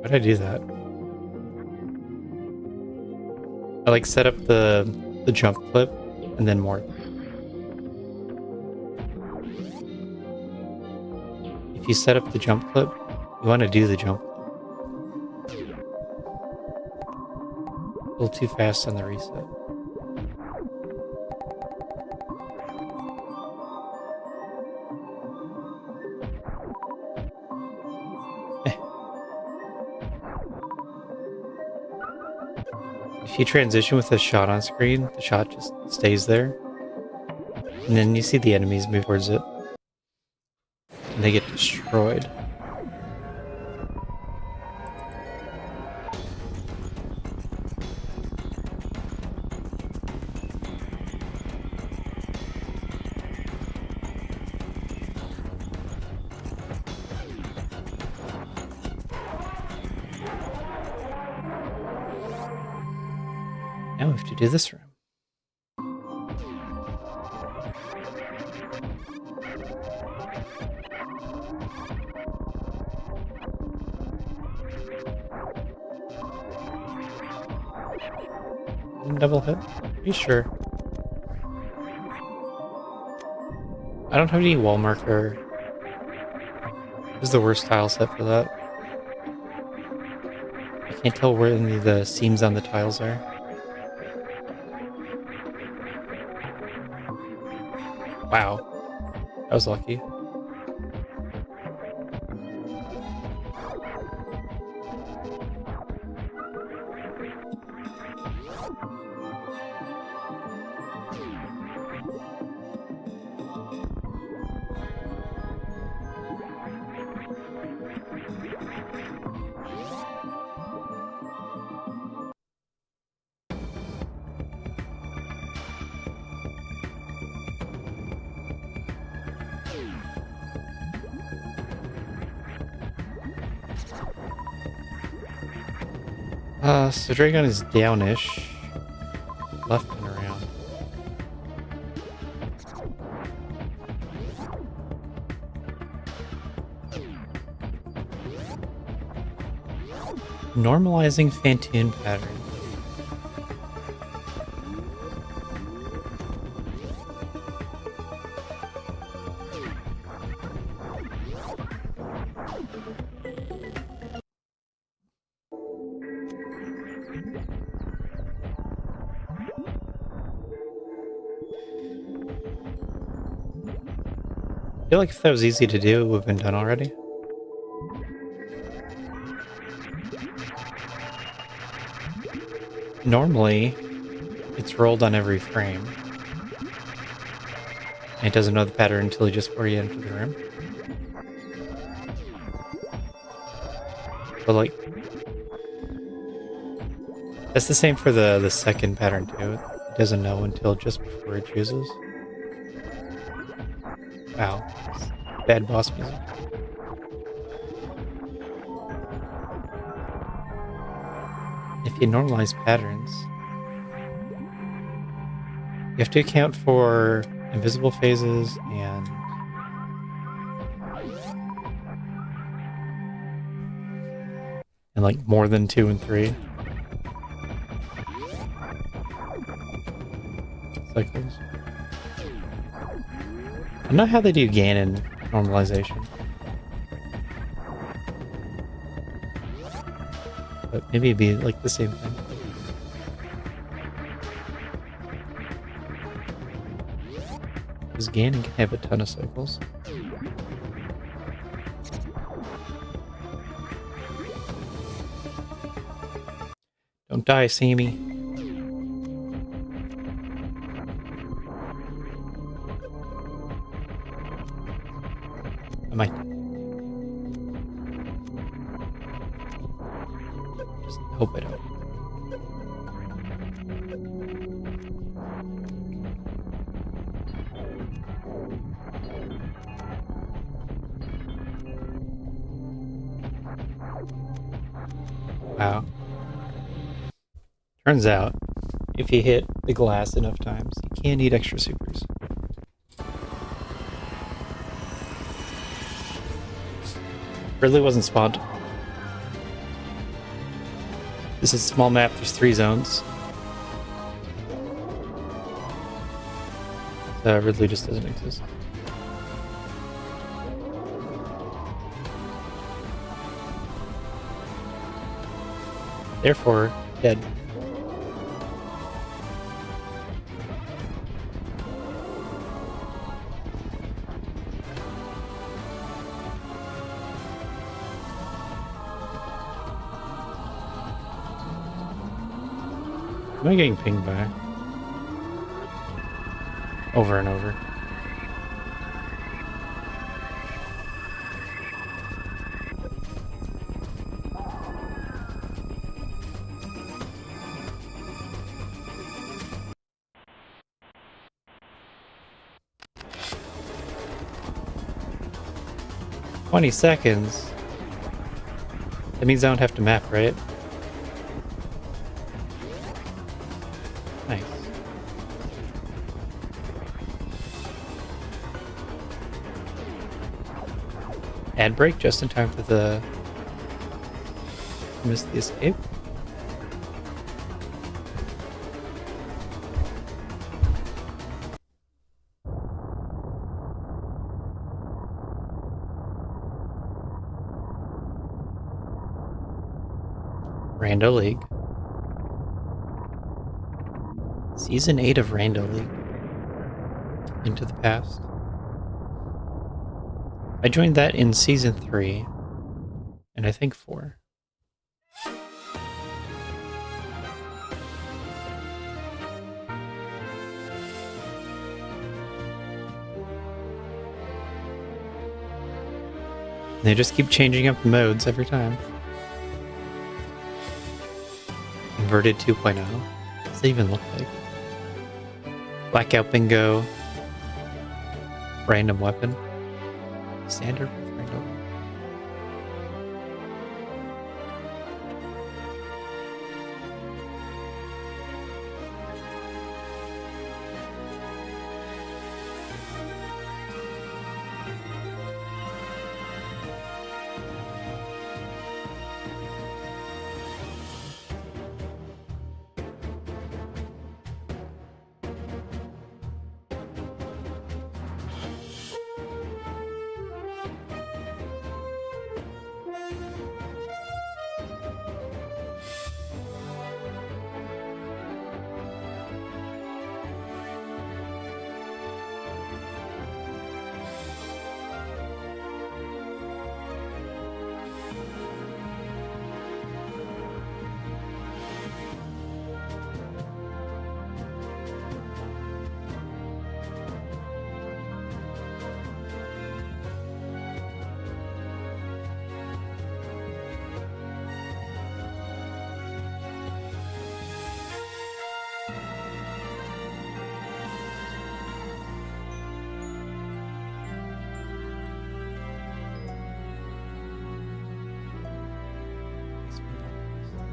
Why'd I do that? I like set up the jump clip and then more. If you set up the jump clip, you want to do the jump clip. A little too fast on the reset. If you transition with a shot on screen, the shot just stays there. And then you see the enemies move towards it. And they get destroyed. Now we have to do this room. Double hit? Are you sure? I don't have any wall marker. This is the worst tile set for that. I can't tell where any of the seams on the tiles are. Wow. That was lucky. So Dragon is downish. Left and around. Normalizing Fantoon pattern. I feel like if that was easy to do, it would have been done already. Normally, it's rolled on every frame. And it doesn't know the pattern until just before you enter the room. But like, that's the same for the second pattern too. It doesn't know until just before it chooses. Wow. Bad boss music. If you normalize patterns, you have to account for invisible phases and like more than 2 and 3 cycles. I don't know how they do gain and normalization. But maybe it'd be like the same thing. Because gaining can have a ton of cycles. Don't die, Sammy. I might. Just hope I don't. Wow. Turns out, if you hit the glass enough times, you can eat extra supers. Ridley wasn't spawned. This is a small map, there's 3 zones. So Ridley just doesn't exist. Therefore, dead. Am I getting pinged by? Over and over. "20 seconds? That means I don't have to map, right?" Nice. Ad break just in time for the... miss the escape. Rando League. Season 8 of Rando League. Into the Past. I joined that in Season 3. And I think 4. They just keep changing up the modes every time. Inverted 2.0. What does that even look like? Blackout Bingo. Random weapon. Standard with random.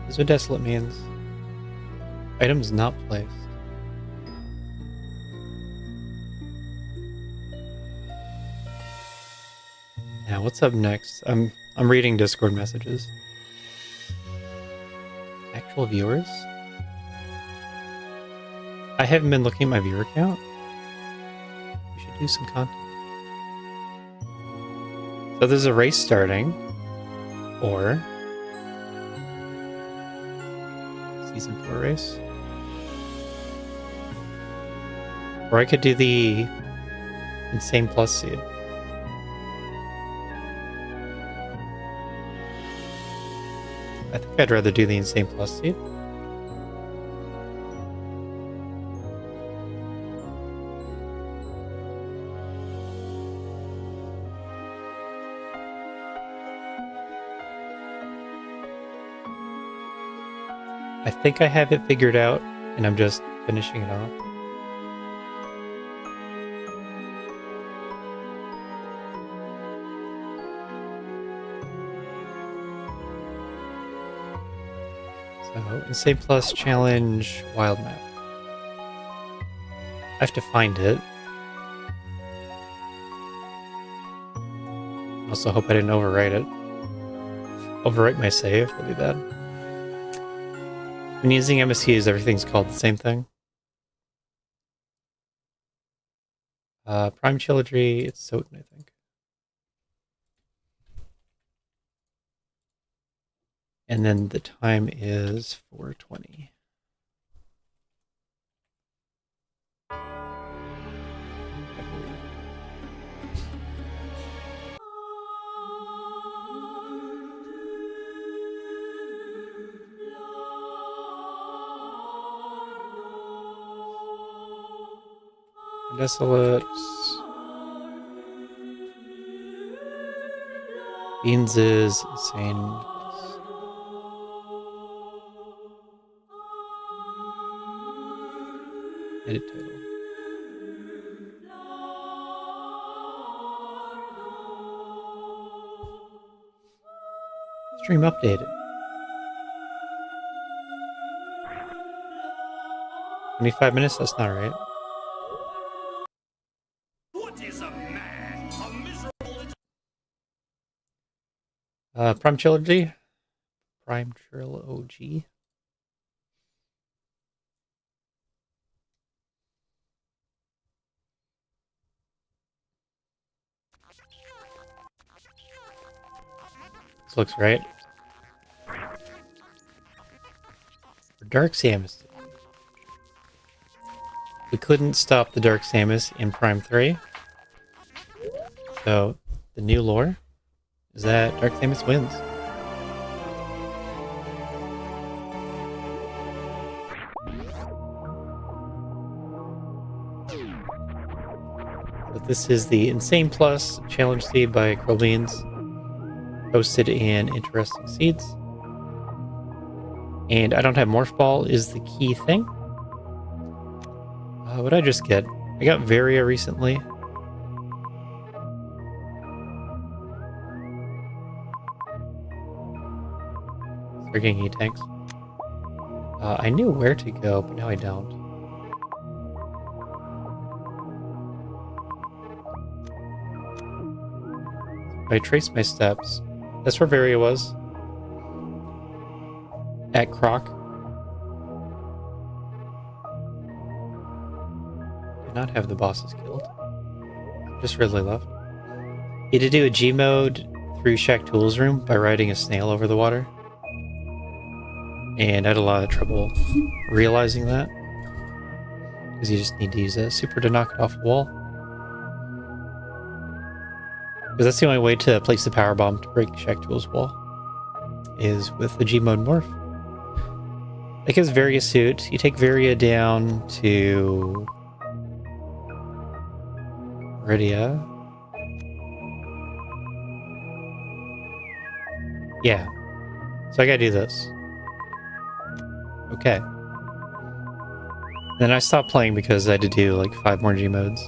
That's what desolate means. Items not placed. Now, what's up next? I'm reading Discord messages. Actual viewers? I haven't been looking at my viewer count. We should do some content. So there's a race starting, or Season 4 race. Or I could do the Insane Plus seed. I think I'd rather do the Insane Plus seed. I think I have it figured out, and I'm just finishing it off. So, Insane Plus Challenge Wild Map. I have to find it. Also hope I didn't overwrite it. Overwrite my save, that'd be bad. When using MSUs, everything's called the same thing. Prime Trilogy, it's Soten, I think. And then the time is 4:20. Desolate. Beans is insane. Edit title. Stream updated. 25 minutes? That's not right.
What is a man? A miserable...
Prime Trilogy? Prime Trilogy? This looks right. For Dark Samus. We couldn't stop the Dark Samus in Prime 3. So, the new lore is that Dark Samus wins. But this is the Insane Plus Challenge Seed by Krillbeans. Posted in Interesting Seeds. And I don't have Morph Ball is the key thing. What did I just get? I got Varia recently. Start getting E-Tanks. I knew where to go, but now I don't. If I trace my steps, that's where Varia was. At Croc. Did not have the bosses killed. Just Ridley left. He did do a G mode through Shaq Tool's room by riding a snail over the water. And I had a lot of trouble realizing that. Because you just need to use a super to knock it off the wall. Because that's the only way to place the power bomb to break Shaq Tool's wall. Is with the G mode morph. Like his Varia suit, you take Varia down to Rydia. Yeah. So I gotta do this. Okay. Then I stopped playing because I had to do like 5 more G modes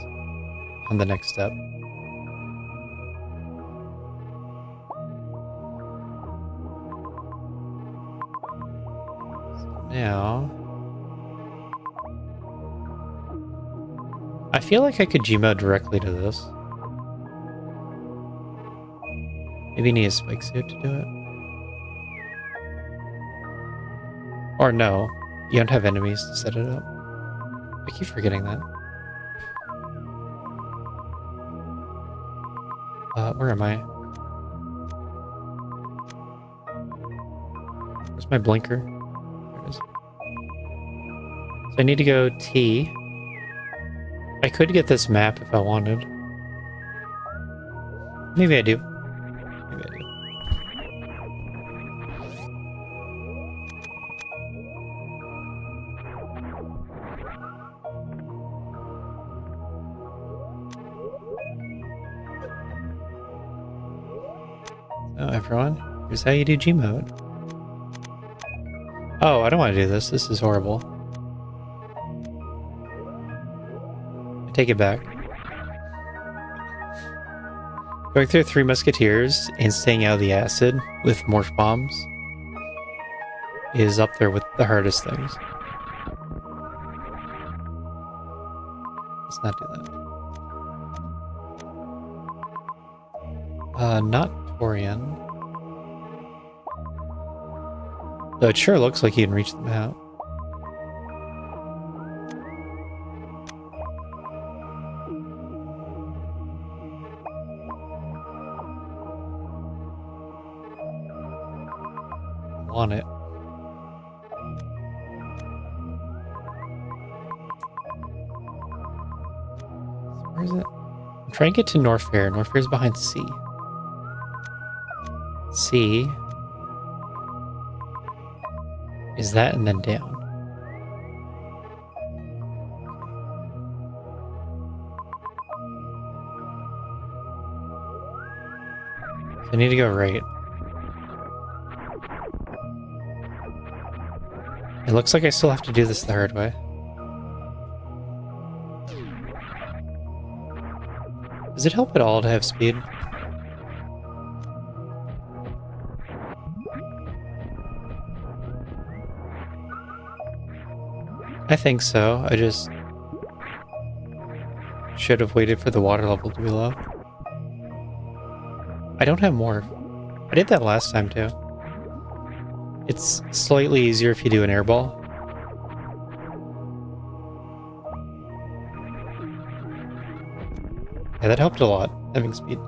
on the next step. Now, I feel like I could Gmod directly to this. Maybe you need a spike suit to do it. Or no, you don't have enemies to set it up. I keep forgetting that. Where am I? Where's my blinker? There it is. So I need to go T. I could get this map if I wanted. Maybe I do. Maybe I do. So everyone, here's how you do Gmod. Oh, I don't want to do this. This is horrible. I take it back. Going through 3 Musketeers and staying out of the acid with morph bombs is up there with the hardest things. Let's not do that. Not Torian. Though it sure looks like you can reach the map. Want it. Where is it? I'm trying to get to Norfair. Norfair's behind C. C is that and then down. So I need to go right. It looks like I still have to do this the hard way. Does it help at all to have speed? I think so. I just should have waited for the water level to be low. I don't have more. I did that last time too. It's slightly easier if you do an airball. Yeah, that helped a lot, having speed.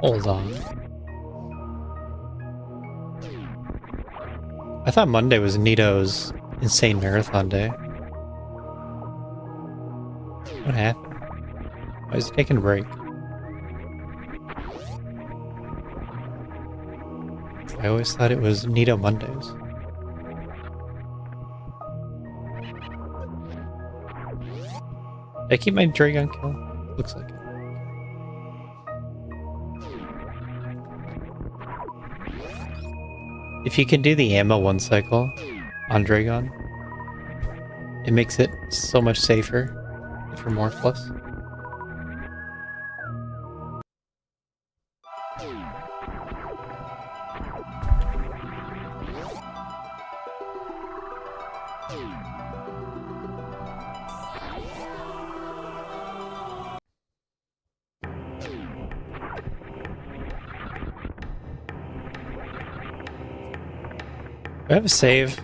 Hold on. I thought Monday was Nito's insane marathon day. What happened? Why is he taking a break? I always thought it was Nito Mondays. Did I keep my Dragon kill? Looks like it. If you can do the ammo 1 cycle on Dragon, it makes it so much safer for more plus. Do I have a save?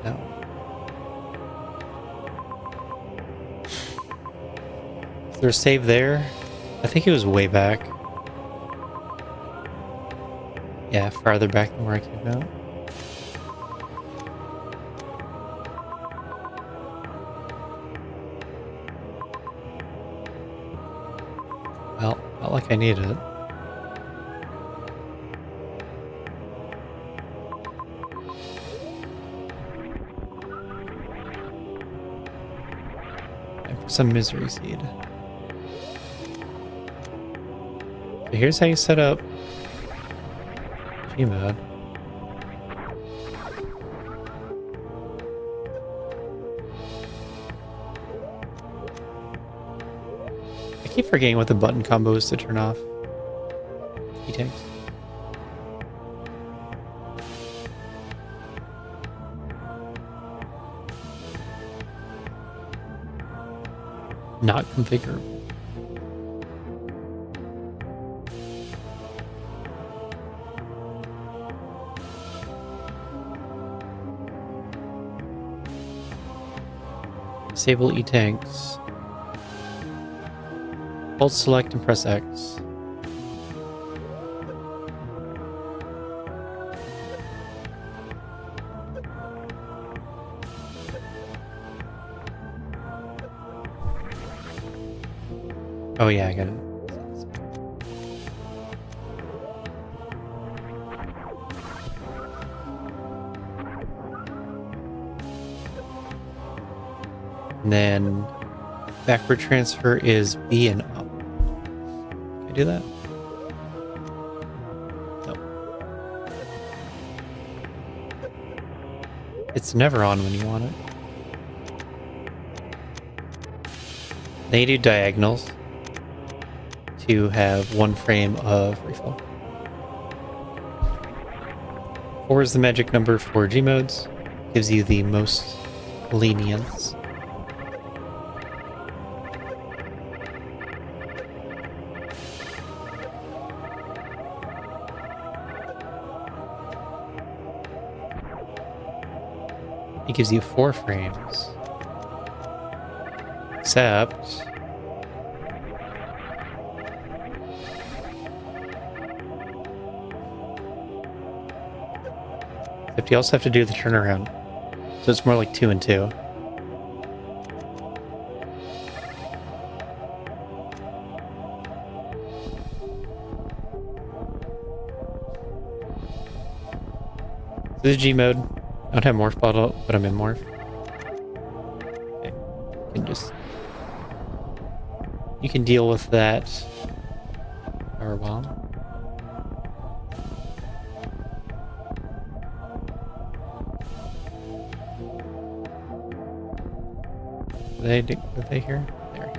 No. Is there a save there? I think it was way back. Yeah, farther back than where I came out. Well, not like I needed it. Some misery seed. So here's how you set up Gmod. keep forgetting what the button combo is to turn off E-tanks. Not configurable. Disable E-tanks. Hold select and press X. Oh yeah, I got it. And then backward transfer is B and up. Can I do that? No. It's never on when you want it. Then you do diagonals to have 1 frame of refill. 4 is the magic number for G modes. Gives you the most lenience. It gives you 4 frames. Except you also have to do the turnaround. So it's more like 2 and 2. So this is G mode. I don't have morph bottle, but I'm in morph. Okay. You can deal with that power bomb. Are they here? They're here.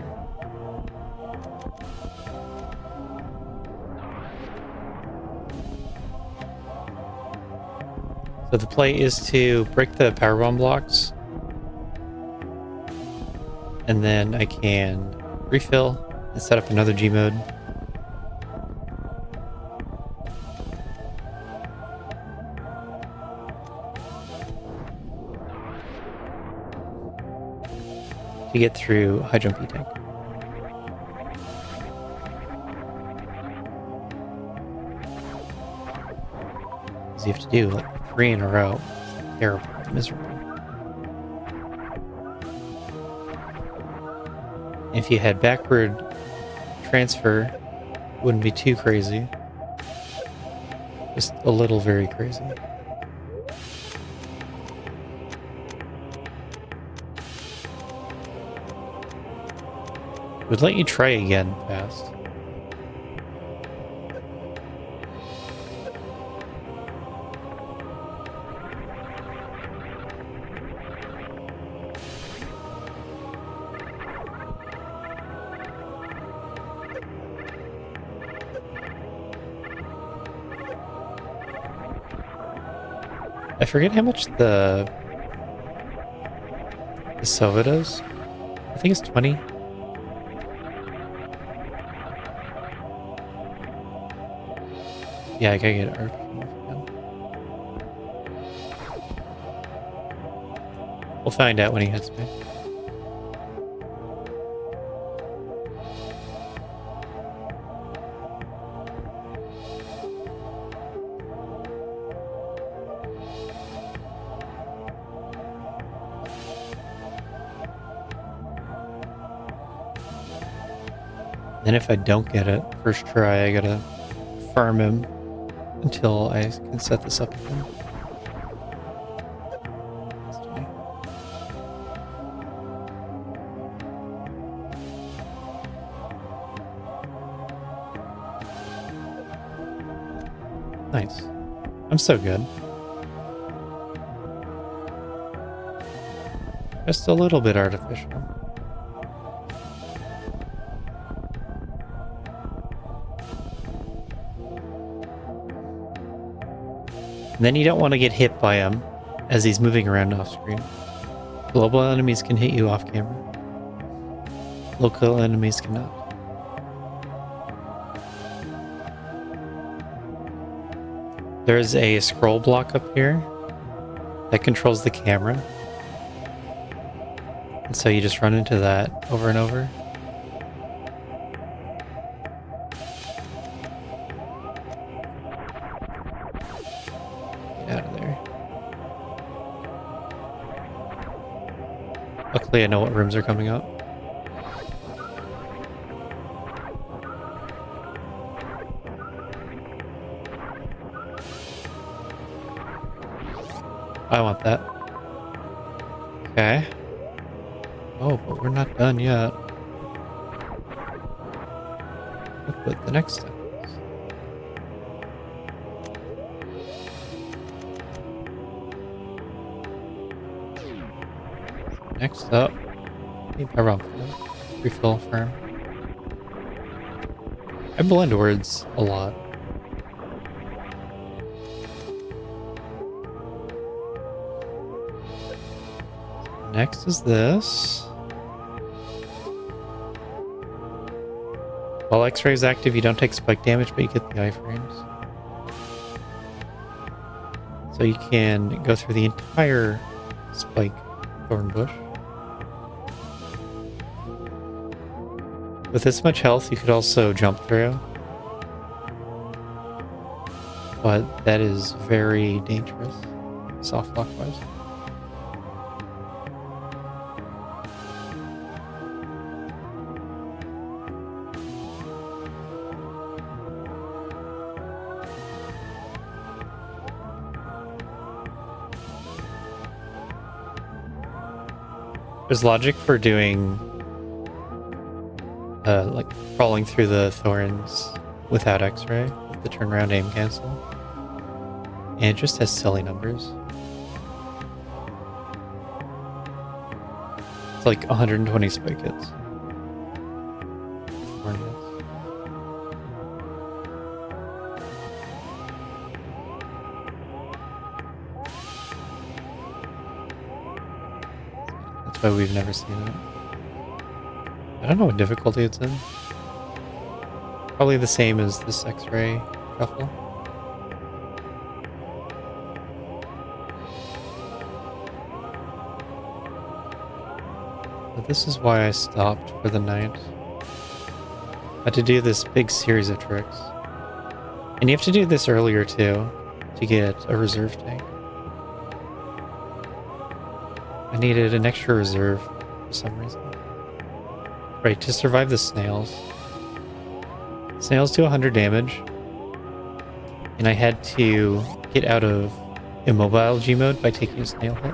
So the play is to break the powerbomb blocks. And then I can refill and set up another G mode. To get through high jump E-tank. So you have to do like 3 in a row. Terrible, miserable. If you had backward transfer, wouldn't be too crazy. Just a little very crazy. It would let you try again fast. I forget how much the Sova does. I think it's 20. Yeah, I gotta get art. We'll find out when he hits me. Then if I don't get it, first try, I gotta farm him until I can set this up again. Nice. I'm so good. Just a little bit artificial. And then you don't want to get hit by him as he's moving around off screen. Global enemies can hit you off camera. Local enemies cannot. There's a scroll block up here that controls the camera. And so you just run into that over and over. Get out of there. Luckily I know what rooms are coming up. I want that. Okay. Oh, but we're not done yet. Look what the next step is. Next up, maybe a rump refill firm. I blend words a lot. Next is this. While X-ray is active, you don't take spike damage, but you get the iframes. So you can go through the entire spike thorn bush. With this much health, you could also jump through. But that is very dangerous, soft lock-wise. There's logic for doing, like crawling through the thorns without X-ray, with the turnaround aim cancel. And it just has silly numbers. It's like 120 spike hits. Thorn hits. But we've never seen it. I don't know what difficulty it's in. Probably the same as this X-ray shuffle. But this is why I stopped for the night. I had to do this big series of tricks. And you have to do this earlier too, to get a reserve tank. I needed an extra reserve for some reason. Right, to survive the snails. Snails do 100 damage. And I had to get out of immobile G mode by taking a snail hit.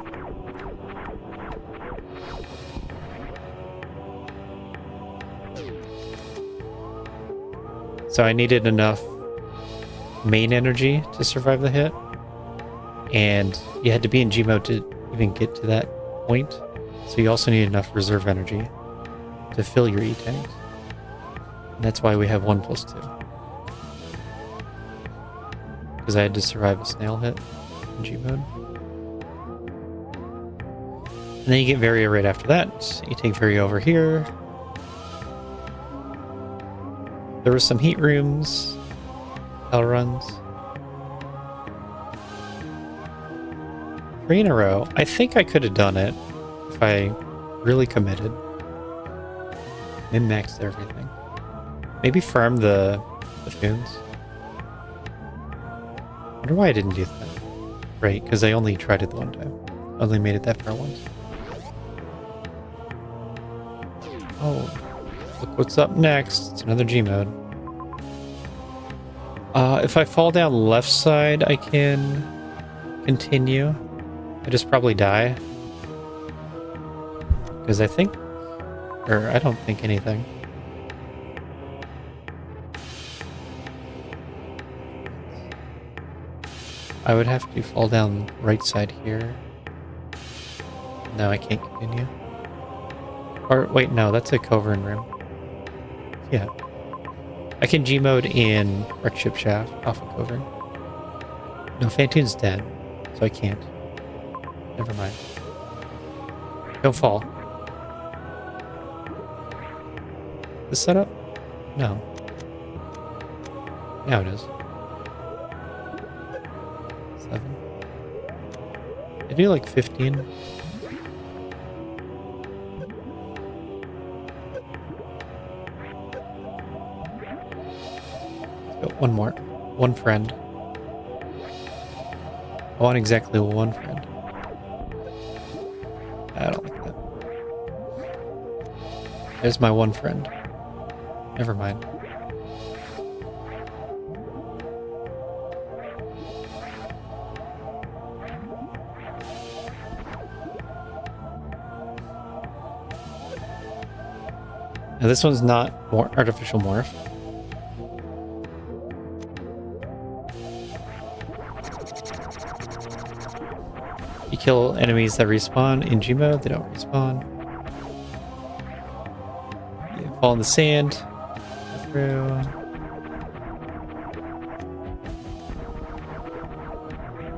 So I needed enough main energy to survive the hit. And you had to be in G mode to even get to that point, so you also need enough reserve energy to fill your E-tanks. And that's why we have 1+2. Because I had to survive a snail hit in G mode. And then you get Varia right after that. You take Varia over here. There were some heat rooms, hell runs. 3 in a row. I think I could have done it if I really committed. Min-maxed everything. Maybe farm the Buffoons. I wonder why I didn't do that. Right, because I only tried it the one time. Only made it that far once. Oh, look what's up next. It's another G mode. If I fall down left side, I can continue. I just probably die. Because I think... Or I don't think anything. I would have to fall down right side here. No, I can't continue. Or, wait, no, that's a Covern room. Yeah. I can G-mode in our chip shaft off of Covern. No, Fantoon's dead, so I can't. Never mind. Don't fall. This setup? No. Now it is. 7. I do like 15. Let's go one more. One friend. I want exactly one friend. I don't like that. There's my one friend. Never mind. Now this one's not more artificial morph. You kill enemies that respawn in G mode, they don't respawn. You fall in the sand. Go through.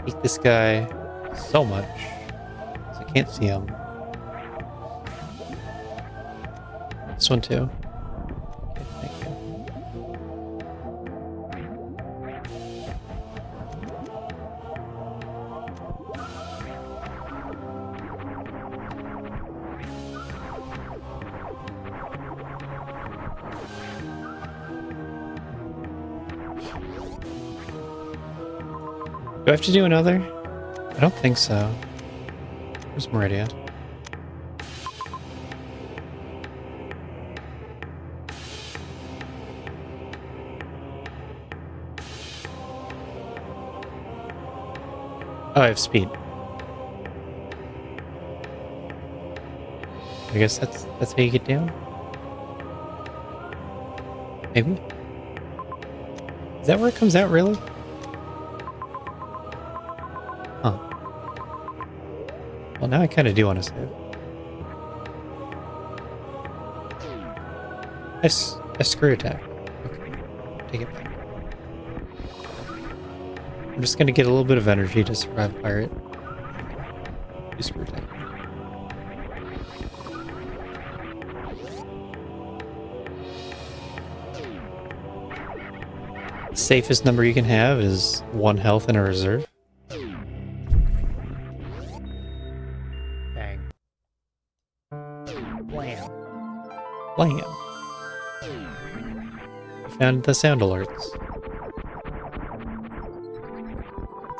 Hate this guy so much, so I can't see him. This one too. Okay, thank you. Do I have to do another? I don't think so. Where's Meridia? Oh, I have speed. I guess that's how you get down? Maybe? Is that where it comes out, really? Huh. Well, now I kind of do want to save. A screw attack. Okay. Take it back. I'm just gonna get a little bit of energy to survive pirate. Do screw attack. The safest number you can have is 1 health in a reserve. Bang. Blam. Blam. I found the sound alerts.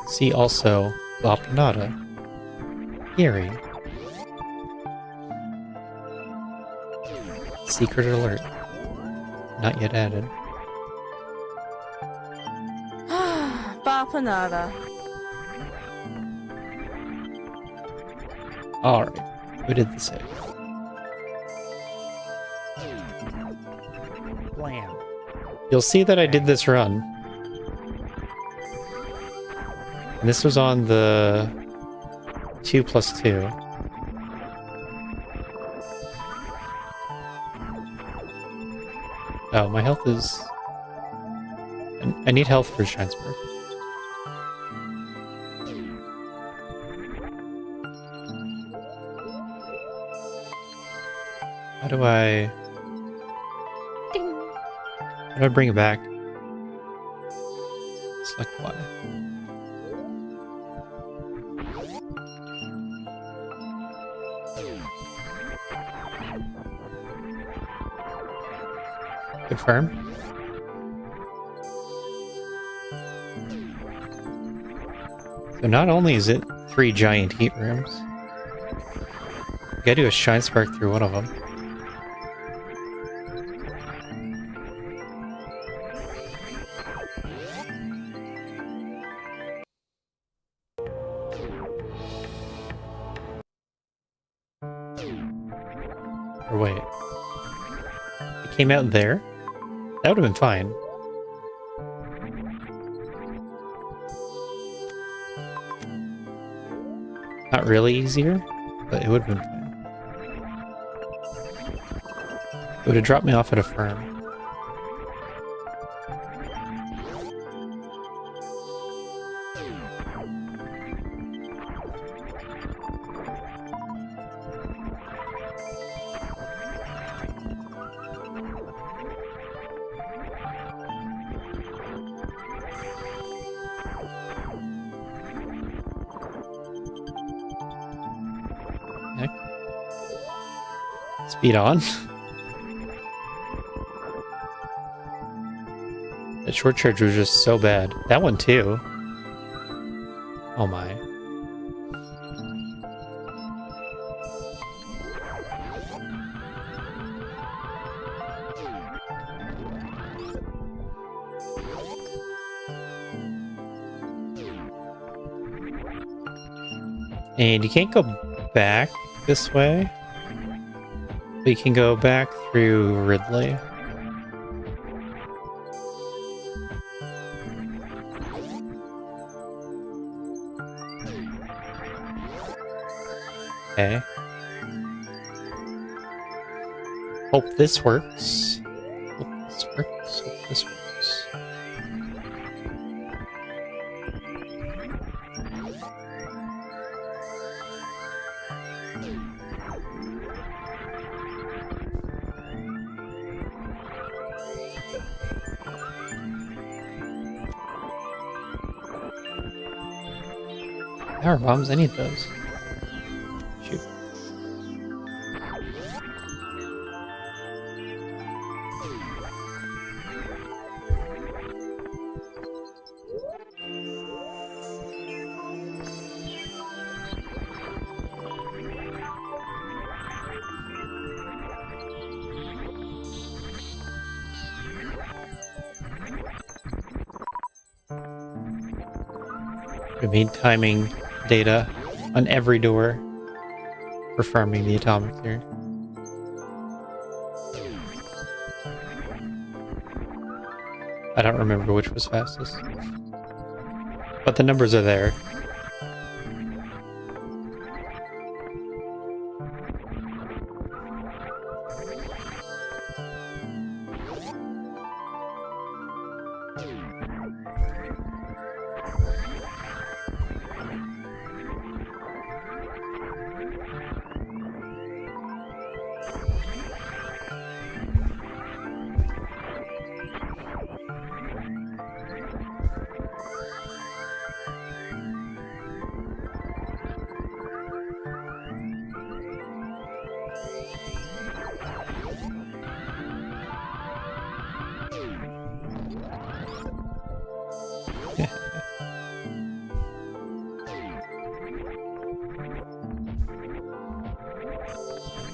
See also Vapanada. Gary. Secret alert. Not yet added.
Bapanada.
Alright. Who did the save? Blam. You'll see that I did this run. And this was on the 2+2. Oh, my health is... I need health for Shinesburg. How do I... How do I bring it back? Select Y. Confirm. So not only is it 3 giant heat rooms, you gotta do a shine spark through one of them. Or wait. It came out there? That would have been fine. Not really easier, but it would have been fine. It would have dropped me off at a farm. Speed on. That short charge was just so bad. That one too. Oh my. And you can't go back this way, but you can go back through Ridley. Okay. Hope this works. Hope this works. Hope this works. Power bombs, I need those. Shoot. We made timing data on every door for farming the atomic theory. I don't remember which was fastest, but the numbers are there.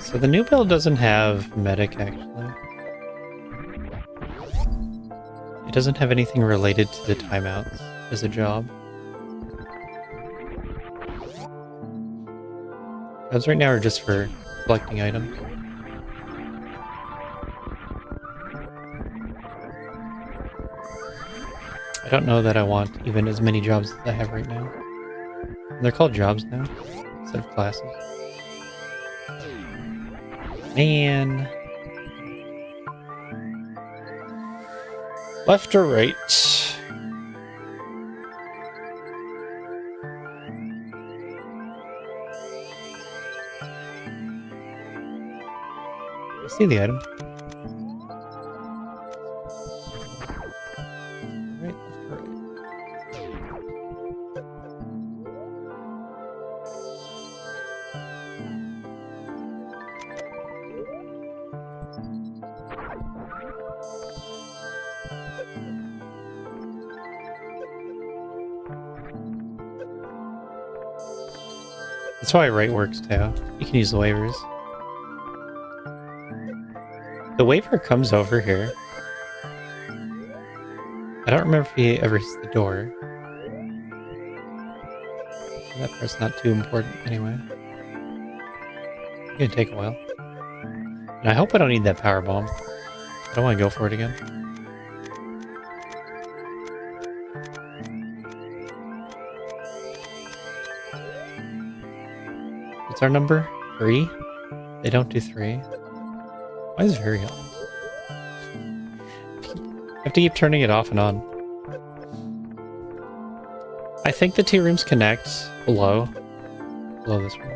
So the new build doesn't have medic, actually. It doesn't have anything related to the timeouts as a job. Jobs right now are just for collecting items. I don't know that I want even as many jobs as I have right now. They're called jobs now, instead of classes. Man. Left or right? I see the item. Right, left or right? That's why right works too. You can use the waivers. The waiver comes over here. I don't remember if he ever hits the door. That part's not too important anyway. It's gonna take a while. And I hope I don't need that power bomb. I don't want to go for it again. What's our number? 3? They don't do 3. Why is it very on? I have to keep turning it off and on. I think the 2 rooms connect below this room.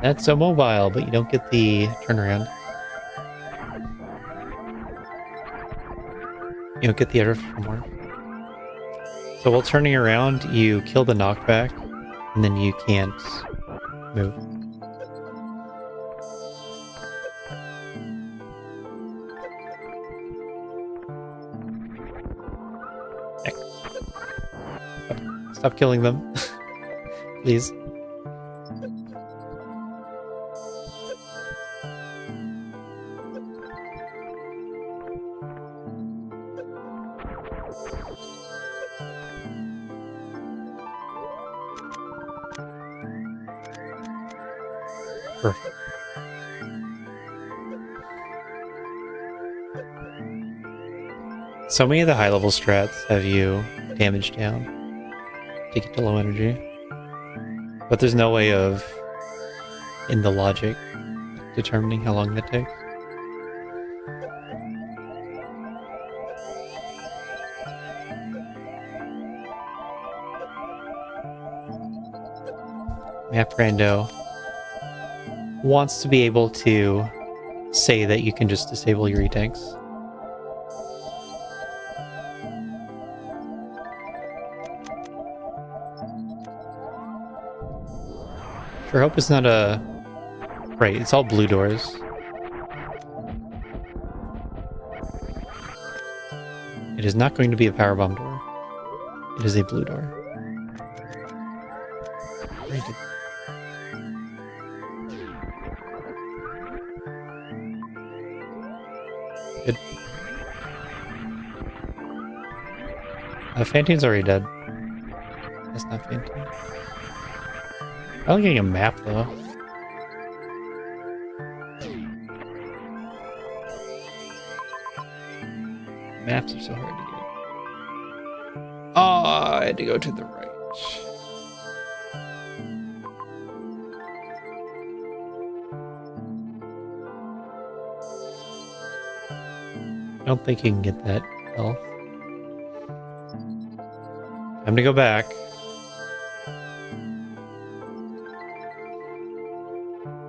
That's so mobile, but you don't get the turnaround. You don't get the other more. So while turning around, you kill the knockback, and then you can't move. Stop killing them. Please. Perfect. So many of the high level strats have you damage down to get to low energy. But there's no way of, in the logic, determining how long that takes. Map Rando wants to be able to say that you can just disable your E-tanks. Sure hope it's not a... Right, it's all blue doors. It is not going to be a powerbomb door. It is a blue door. Good. Fantine's already dead. That's not Fantine. I like getting a map though. Maps are so hard to get. Oh, I had to go to the right. I don't think you can get that health. Time to go back.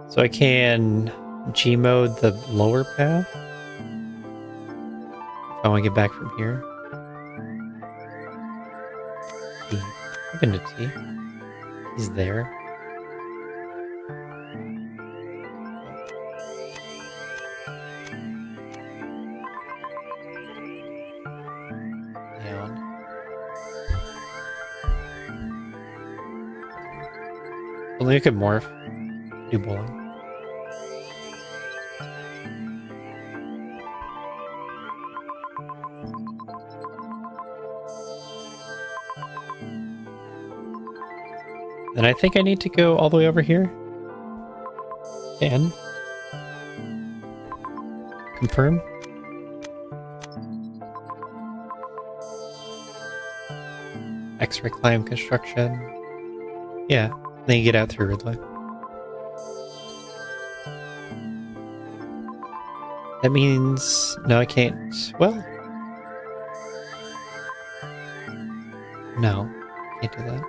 So I can G-mode the lower path if I want to get back from here. T. I've been to T. He's there. Down. Only I could morph. Do bowling. Then I think I need to go all the way over here. And confirm. X-ray climb construction. Yeah, then you get out through Ridley. That means no, I can't. Well, no, can't do that.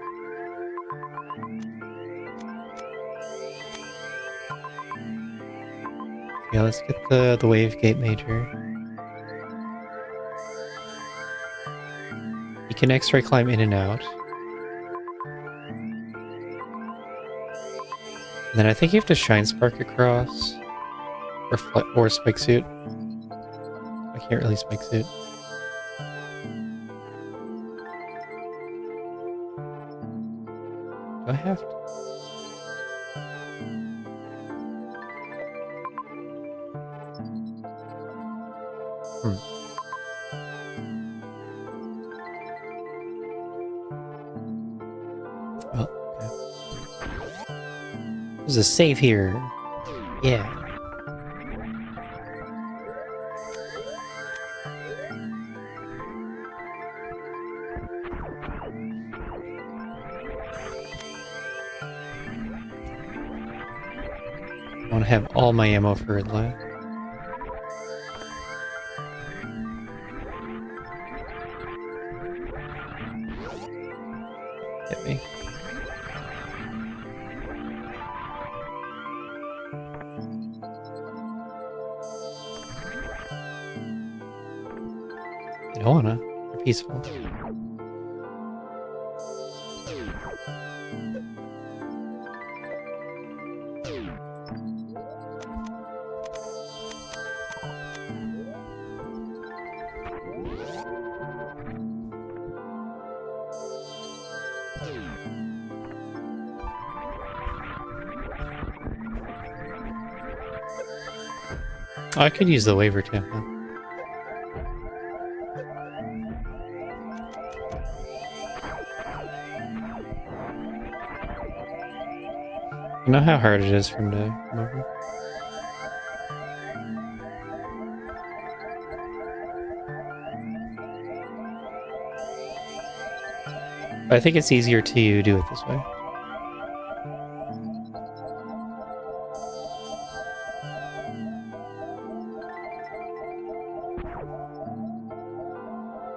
Yeah, let's get the wave gate major. You can X-ray climb in and out. And then I think you have to shine spark across, or spike suit. I can't really spike suit. Do I have to? Well, okay. There's a save here. Yeah. I want to have all my ammo for red light. Hit me. I don't wanna. They're peaceful. Oh, I could use the waiver too, huh? You know how hard it is for him to come over? I think it's easier to do it this way.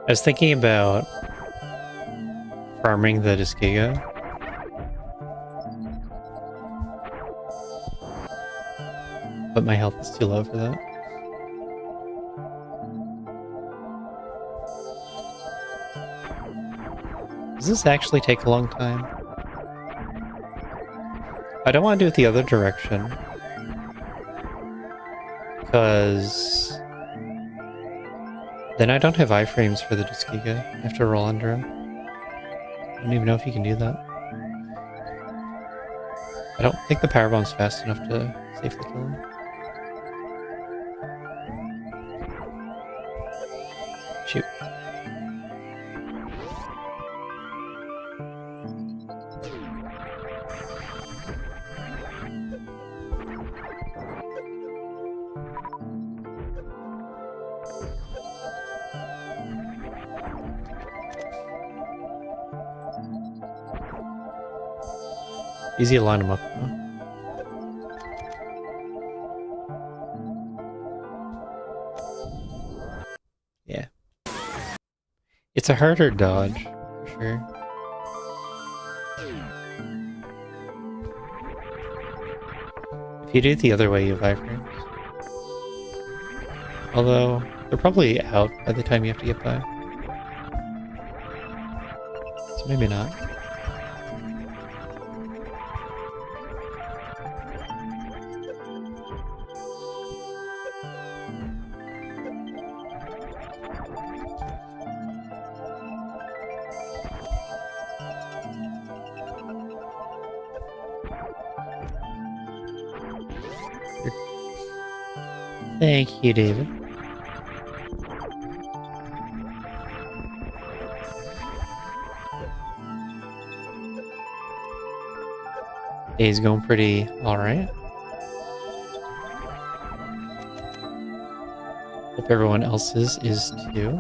I was thinking about farming the Disgiga. But my health is too low for that. Does this actually take a long time? I don't want to do it the other direction. Because then I don't have iframes for the Disgiga. I have to roll under him. I don't even know if you can do that. I don't think the power bomb's fast enough to safely kill him. Shoot. Easy to line them up though. Yeah. It's a harder dodge, for sure. If you do it the other way, you have iframes. Although, they're probably out by the time you have to get by. So maybe not. Thank you, David. Day's going pretty alright. Hope everyone else's is too.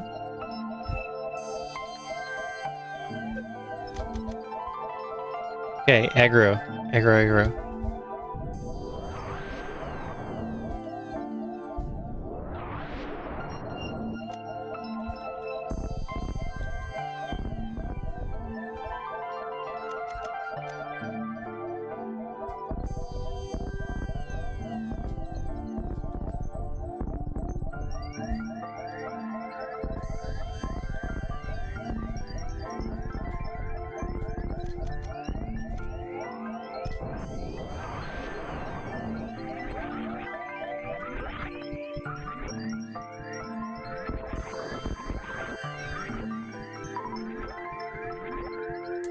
Okay, aggro. Aggro.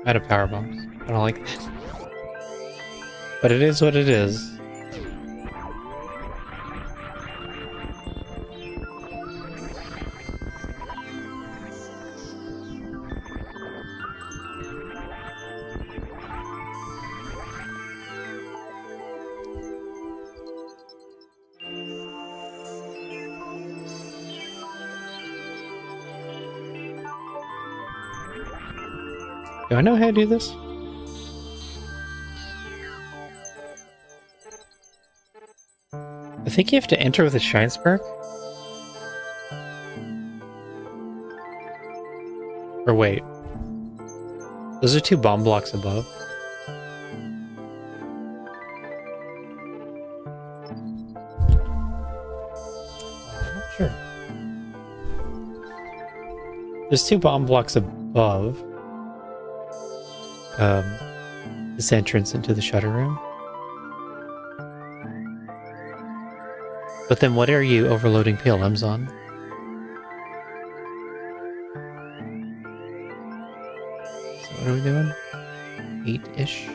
Out of power bombs. I don't like that. But it is what it is. Do I know how to do this? I think you have to enter with a Shine Spark. Or wait. Those are two bomb blocks above. I'm not sure. There's 2 bomb blocks above this entrance into the shutter room. But then what are you overloading PLMs on? So what are we doing? 8-ish.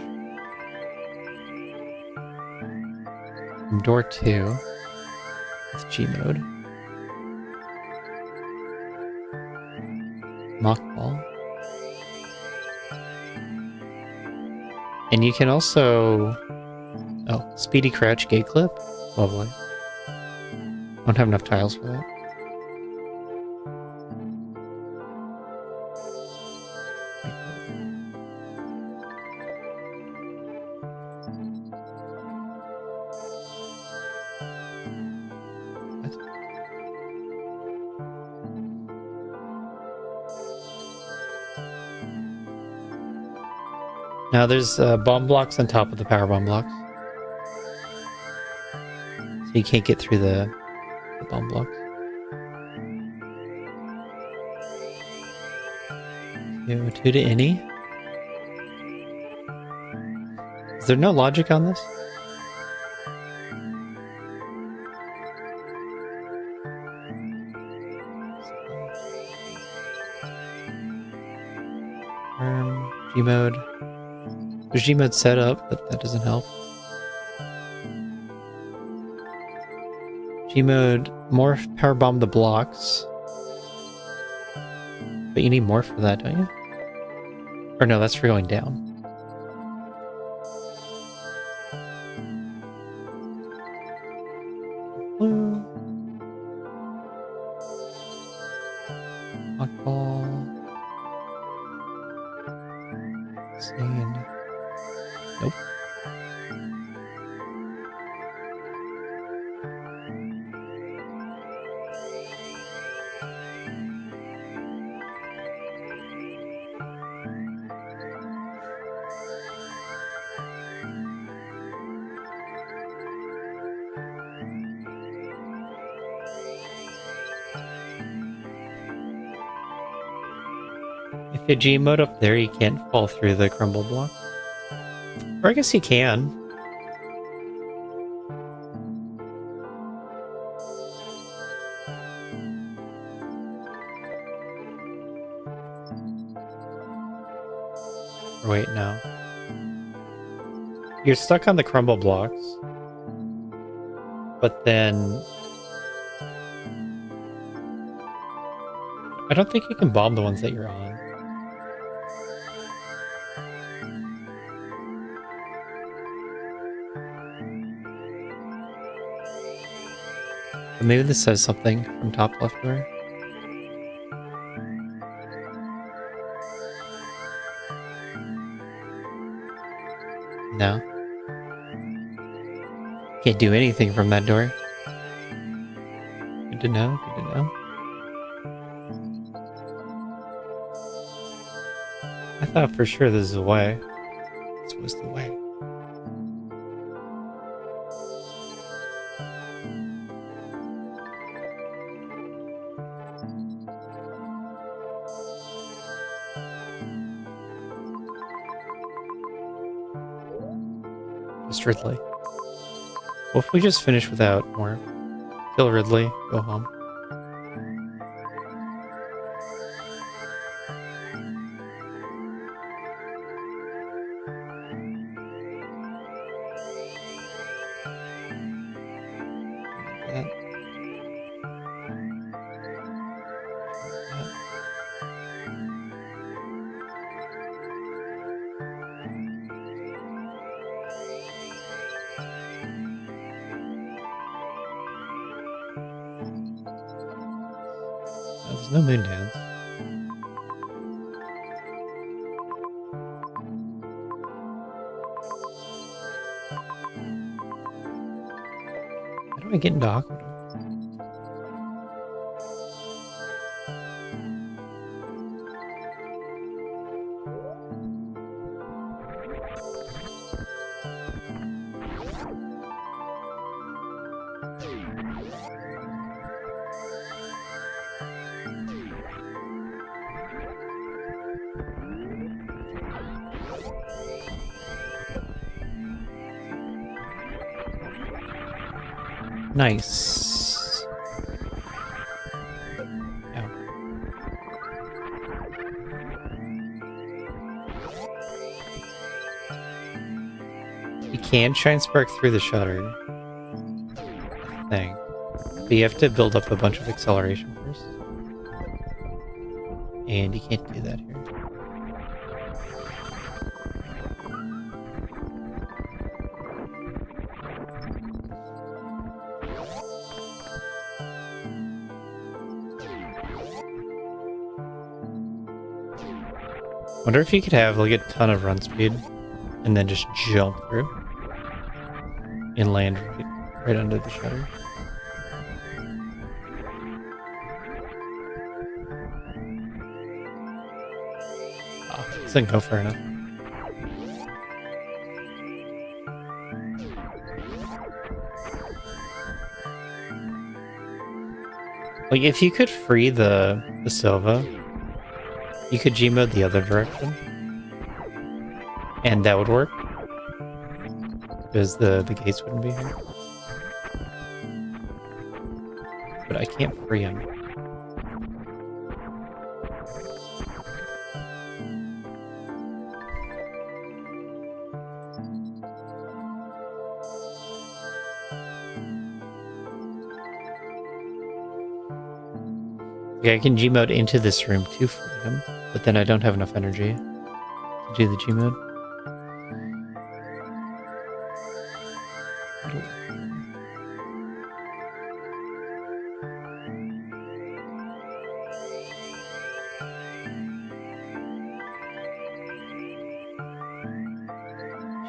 Door 2 with G mode. Mockball. And you can also... Oh, speedy crouch gate clip? Lovely. Don't have enough tiles for that. What? Now there's bomb blocks on top of the power bomb blocks. So you can't get through the bomb blocks. 2 to any. Is there no logic on this? G mode. There's G mode set up, but that doesn't help. G mode, more power bomb the blocks. But you need more for that, don't you? Or no, that's for going down. Blue. Mockball. Sand. Nope. If you G mode up there, you can't fall through the crumble block. Or I guess you can. Or wait, no. You're stuck on the crumble blocks. But then... I don't think you can bomb the ones that you're on. But maybe this says something from top left door. No. Can't do anything from that door. Good to know, good to know. I thought for sure this is the way. This was the way. Just Ridley. What if we just finish without more? Kill Ridley, go home. There's no moon dance. How do I get into Aqua? Nice. Ow. You can try and spark through the shutter thing, but you have to build up a bunch of acceleration first. And you can't do that here. Wonder if you could have like a ton of run speed and then just jump through and land right under the shutter. Oh, this didn't go far enough. Like if you could free the Silva, you could Gmod the other direction, and that would work, because the gates wouldn't be here. But I can't free him. Okay, I can Gmod into this room to free him, but then I don't have enough energy to do the Gmod.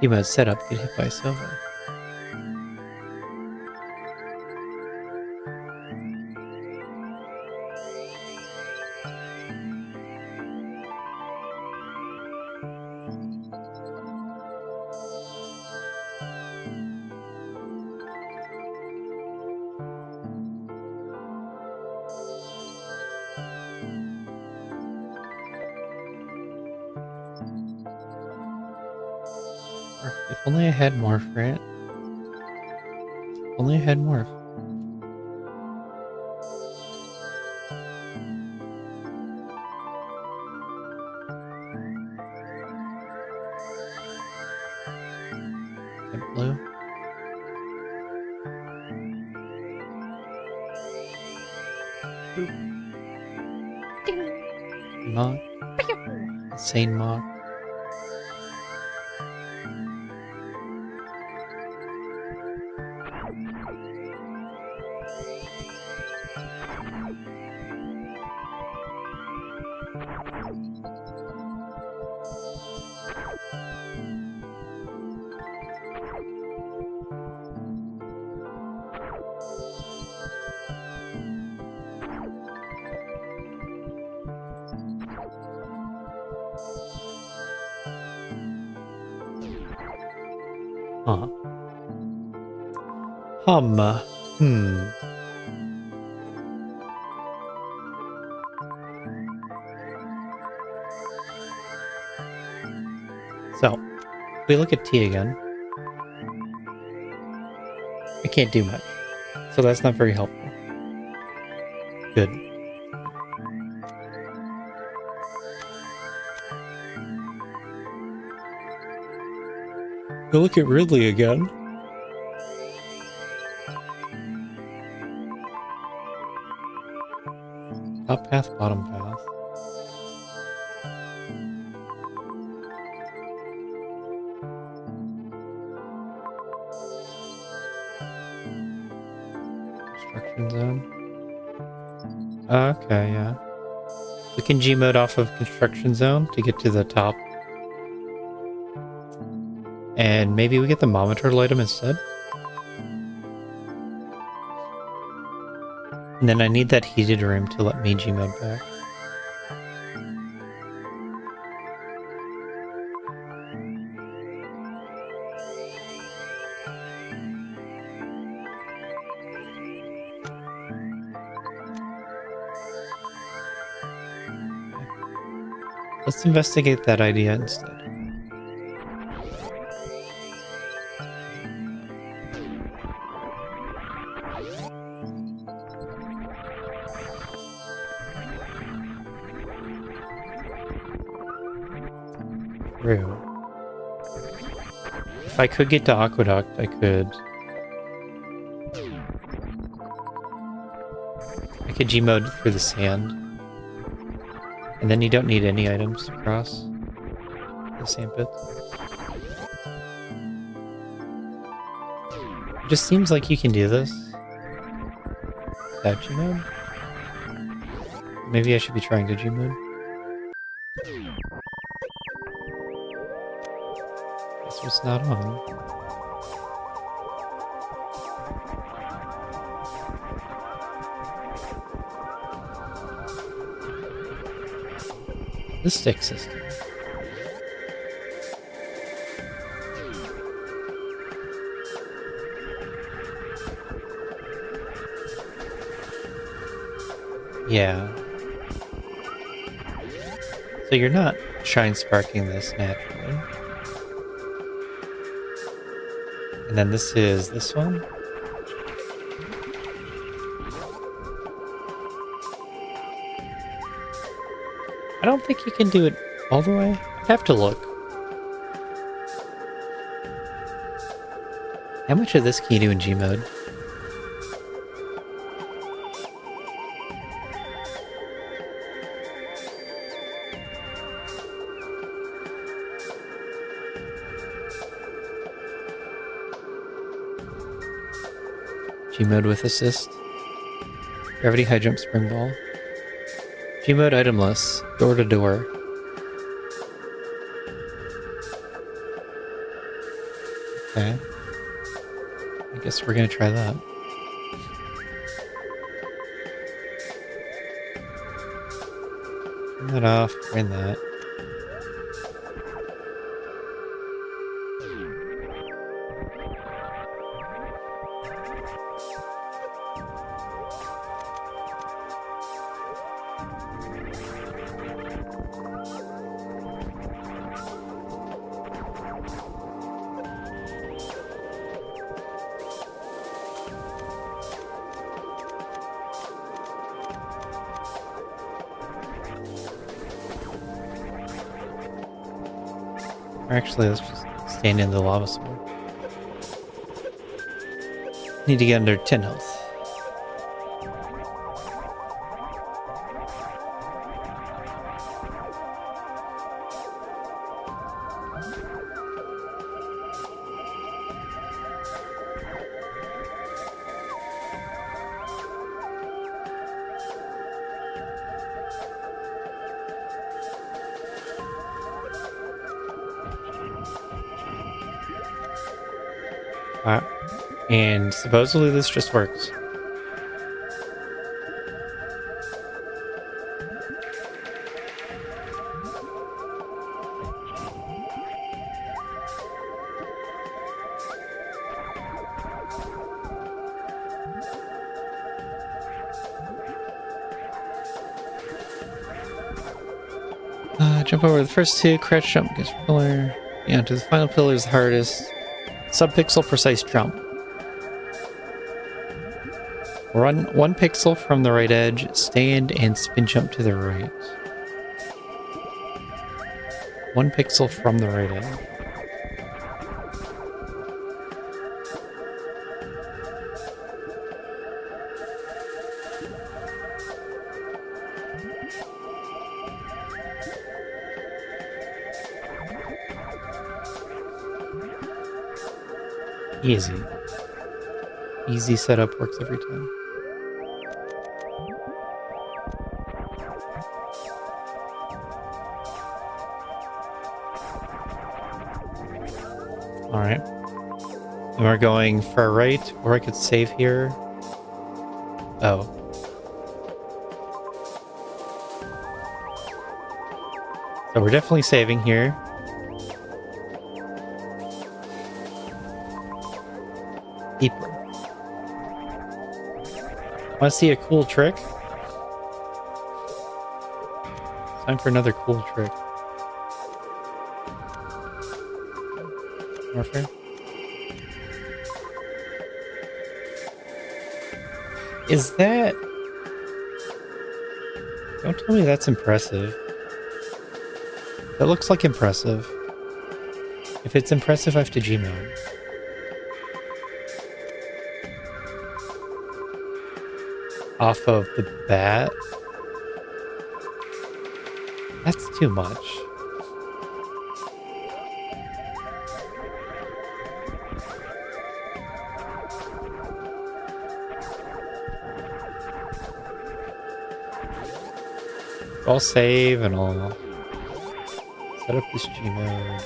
Gmod setup, get hit by Silva. If only I had Morph, right? If only I had Morph. Get blue. Mog. Insane Mog. Huh. So, if we look at T again, I can't do much. So that's not very helpful. Good. Go look at Ridley again. Top path, bottom path. Construction zone. Okay, yeah. We can Gmod off of construction zone to get to the top. And maybe we get the monitor item instead. And then I need that heated room to let me Gmod back. Let's investigate that idea instead. through. If I could get to Aqueduct, I could. I could Gmod through the sand. And then you don't need any items to cross the sand pit. It just seems like you can do this without Gmod. Maybe I should be trying to Gmod. This was not on. The stick system. Yeah. So you're not shine sparking this naturally. And then this is this one. I don't think you can do it all the way. I'd have to look. How much of this can you do in Gmod? Gmod with assist. Gravity high jump spring ball. Gmod itemless. Door to door. Okay. I guess we're gonna try that. Turn that off. Bring that. Or actually, let's just stand in the lava sword. Need to get under 10 health. Alright. And supposedly this just works. Jump over the first two, crouch jump against pillar. Yeah, to the final pillar is the hardest. Subpixel precise jump. Run 1 pixel from the right edge, stand and spin jump to the right. 1 pixel from the right edge. Easy. Easy setup works every time. Alright. And we're going far right, or I could save here. Oh. So we're definitely saving here. Deeper. Want to see a cool trick? Time for another cool trick. Warfare? Is that... Don't tell me that's impressive. That looks like impressive. If it's impressive FTG mode. Off of the bat? That's too much. I'll save and I'll set up this G mode.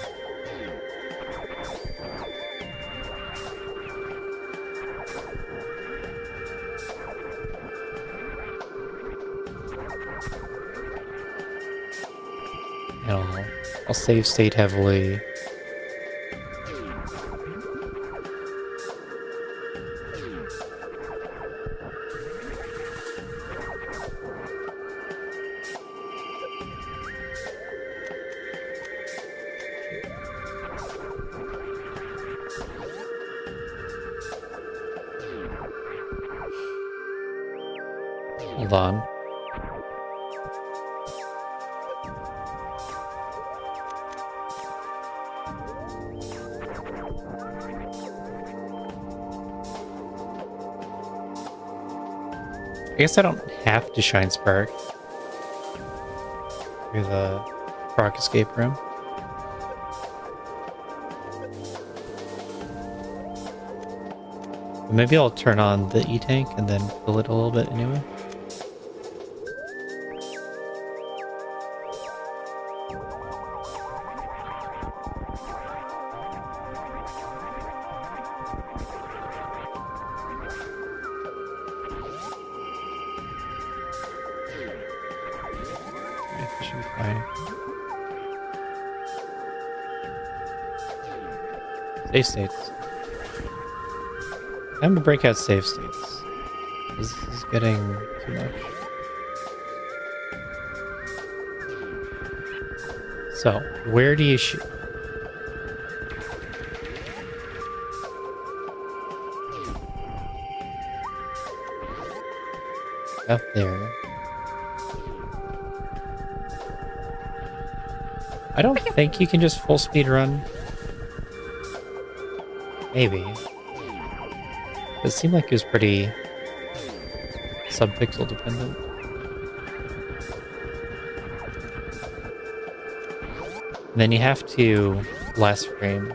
And I'll save state heavily. Hold on. I guess I don't have to shine spark through the rock escape room. But maybe I'll turn on the E-tank and then fill it a little bit anyway. Should be fine. Save states. Time to break out save states. This is getting too much. So, where do you shoot? Up there. I don't think you can just full speed run. Maybe. It seemed like it was pretty sub-pixel dependent. And then you have to last frame.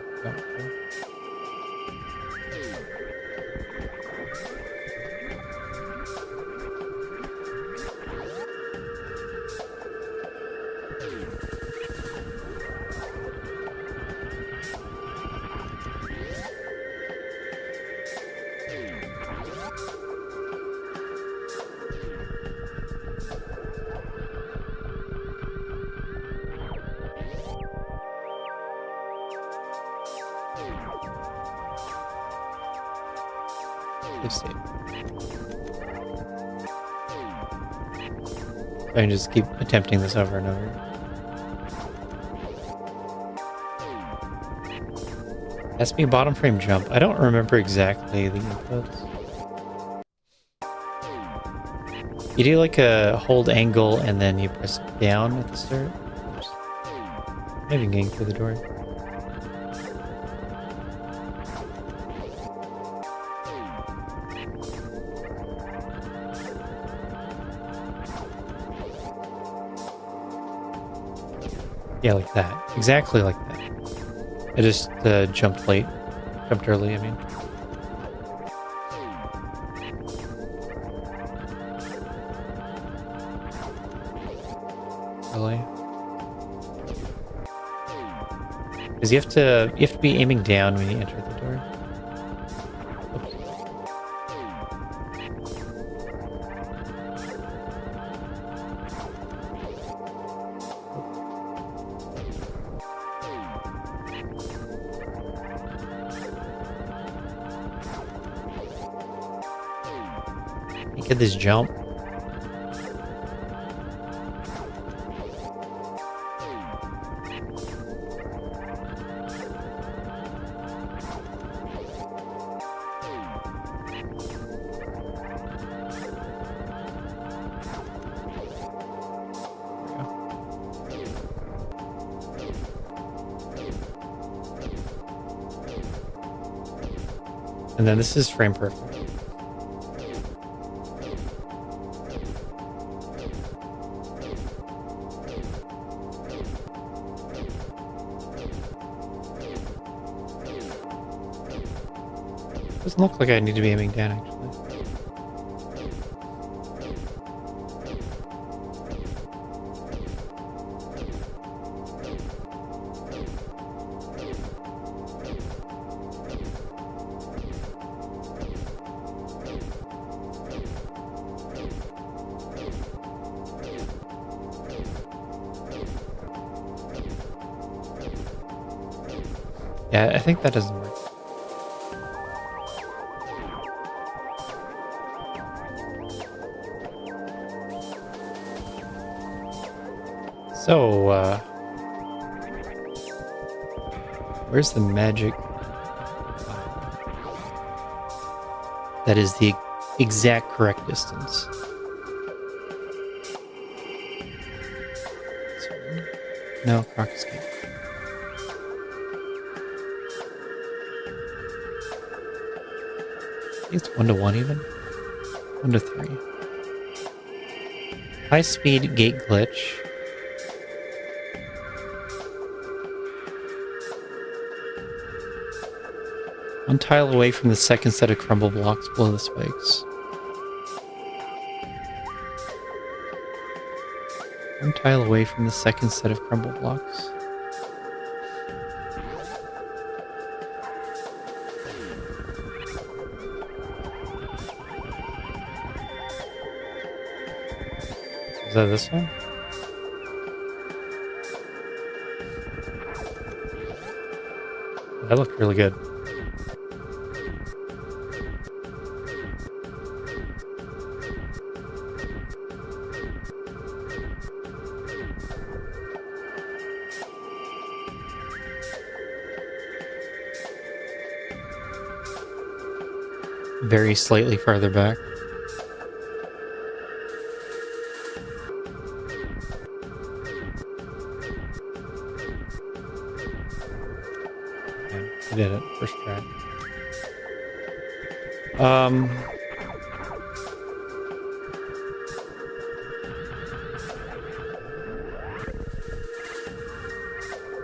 State. I can just keep attempting this over and over. Has to be a bottom frame jump. I don't remember exactly the inputs. You do like a hold angle and then you press down at the start. Oops. Maybe getting through the door. Yeah, like that. Exactly like that. I just jumped late. Jumped early, I mean. Really? Because you have to be aiming down when you enter the door. Oops. Get this jump. And then this is frame perfect. Doesn't look like I need to be aiming down, actually. Yeah, I think that doesn't work. So, where's the magic? That is the exact correct distance. No, Croc escape. I think it's 1 to 1 even. 1 to 3. High speed gate glitch. One tile away from the second set of crumble blocks below the spikes. One tile away from the second set of crumble blocks. Is that this one? That looked really good. Very slightly farther back. Okay, I did it. First try.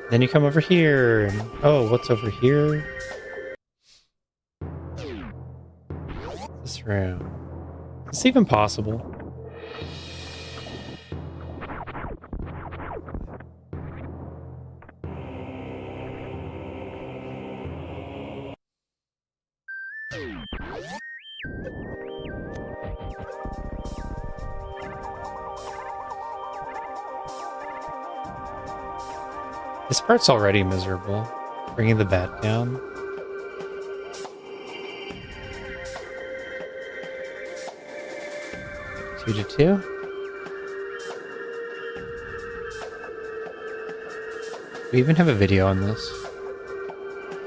Then you come over here. And, oh, what's over here? This room. Is this even possible? This part's already miserable. Bringing the bat down. Two to two. We even have a video on this.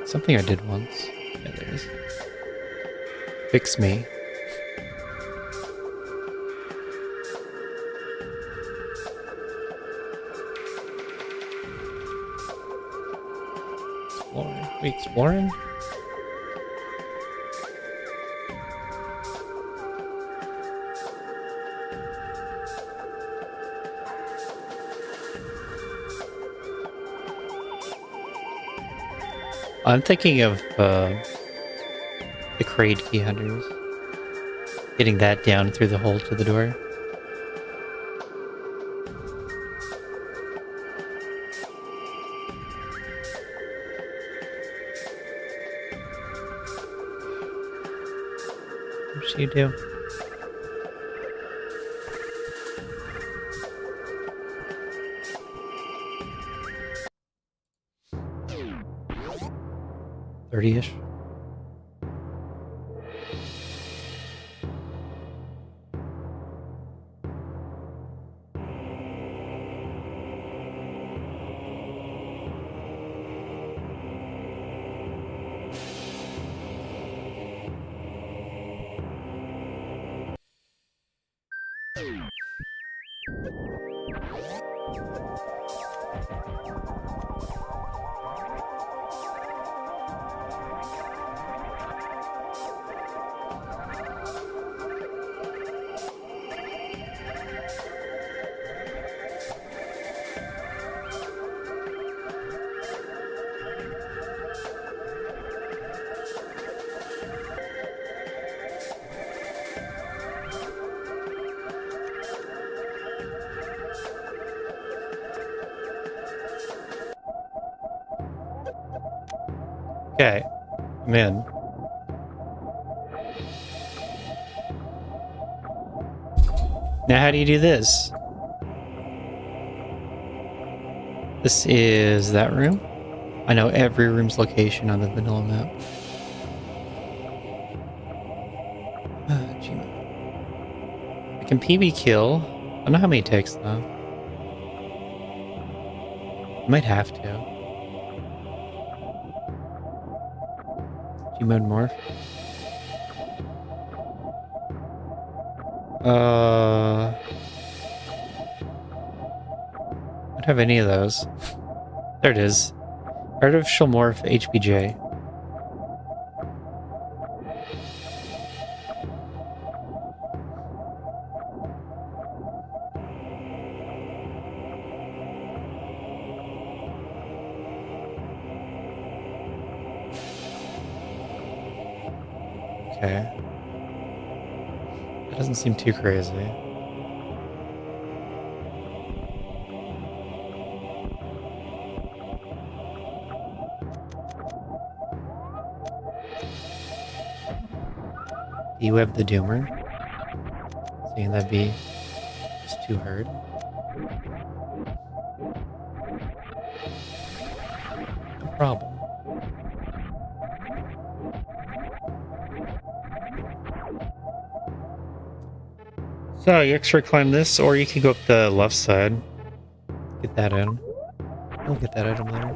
Something I did once. Yeah, there it is. Fix me. Exploring. We exploring? I'm thinking of the crate key hunters. Getting that down through the hole to the door. What should you do? $30-ish. Okay, I'm in. Now how do you do this? This is that room. I know every room's location on the vanilla map. Gmail. I can PB kill. I don't know how many it takes though. Might have to. Gmod morph. Don't have any of those. There it is. Artificial morph HBJ. Okay. That doesn't seem too crazy. D-Web the Doomer. Saying that'd be just too hard. No problem. So you extra climb this, or you can go up the left side. Get that item. I'll get that item later.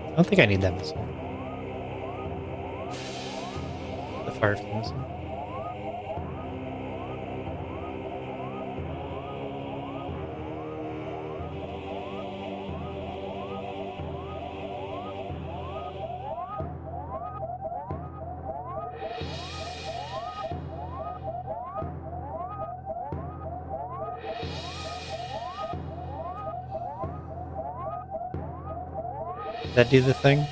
I don't think I need that missile. The Firefly missile. Did that do the thing?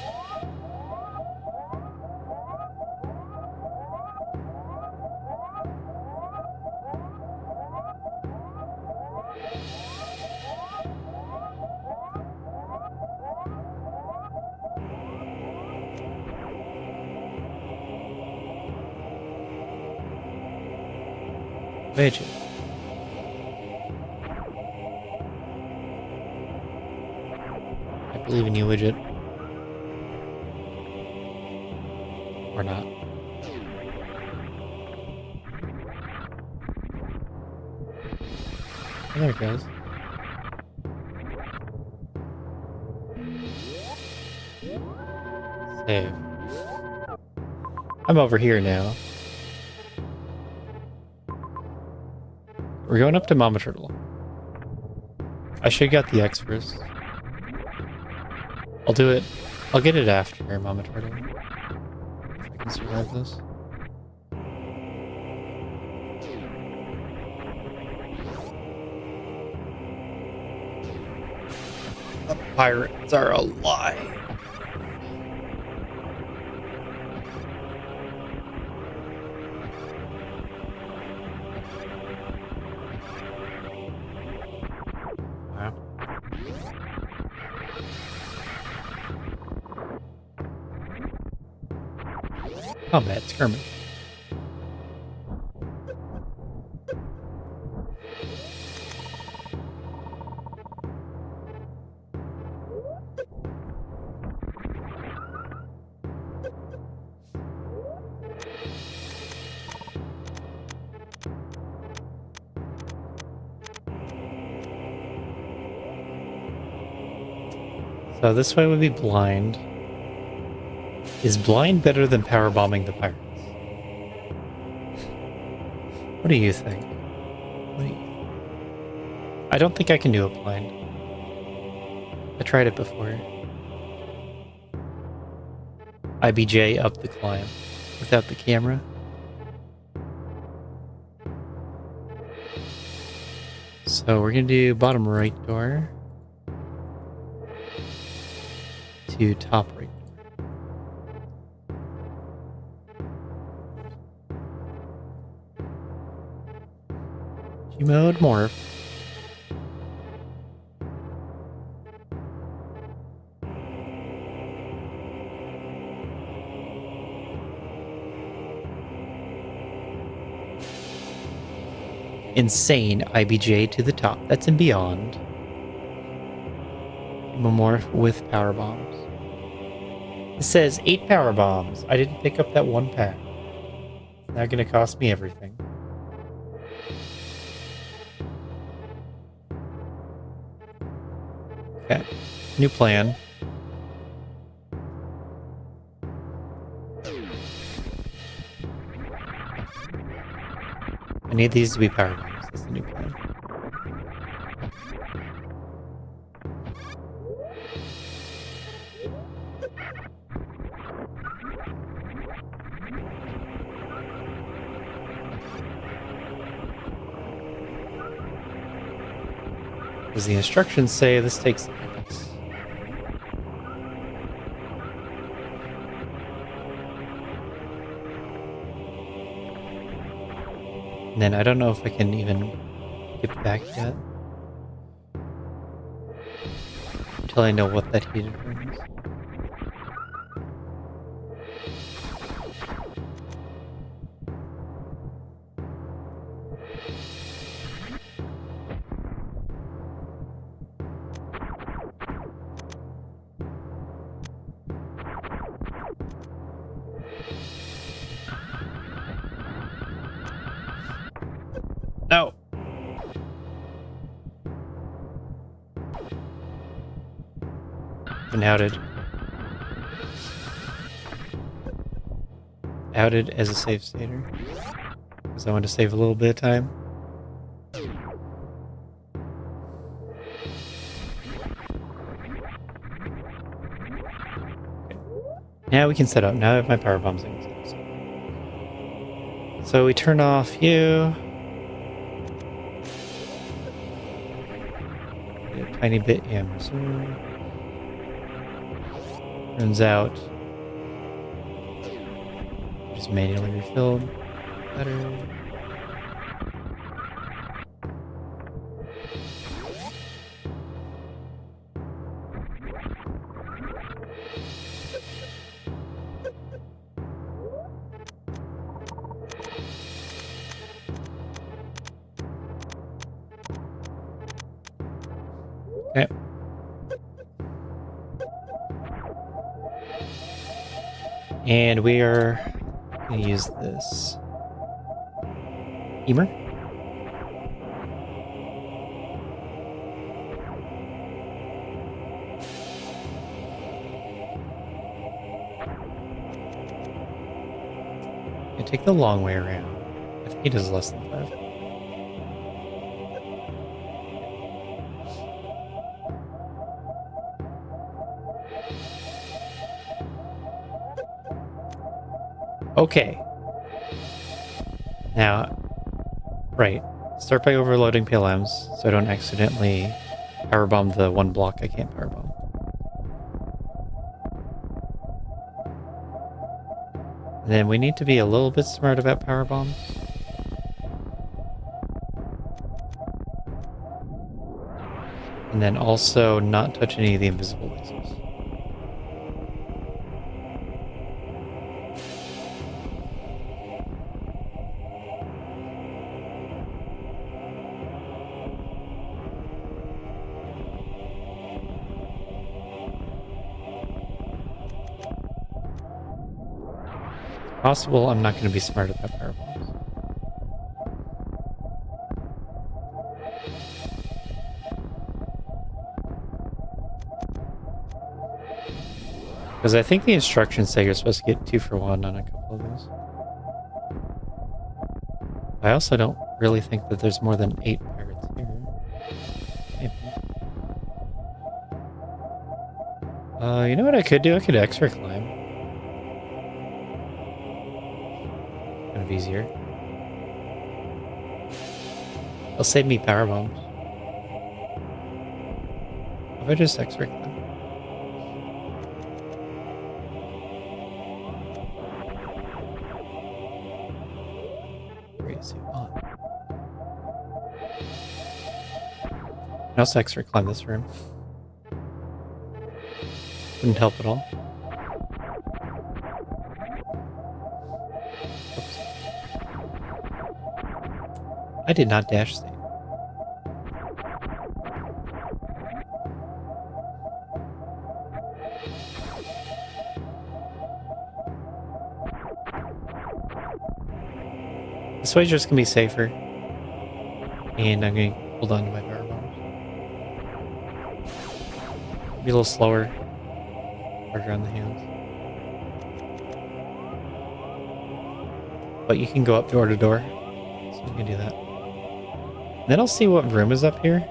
Widget. I believe in you, Widget. Or not. Oh, there it goes. Save. I'm over here now. We're going up to Mama Turtle. I should have got the X first. I'll do it. I'll get it after Mama Turtle. If I can survive this. The pirates are alive. Wow. Combat skirmish. So this way would be blind. Is blind better than power bombing the pirates? What do you think? I don't think I can do it blind. I tried it before. IBJ up the climb without the camera. So we're gonna do bottom right door to top right door. G-mode morph. insane IBJ to the top. That's and beyond. More with power bombs. It says 8 power bombs. I didn't pick up that one pack. It's not going to cost me everything. Okay. New plan. I need these to be power bombs. That's the new plan. Because the instructions say this takes X. And then I don't know if I can even get back yet. Until I know what that heated room is. No! Been outed. Outed as a save stater. Because I want to save a little bit of time. Okay. Now we can set up. Now I have my power bombs in. So we turn off you. Get a tiny bit in reserve. Turns out just manually refilled. Better. Okay. And we are going to use this Emer. I take the long way around. I think he does less than 5. Okay. Now, right. Start by overloading PLMs so I don't accidentally powerbomb the one block I can't powerbomb. And then we need to be a little bit smart about power bombs. And then also not touch any of the invisible lasers. Possible I'm not going to be smart about power bombs. Because I think the instructions say you're supposed to get 2 for 1 on a couple of those. I also don't really think that there's more than 8 pirates here. Maybe. You know what I could do? I could X-ray climb. Kind of easier. It'll save me power bombs. If I just X-ray climb. Where is it on? I'll also X-ray climb this room. Wouldn't help at all. Oops. I did not dash save. This way's just gonna be safer. And I'm gonna hold on to my power bombs. Be a little slower. Harder on the hands. But you can go up door to door. So you can do that. Then I'll see what room is up here.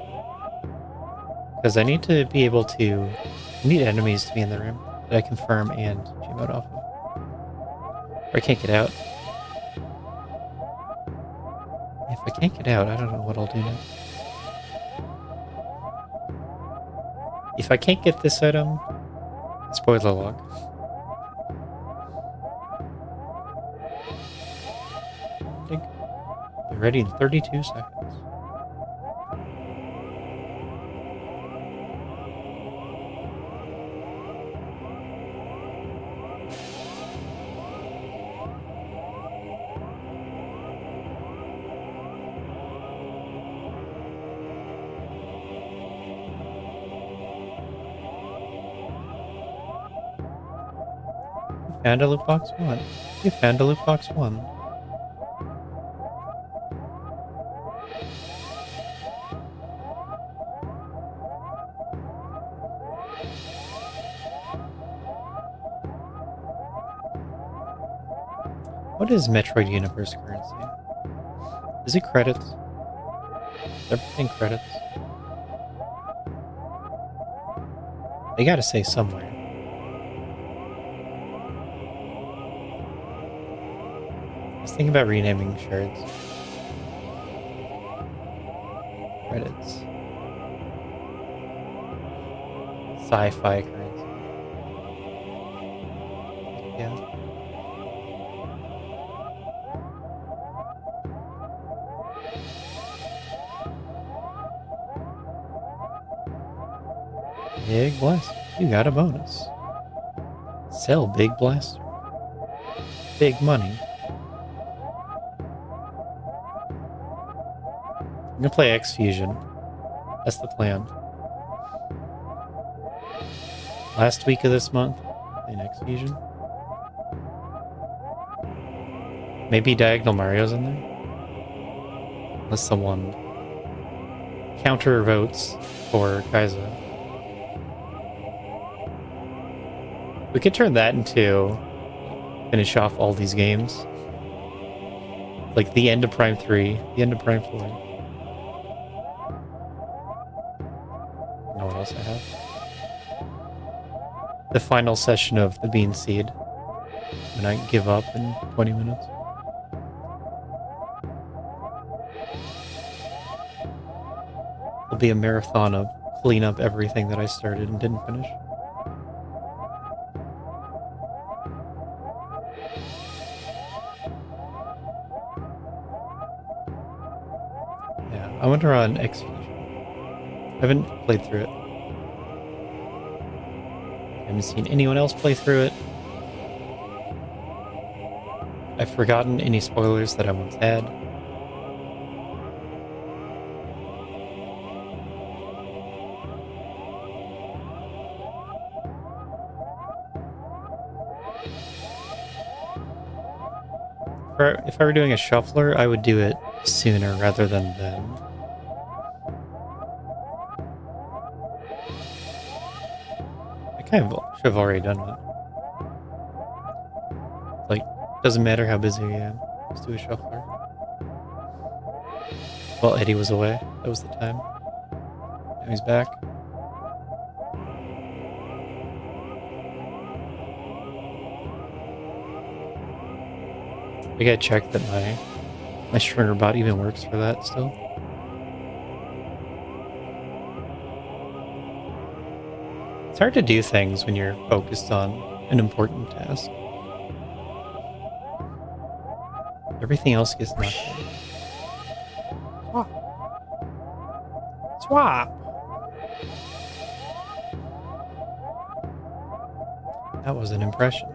Because I need to be able to... I need enemies to be in the room that I can farm and gem out off of. Or I can't get out. If I can't get out, I don't know what I'll do now. If I can't get this item... Spoiler log. Be ready in 32 seconds. Found a loot box 1. You found a loot box 1. What is Metroid Universe currency? Is it credits? Is everything credits? They gotta say somewhere. I was thinking about renaming shards. Credits. Sci-fi currency. Yeah. Big Blaster. You got a bonus. Sell Big Blaster. Big money. I'm gonna play X Fusion. That's the plan. Last week of this month, in X Fusion. Maybe Diagonal Mario's in there? Unless someone counter votes for Kaiza. We could turn that into finish off all these games. Like the end of Prime 3, the end of Prime 4. Know what else I have? The final session of the Bean Seed. When I give up in 20 minutes. It'll be a marathon of clean up everything that I started and didn't finish. I wonder on X Fusion. I haven't played through it. I haven't seen anyone else play through it. I've forgotten any spoilers that I once had. If I were doing a shuffler, I would do it sooner rather than then. I kind of should have already done it. Like, doesn't matter how busy I am, just do a shuffler. Well, Eddie was away. That was the time. Now he's back. I gotta check that my stringer bot even works for that still. It's hard to do things when you're focused on an important task. Everything else gets knocked out. Swap. Swap. That was an impression.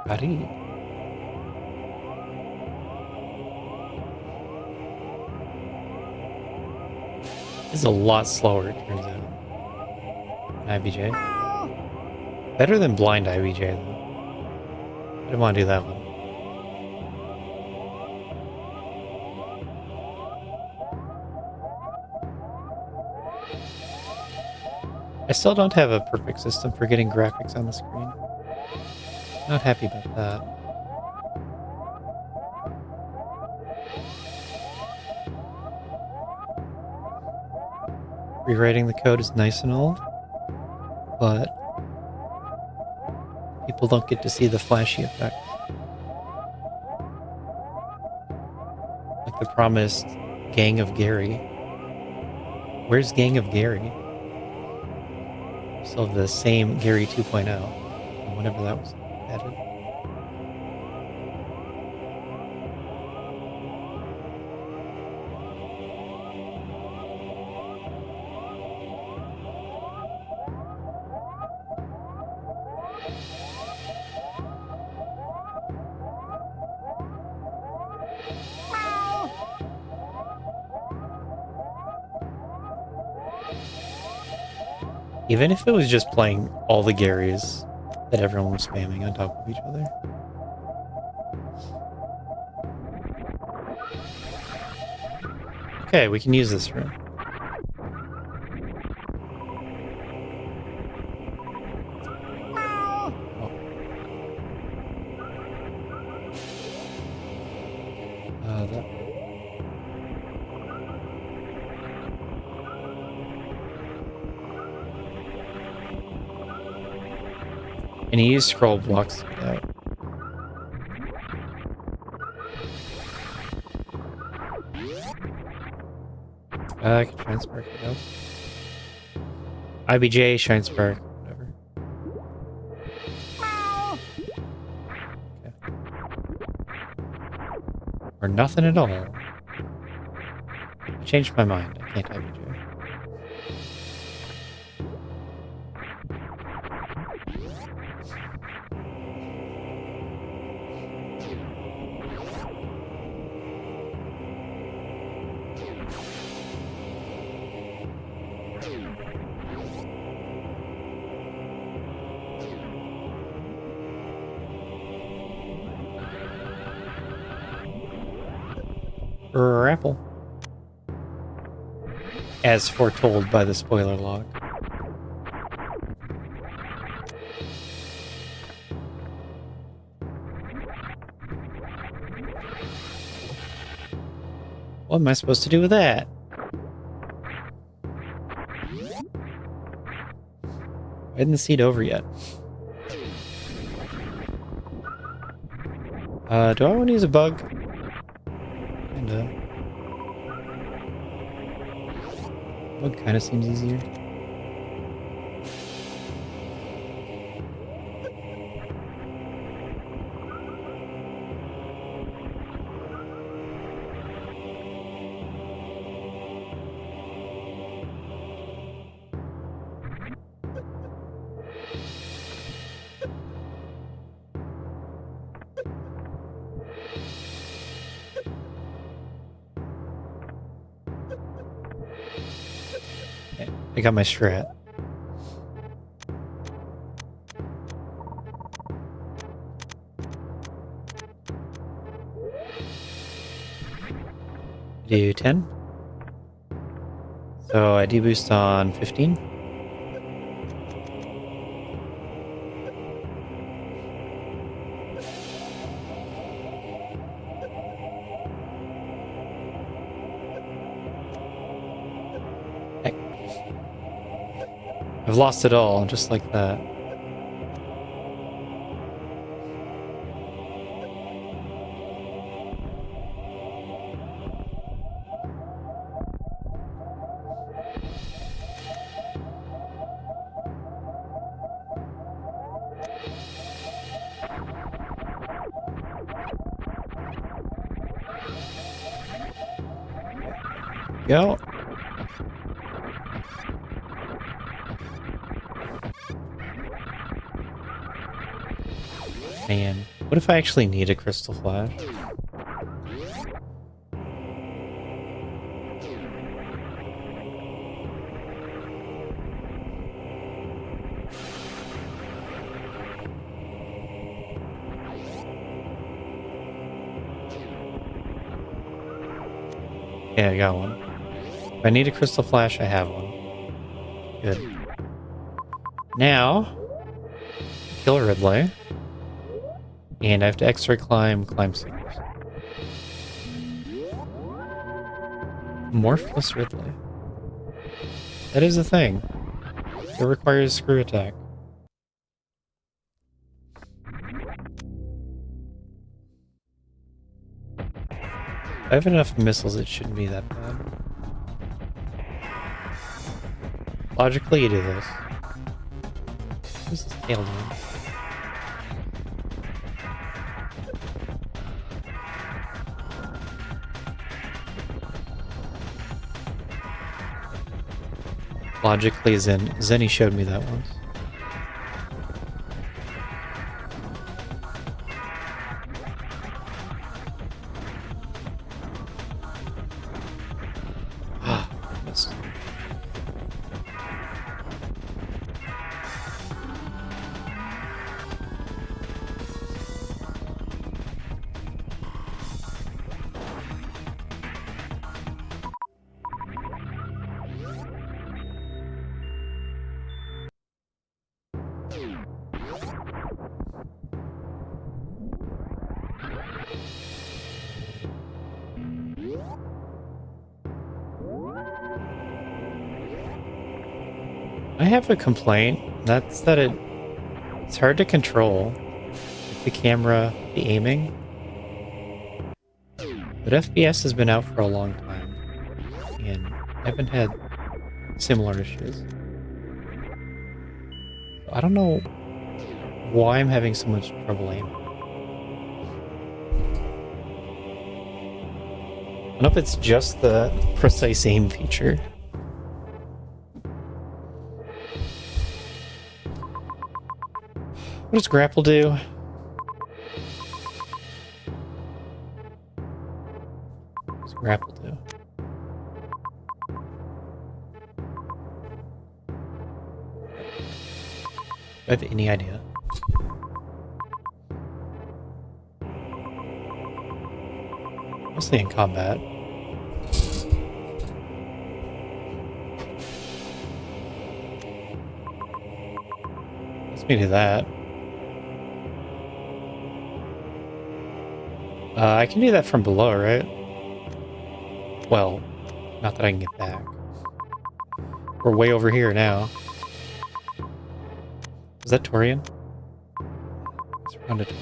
Buddy. This is a lot slower, it turns out. IBJ. Better than blind IBJ, though. I didn't want to do that one. I still don't have a perfect system for getting graphics on the screen. Not happy about that. Rewriting the code is nice and all, but people don't get to see the flashy effects. Like the promised Gang of Gary. Where's Gang of Gary? Still have the same Gary 2.0, whenever that was added. Even if it was just playing all the Garys that everyone was spamming on top of each other. Okay, we can use this room. That. And he used scroll blocks to get out. I can shine spark it out. IBJ, shine spark, whatever. Okay. Or nothing at all. I changed my mind. I can't IBJ. Apple. As foretold by the spoiler log. What am I supposed to do with that? Why isn't the seed over yet? Do I want to use a bug? Kinda. Bug kinda seems easier. I got my strat. Do 10. So I deboost on 15. I've lost it all, just like that. Go. Man. What if I actually need a crystal flash? Yeah, I got one. If I need a crystal flash, I have one. Good. Now, kill Ridley. And I have to X-ray climb secrets. Morphless Ridley. That is a thing. It requires screw attack. If I have enough missiles, it shouldn't be that bad. Logically, you do this. What's this tail doing? Logically, Zenny showed me that once. Ah, missed. I have a complaint. That's that it's hard to control the camera, the aiming. But FPS has been out for a long time, and I haven't had similar issues. I don't know why I'm having so much trouble aiming. I don't know if it's just the precise aim feature. What does grapple do? What does grapple do? Do I have any idea? Mostly in combat. Let's me do that. I can do that from below, right? Well, not that I can get back. We're way over here now. Is that Torian? It's around a Torian.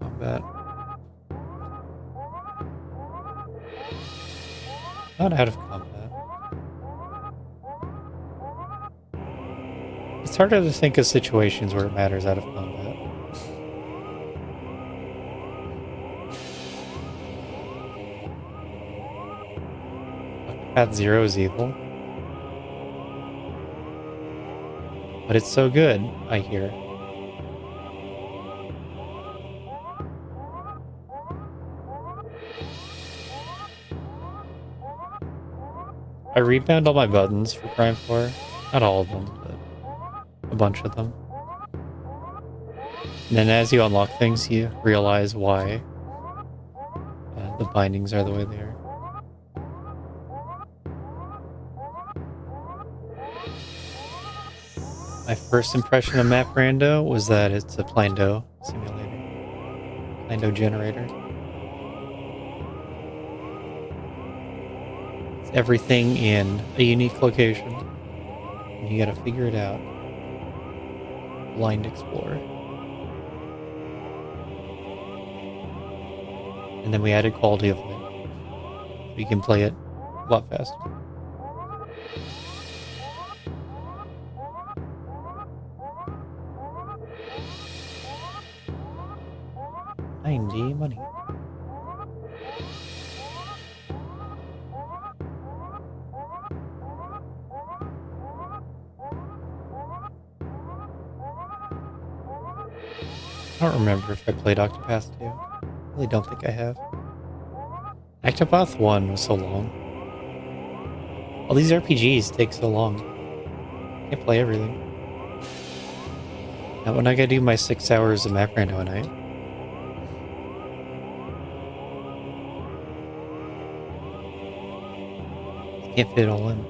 Combat. Not out of combat. It's harder to think of situations where it matters out of combat. Path Zero is evil. But it's so good, I hear. I rebound all my buttons for Prime 4. Not all of them, but a bunch of them. And then as you unlock things, you realize why the bindings are the way they are. My first impression of Map Rando was that it's a Plando simulator. Plando generator. It's everything in a unique location. And you gotta figure it out. Blind Explorer. And then we added quality of life. So you can play it a lot faster. $90 money. I don't remember if I played Octopath 2. I really don't think I have. Octopath 1 was so long. All these RPGs take so long. Can't play everything. Not when I gotta do my 6 hours of Map Rando a night. Can't fit it all in.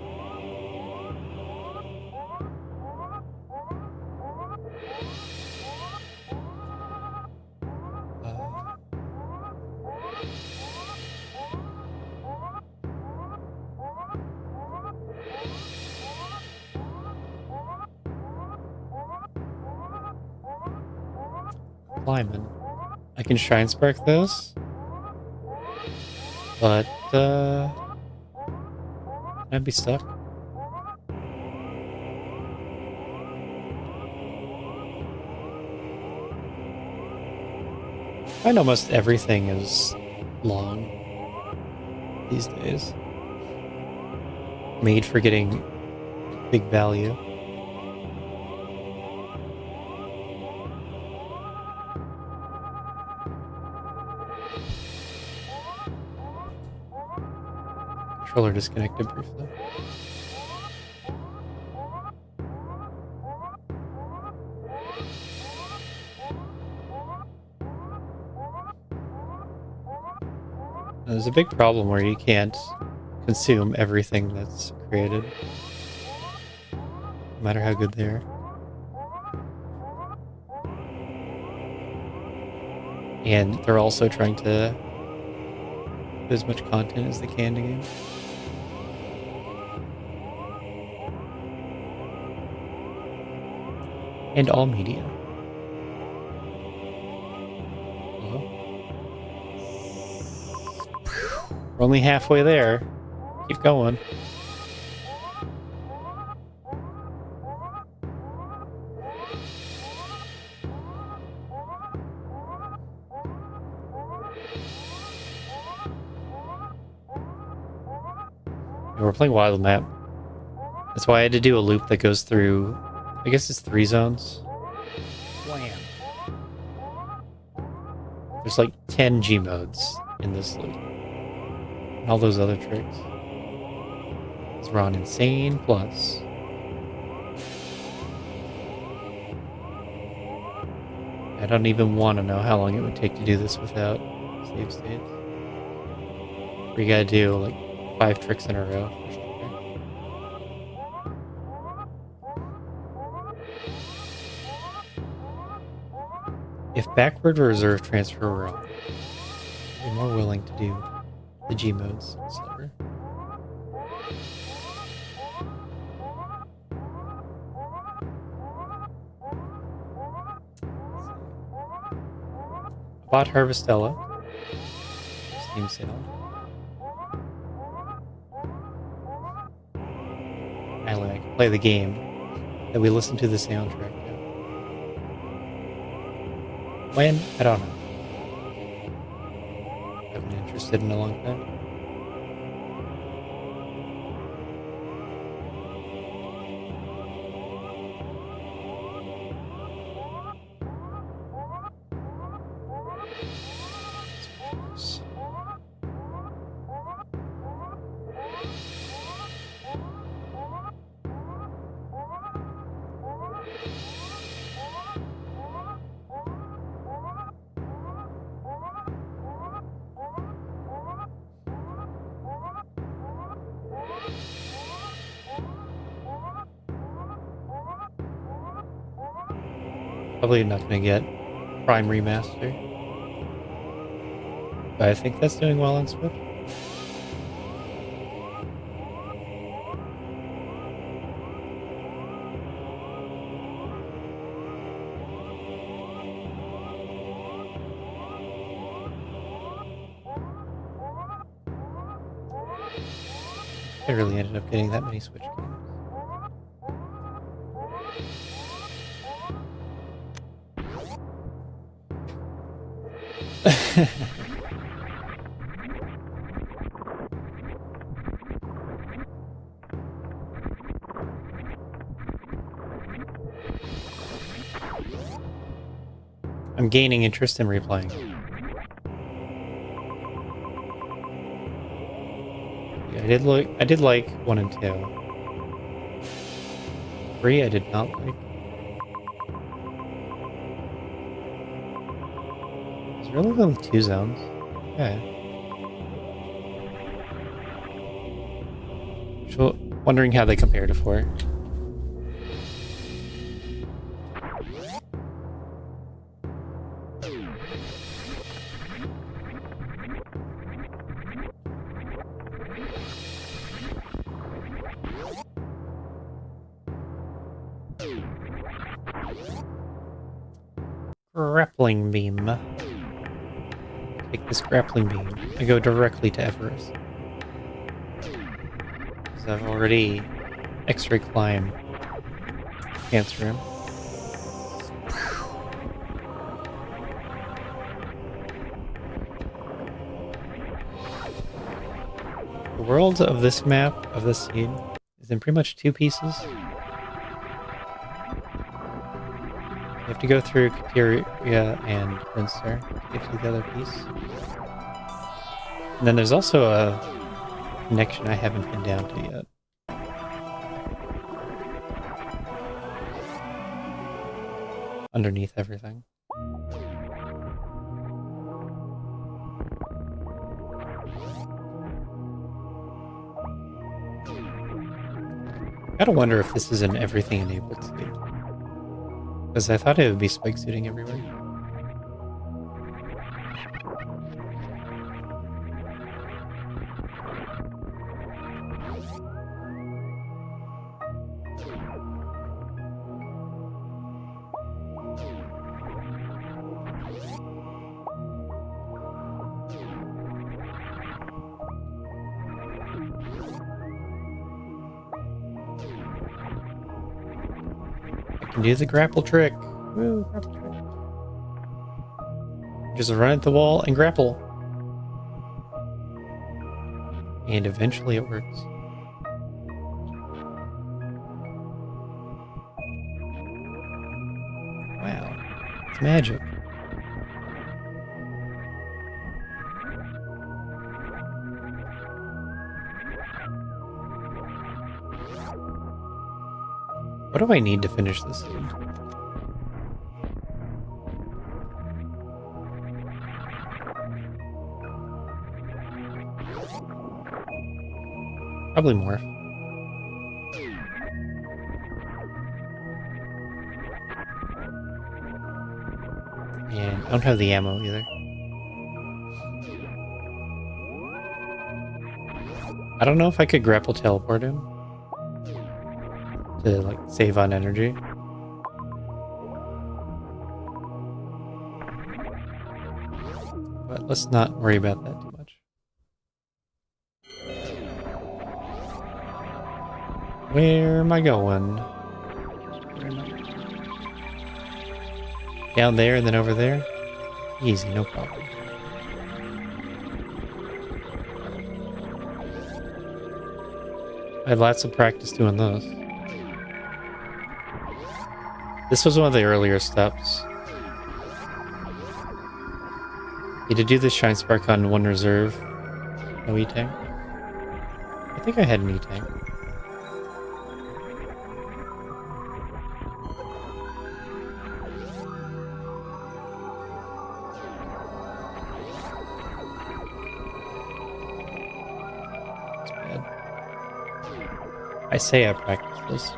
Climbing. I can Shrine Spark this, but I'd be stuck. I find almost everything is long these days. Made for getting big value. Controller disconnected briefly. There's a big problem where you can't consume everything that's created, no matter how good they are. And they're also trying to put as much content as they can to games. And all media. Hello? We're only halfway there. Keep going. And we're playing Wild Map. That's why I had to do a loop that goes through, I guess it's 3 zones. Wham. There's like 10 G modes in this loop. And all those other tricks. We're on Insane Plus. I don't even want to know how long it would take to do this without save states. We gotta do like 5 tricks in a row. If backward reserve transfer were on, I'd be more willing to do the G modes slower. Bought Harvestella. Steam sale. Finally, I can play the game that we listened to the soundtrack to. When? I don't know. I've been interested in a long time. Probably not going to get Prime Remaster. But I think that's doing well on Switch. I really ended up getting that many Switch games. I'm gaining interest in replaying. Yeah, I did like 1 and 2. 3 I did not like. There's really only 2 zones. Okay. So, wondering how they compare to 4. Grappling beam. Take this grappling beam. I go directly to Everest. Because I've already X-ray climb Chance Room. The world of this map, of this seed, is in pretty much 2 pieces. You have to go through Kateria and Princer to get to the other piece. And then there's also a connection I haven't been down to yet. Underneath everything. Gotta wonder if this is an everything enabled seed. Because I thought it would be spike suiting everywhere. I can do the grapple trick. Woo, grapple trick. Just run at the wall and grapple. And eventually it works. Wow. It's magic. What do I need to finish this seed? Probably more. And I don't have the ammo either. I don't know if I could grapple teleport him to like save on energy. But let's not worry about that too much. Where am I going? Where am I? Down there and then over there? Easy, no problem. I had lots of practice doing those. This was one of the earlier steps. You had to do the Shine Spark on 1 reserve. No E-Tank. I think I had an E-Tank. That's bad. I say I practiced this.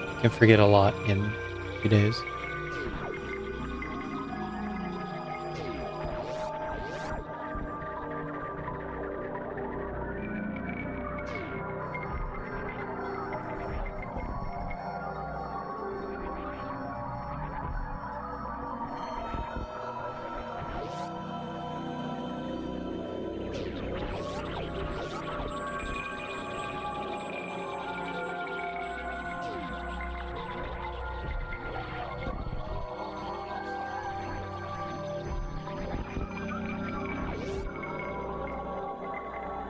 I can forget a lot in a few days.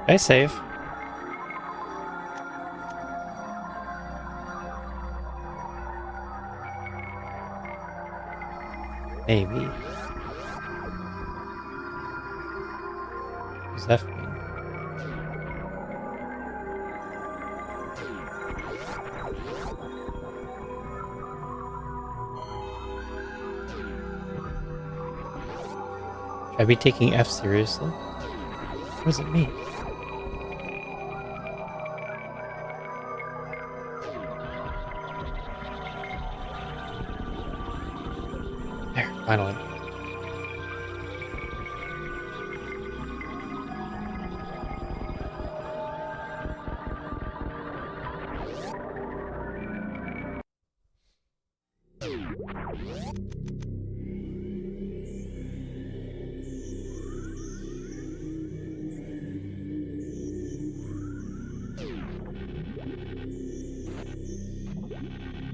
Did I save? Maybe. What's that mean? Should I be taking F seriously? What does it mean? There, finally.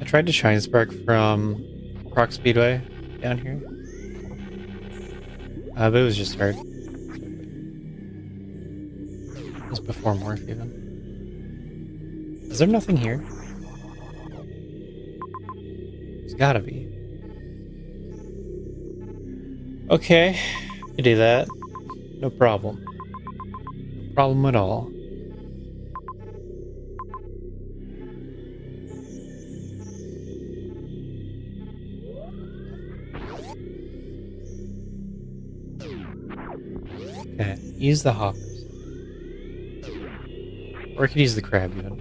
I tried to shine spark from Croc Speedway down here. But it was just hard. It was before Morph even. Is there nothing here? There's gotta be. Okay, you do that. No problem. No problem at all. Okay, use the hoppers. Or I could use the crab even.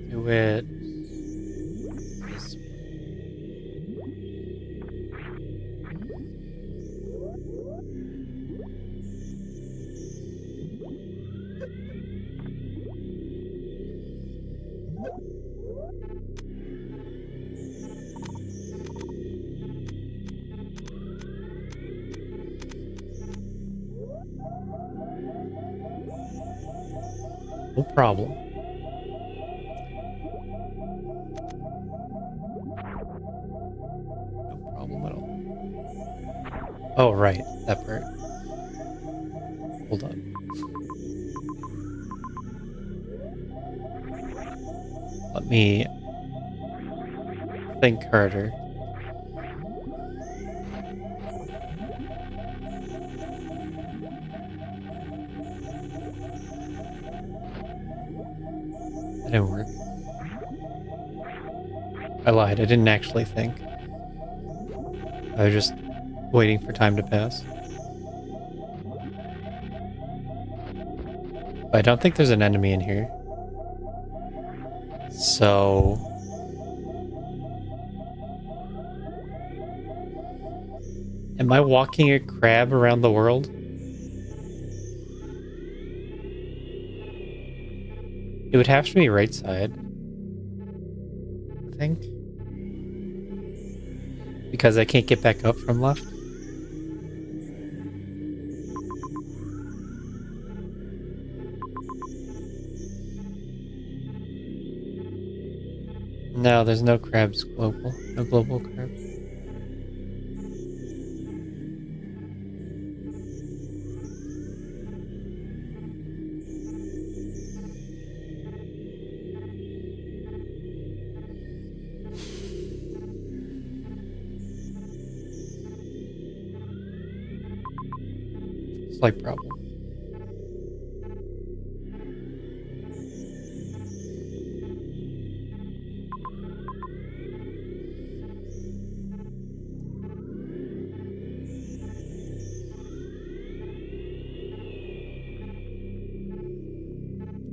Do it. This way. No problem. No problem at all. Oh, right. That part. Hold on. Let me think harder. That didn't work. I lied. I didn't actually think. I was just waiting for time to pass. I don't think there's an enemy in here. So... am I walking a crab around the world? It would have to be right side. I think. Because I can't get back up from left. No, there's no crabs global. No global crabs. Slight problem.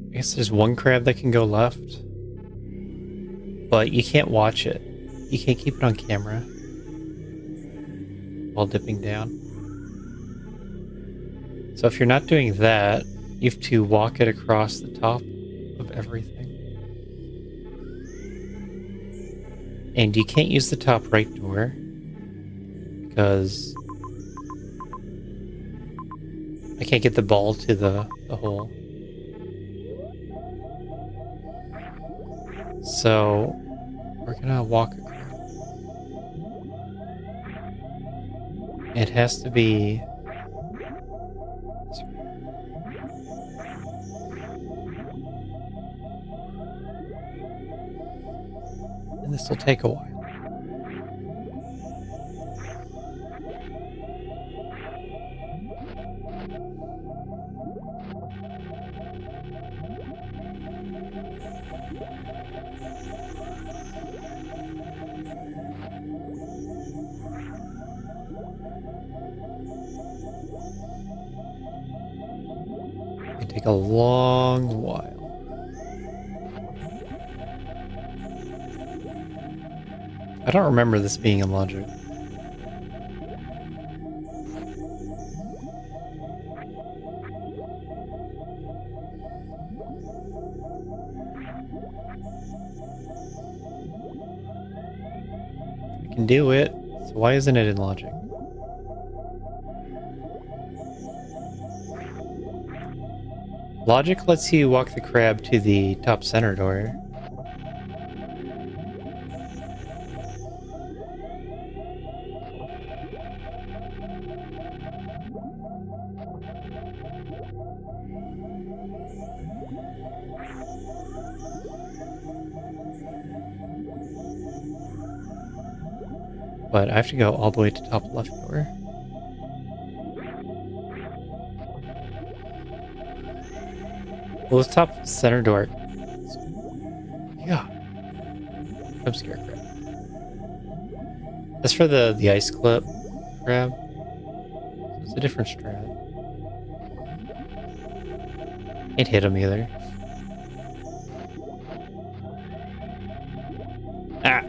I guess there's one crab that can go left, but you can't watch it. You can't keep it on camera while dipping down. So if you're not doing that, you have to walk it across the top of everything. And you can't use the top right door because I can't get the ball to the hole. So we're gonna walk across. It has to be. And this will take a while. It take a long while. I don't remember this being in logic. I can do it, so why isn't it in logic? Logic lets you walk the crab to the top center door. But I have to go all the way to top left door. Well, this top center door. Yeah. I'm scared crab. That's for the ice clip crab. So it's a different strat. Can't hit him either. Ah!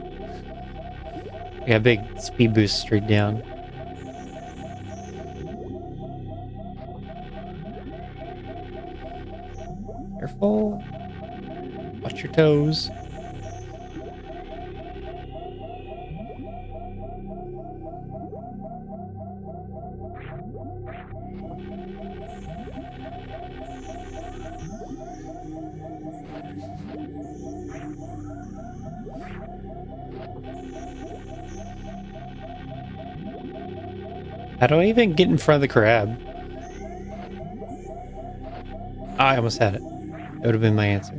I got a big speed boost straight down. Careful. Watch your toes. How do I even get in front of the crab? Ah, I almost had it. That would have been my answer.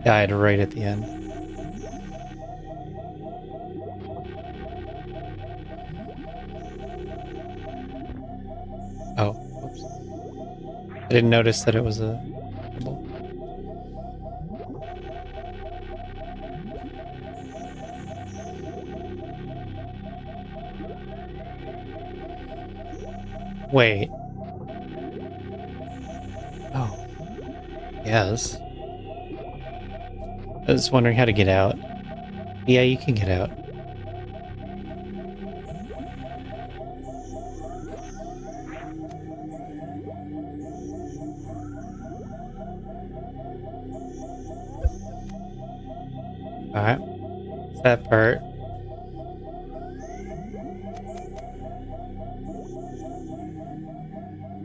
Died right at the end. Oh, oops. I didn't notice that it was a ball. Wait. Oh. Yes. I was wondering how to get out. Yeah, you can get out. Alright. It's that part.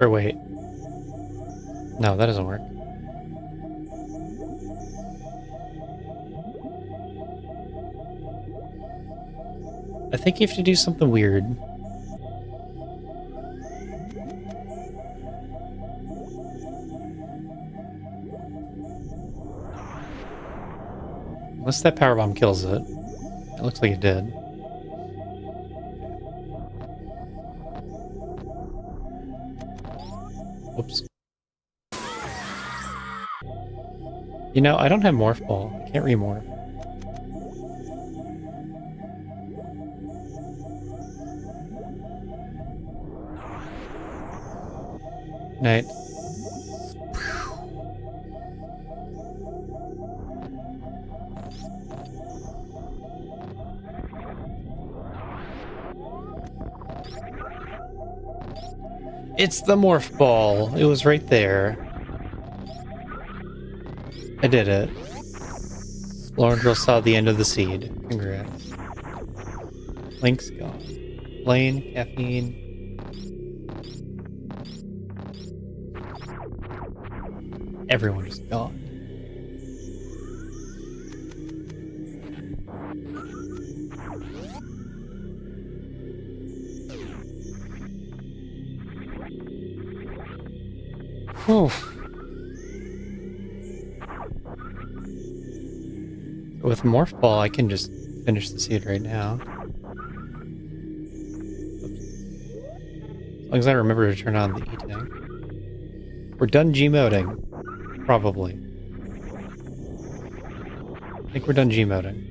Or wait. No, that doesn't work. I think you have to do something weird. Unless that power bomb kills it. It looks like it did. Whoops. You know, I don't have Morph Ball. I can't remorph. Night. It's the morph ball. It was right there. I did it. Lorendril saw the end of the seed. Congrats. Link's gone. Lane, caffeine. Everyone is gone. Whew. With Morph Ball, I can just finish the seed right now. Oops. As long as I remember to turn on the E-Tank. We're done G-moding. Probably. I think we're done G-moding.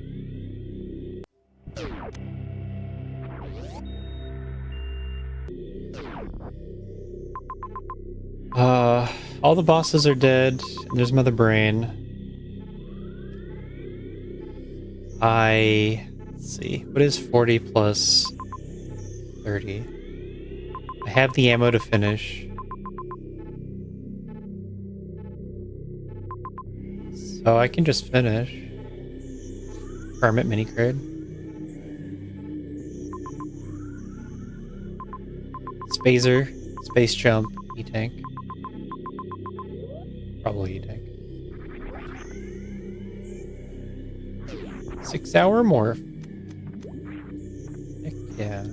All the bosses are dead. There's Mother Brain. Let's see. What is 40 plus 30? I have the ammo to finish. So I can just finish. Hermit mini crate. Spazer, Space Jump, E-Tank. Probably E-Tank. 6 hour morph. Heck yeah.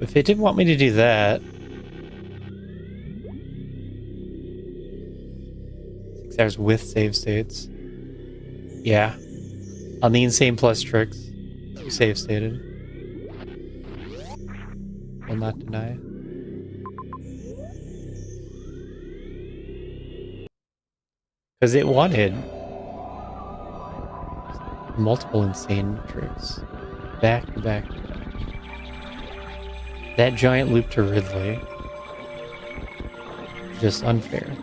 If it didn't want me to do that... 6 hours with save states. Yeah. On the Insane Plus tricks. You save stated. Will not deny. Because it wanted multiple insane tricks. Back to back to back. That giant loop to Ridley. Just unfair.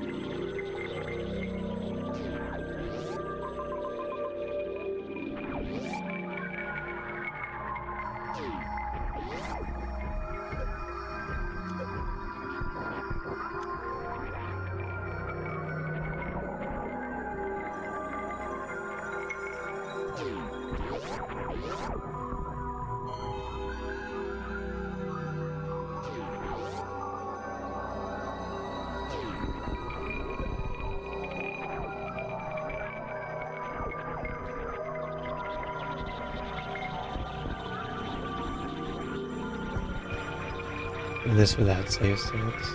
This without save states.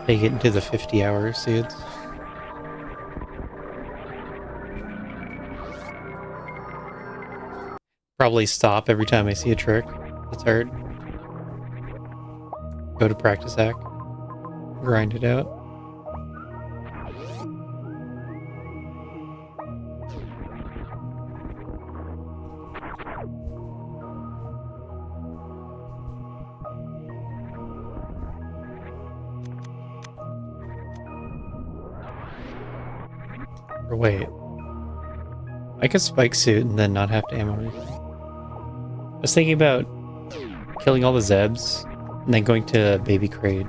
Take it into the 50-hour seeds. Probably stop every time I see a trick that's hard. Go to practice hack. Grind it out. Or wait. I could spike suit and then not have to ammo refill. I was thinking about killing all the Zebs and then going to Baby Crate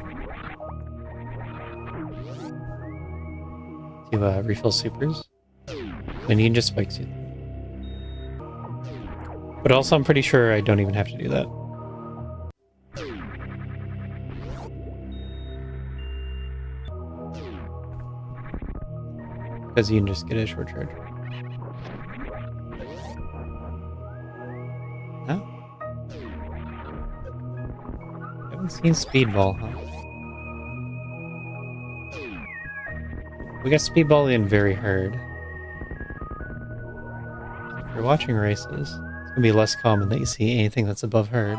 to refill supers. And you can just spike suit. But also I'm pretty sure I don't even have to do that. Because you can just get a short charge. No? Haven't seen Speedball, huh? We got Speedball in very hard. If you're watching races, it's gonna be less common that you see anything that's above herd.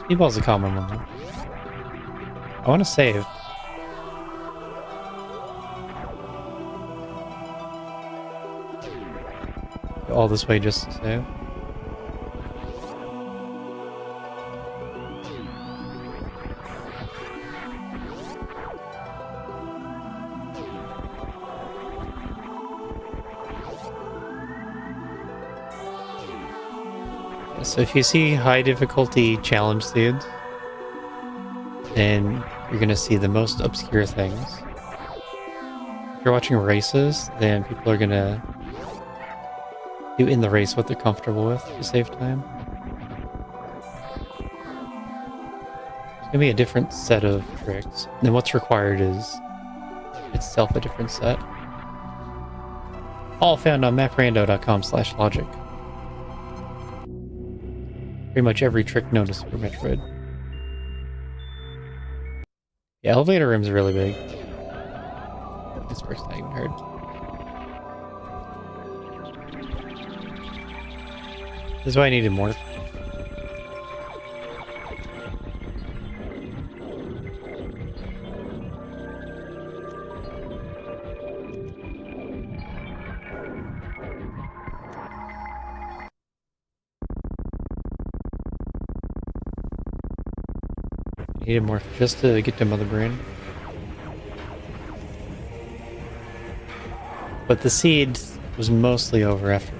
Speedball's a common one, though. I want to save. Go all this way just to save. So if you see high difficulty challenge seeds, then you're going to see the most obscure things. If you're watching races, then people are going to do in the race what they're comfortable with to save time. It's going to be a different set of tricks. And then what's required is itself a different set. All found on maprando.com/logic. Pretty much every trick known to Super Metroid. The elevator room's really big. This part's not even heard. This is why I needed more. Needed more just to get to Mother Brain. But the seed was mostly over after.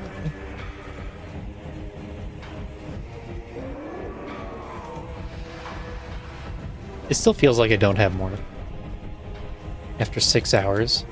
It still feels like I don't have more. After 6 hours.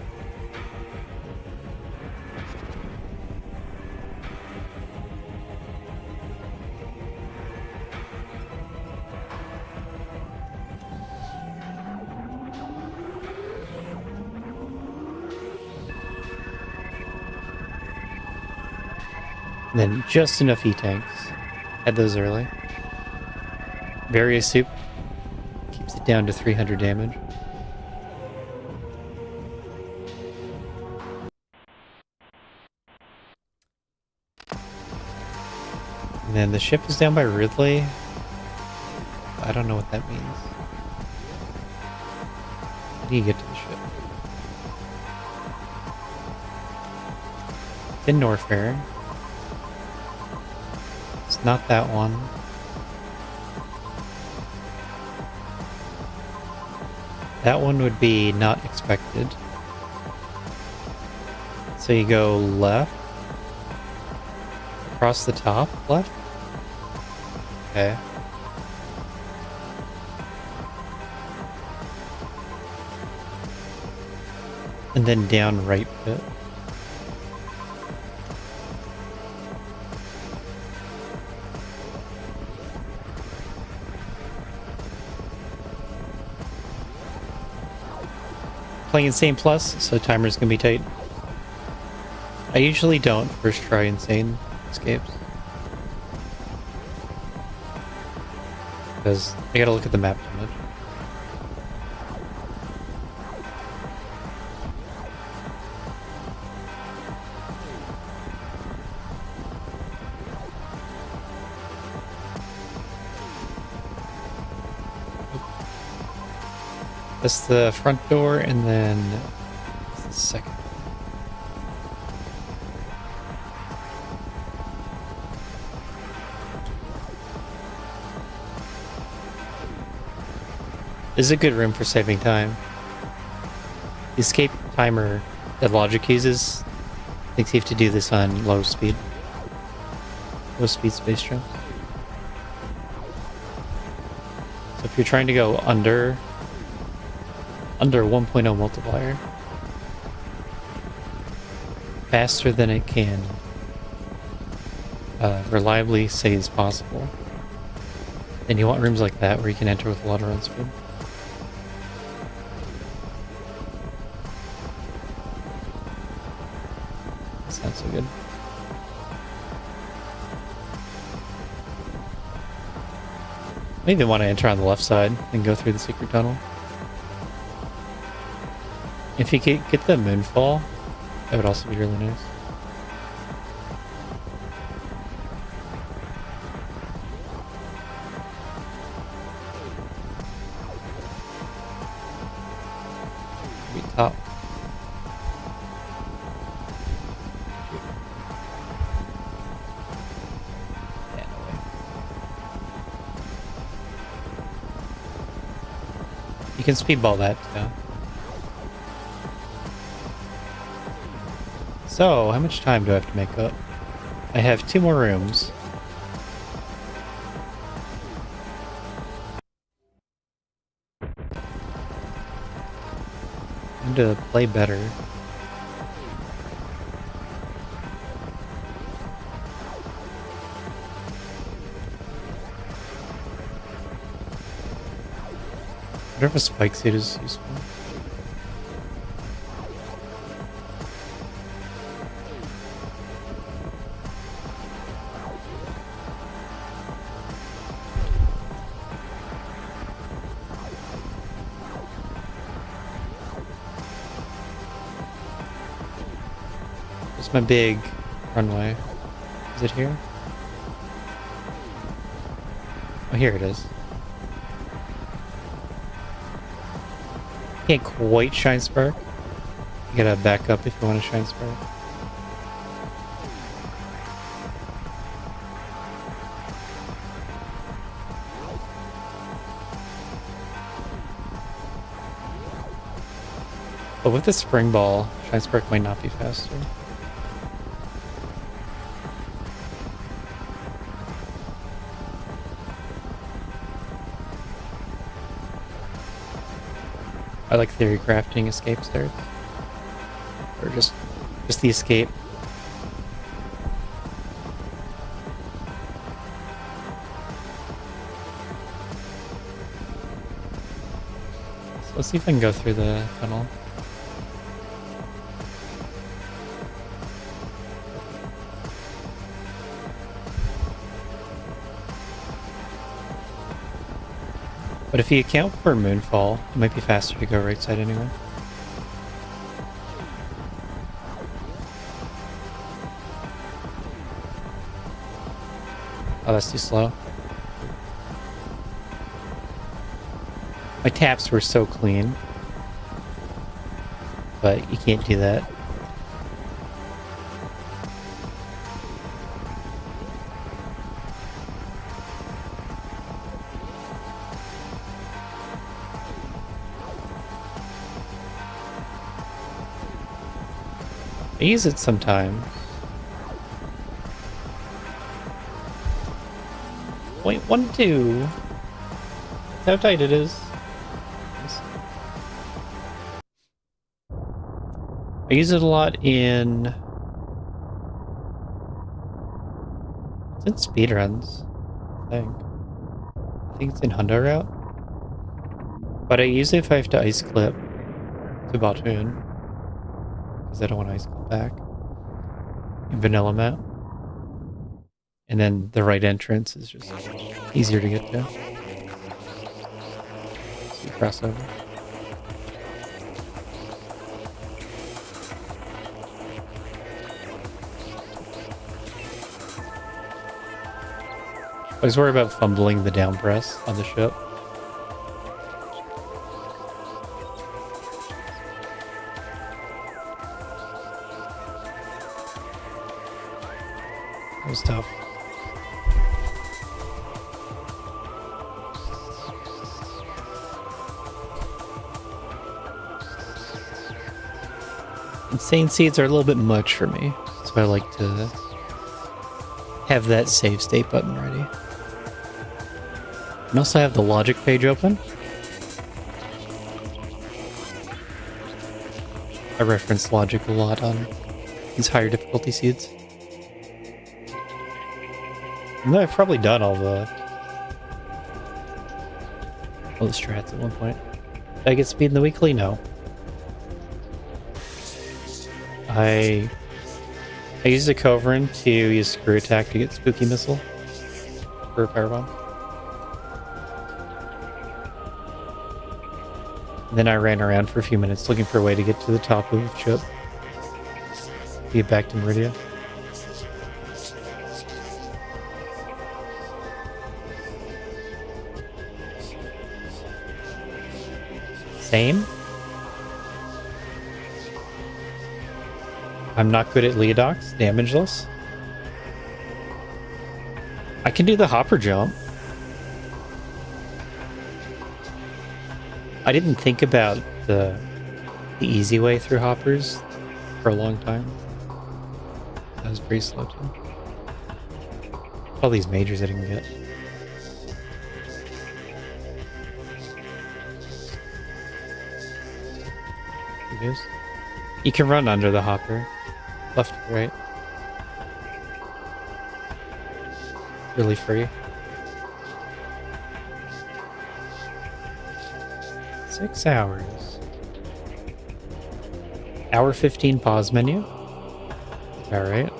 And then just enough E-tanks. Had those early. Various soup. Keeps it down to 300 damage. And then the ship is down by Ridley. I don't know what that means. How do you get to the ship? In Norfair. It's not that one. That one would be not expected. So you go left. Across the top, left? Okay. And then down right bit. Playing Insane Plus, so timer's gonna be tight. I usually don't first try Insane escapes. Because I gotta look at the map too much. That's the front door, and then the second. This is a good room for saving time. The escape timer that Logic uses thinks you have to do this on low speed. Low speed space jumps. So if you're trying to go under 1.0 multiplier, faster than it can reliably say is possible. And you want rooms like that where you can enter with a lot of run speed. That's not so good. I even want to enter on the left side and go through the secret tunnel. If you could get the moonfall, that would also be really nice. Be top. Yeah, no way. You can speedball that too. So, how much time do I have to make up? I have 2 more rooms. him to play better. I wonder if a spike suit is useful. There's my big runway. Is it here? Oh, here it is. Can't quite shine spark. You gotta back up if you want to shine spark. But with the spring ball, shine spark might not be faster. I like theory crafting escape starts. Or just the escape. So let's see if I can go through the tunnel. But if you account for Moonfall, it might be faster to go right side anyway. Oh, that's too slow. My taps were so clean. But you can't do that. I use it sometimes. 0.12. That's how tight it is. I use it a lot in... It's in speedruns, I think it's in Hundo route. But I use it if I have to ice clip to Batoon. Because I don't want to ice clip back. In vanilla map. And then the right entrance is just easier to get to. So you cross over. I was worried about fumbling the down press on the ship. It was tough. Insane seeds are a little bit much for me, so I like to have that save state button ready. And also have the logic page open. I reference logic a lot on these higher difficulty seeds. And I've probably done all the strats at one point. Did I get speed in the weekly? No. I used a Coverin to use screw attack to get spooky missile for a power bomb. And then I ran around for a few minutes looking for a way to get to the top of the ship. To get back to Meridia. Same. I'm not good at Leodox, damageless. I can do the hopper jump. I didn't think about the easy way through hoppers for a long time. That was pretty slow too. All these majors I didn't get. boost. You can run under the hopper. Left to right. Really free. 6 hours. Hour 15 pause menu. Alright.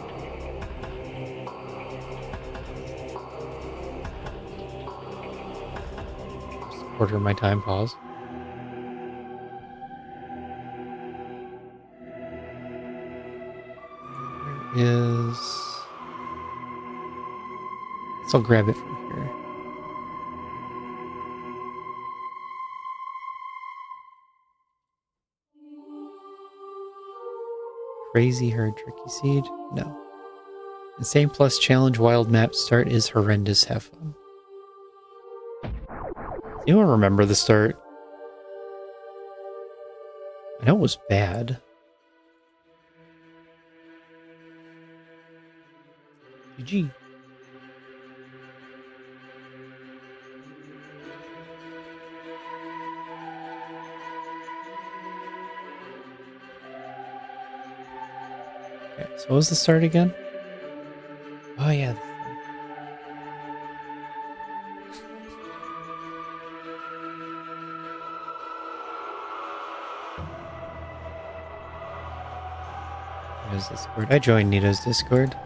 Quarter of my time pause. Where is... So I'll grab it from here. Crazy Herd Tricky Seed? No. Insane Plus Challenge Wild Map start is horrendous. Have fun. You don't remember the start? I know it was bad. GG. Okay, so what was the start again? Oh yeah. Nito's Discord. I joined Nito's Discord.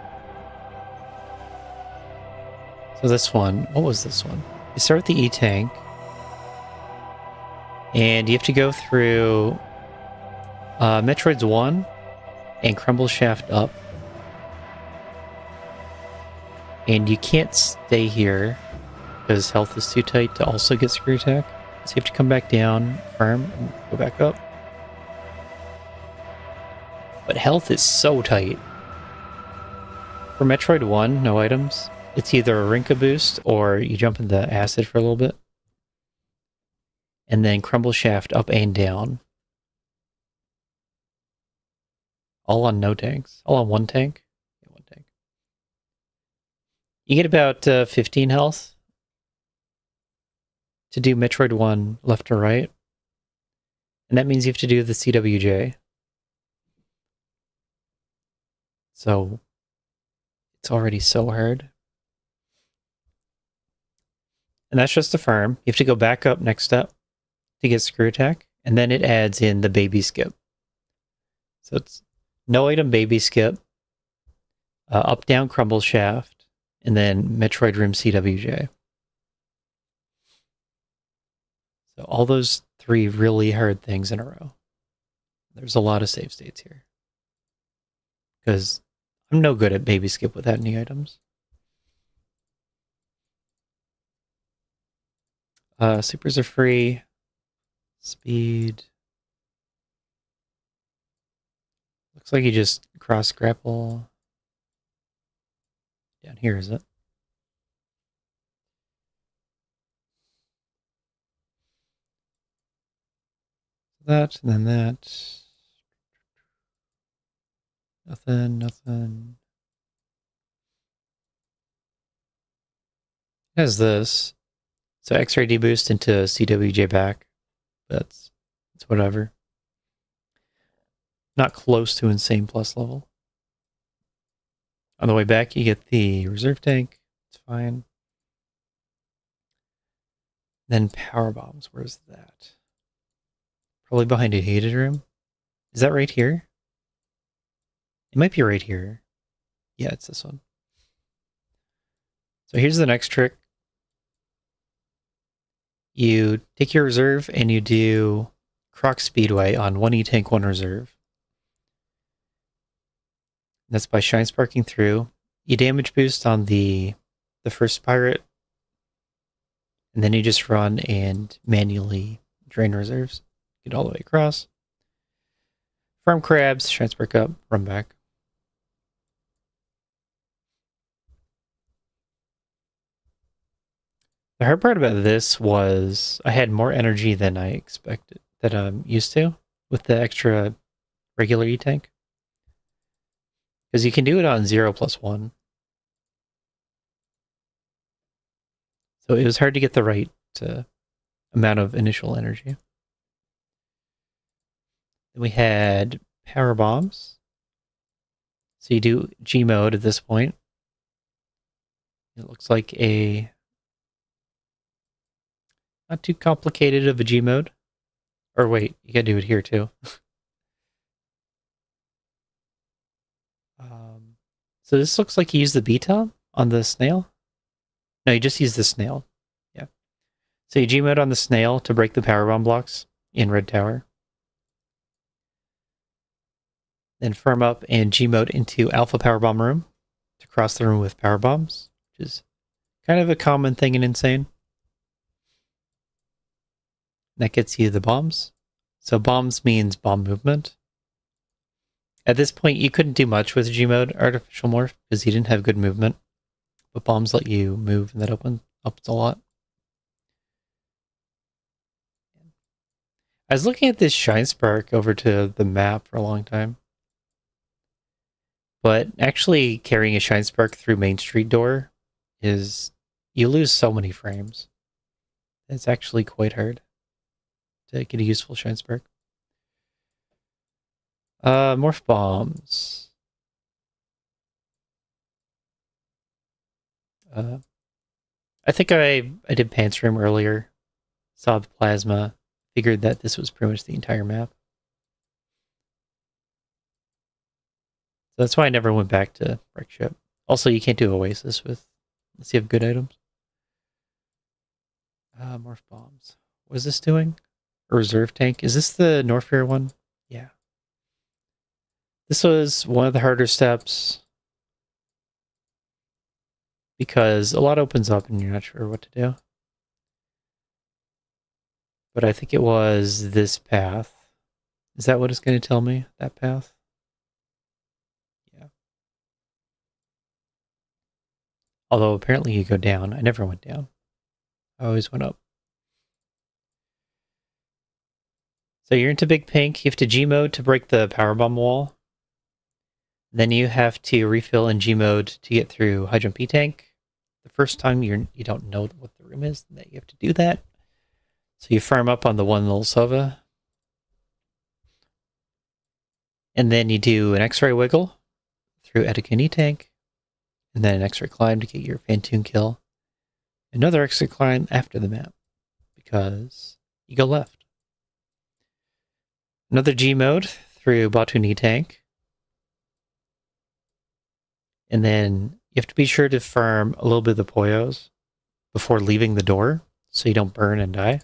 So this one, what was this one? You start with the E-Tank. And you have to go through Metroid's 1 and Crumble Shaft up. And you can't stay here because health is too tight to also get Screw Attack. So you have to come back down, farm, and go back up. But health is so tight. For Metroid 1, no items. It's either a Rinka boost or you jump into acid for a little bit. And then Crumble Shaft up and down. All on no tanks. All on one tank. Yeah, one tank. You get about 15 health to do Metroid 1 left to right. And that means you have to do the CWJ. So it's already so hard. And that's just a farm. You have to go back up next step to get Screw Attack. And then it adds in the baby skip. So it's no item baby skip, up down Crumble Shaft, and then Metroid Rim CWJ. So all those 3 really hard things in a row. There's a lot of save states here. Because I'm no good at baby skip without any items. Supers are free. Speed. Looks like you just cross grapple. Down here, is it? That, and then that. Nothing. It has this. So X-ray deboost into CWJ back. It's whatever. Not close to Insane Plus level. On the way back, you get the reserve tank. It's fine. Then power bombs. Where's that? Probably behind a heated room. Is that right here? It might be right here. Yeah, it's this one. So here's the next trick. You take your reserve and you do Croc Speedway on 1 E-Tank, 1 reserve. That's by Shine Sparking through. You damage boost on the first pirate. And then you just run and manually drain reserves. Get all the way across. Farm crabs, Shine Spark up, run back. The hard part about this was I had more energy than I expected, that I'm used to, with the extra regular E-Tank. Because you can do it on 0+1. So it was hard to get the right amount of initial energy. Then we had power bombs. So you do G mode at this point. It looks like a not too complicated of a G mode. Or wait, you gotta do it here too. So this looks like you use the B-tom on the snail. No, you just use the snail. Yeah. So you G mode on the snail to break the power bomb blocks in Red Tower. Then firm up and G mode into Alpha Power Bomb Room to cross the room with power bombs, which is kind of a common thing in Insane. That gets you the bombs. So bombs means bomb movement. At this point, you couldn't do much with G mode Artificial Morph because you didn't have good movement. But bombs let you move, and that opens a lot. I was looking at this Shine Spark over to the map for a long time. But actually carrying a Shine Spark through Main Street door is... you lose so many frames. It's actually quite hard to get a useful Shine Spark. Morph bombs. I think I did Pants Room earlier. Saw the plasma. Figured that this was pretty much the entire map. So that's why I never went back to Wreck Ship. Also, you can't do Oasis with... unless you have good items. Morph bombs. What is this doing? A reserve tank. Is this the Norfair one? Yeah. This was one of the harder steps because a lot opens up and you're not sure what to do. But I think it was this path. Is that what it's going to tell me? That path? Yeah. Although apparently you go down. I never went down. I always went up. So you're into Big Pink. You have to G mode to break the powerbomb wall. Then you have to refill in G mode to get through Hydrant P tank. The first time you don't know what the room is, that you have to do that. So you farm up on the one little Sova. And then you do an X-ray wiggle through Etikuni tank. And then an X-ray climb to get your Phantoon kill. Another X-ray climb after the map. Because you go left. Another G mode through Batuni tank. And then you have to be sure to farm a little bit of the Poyos before leaving the door so you don't burn and die.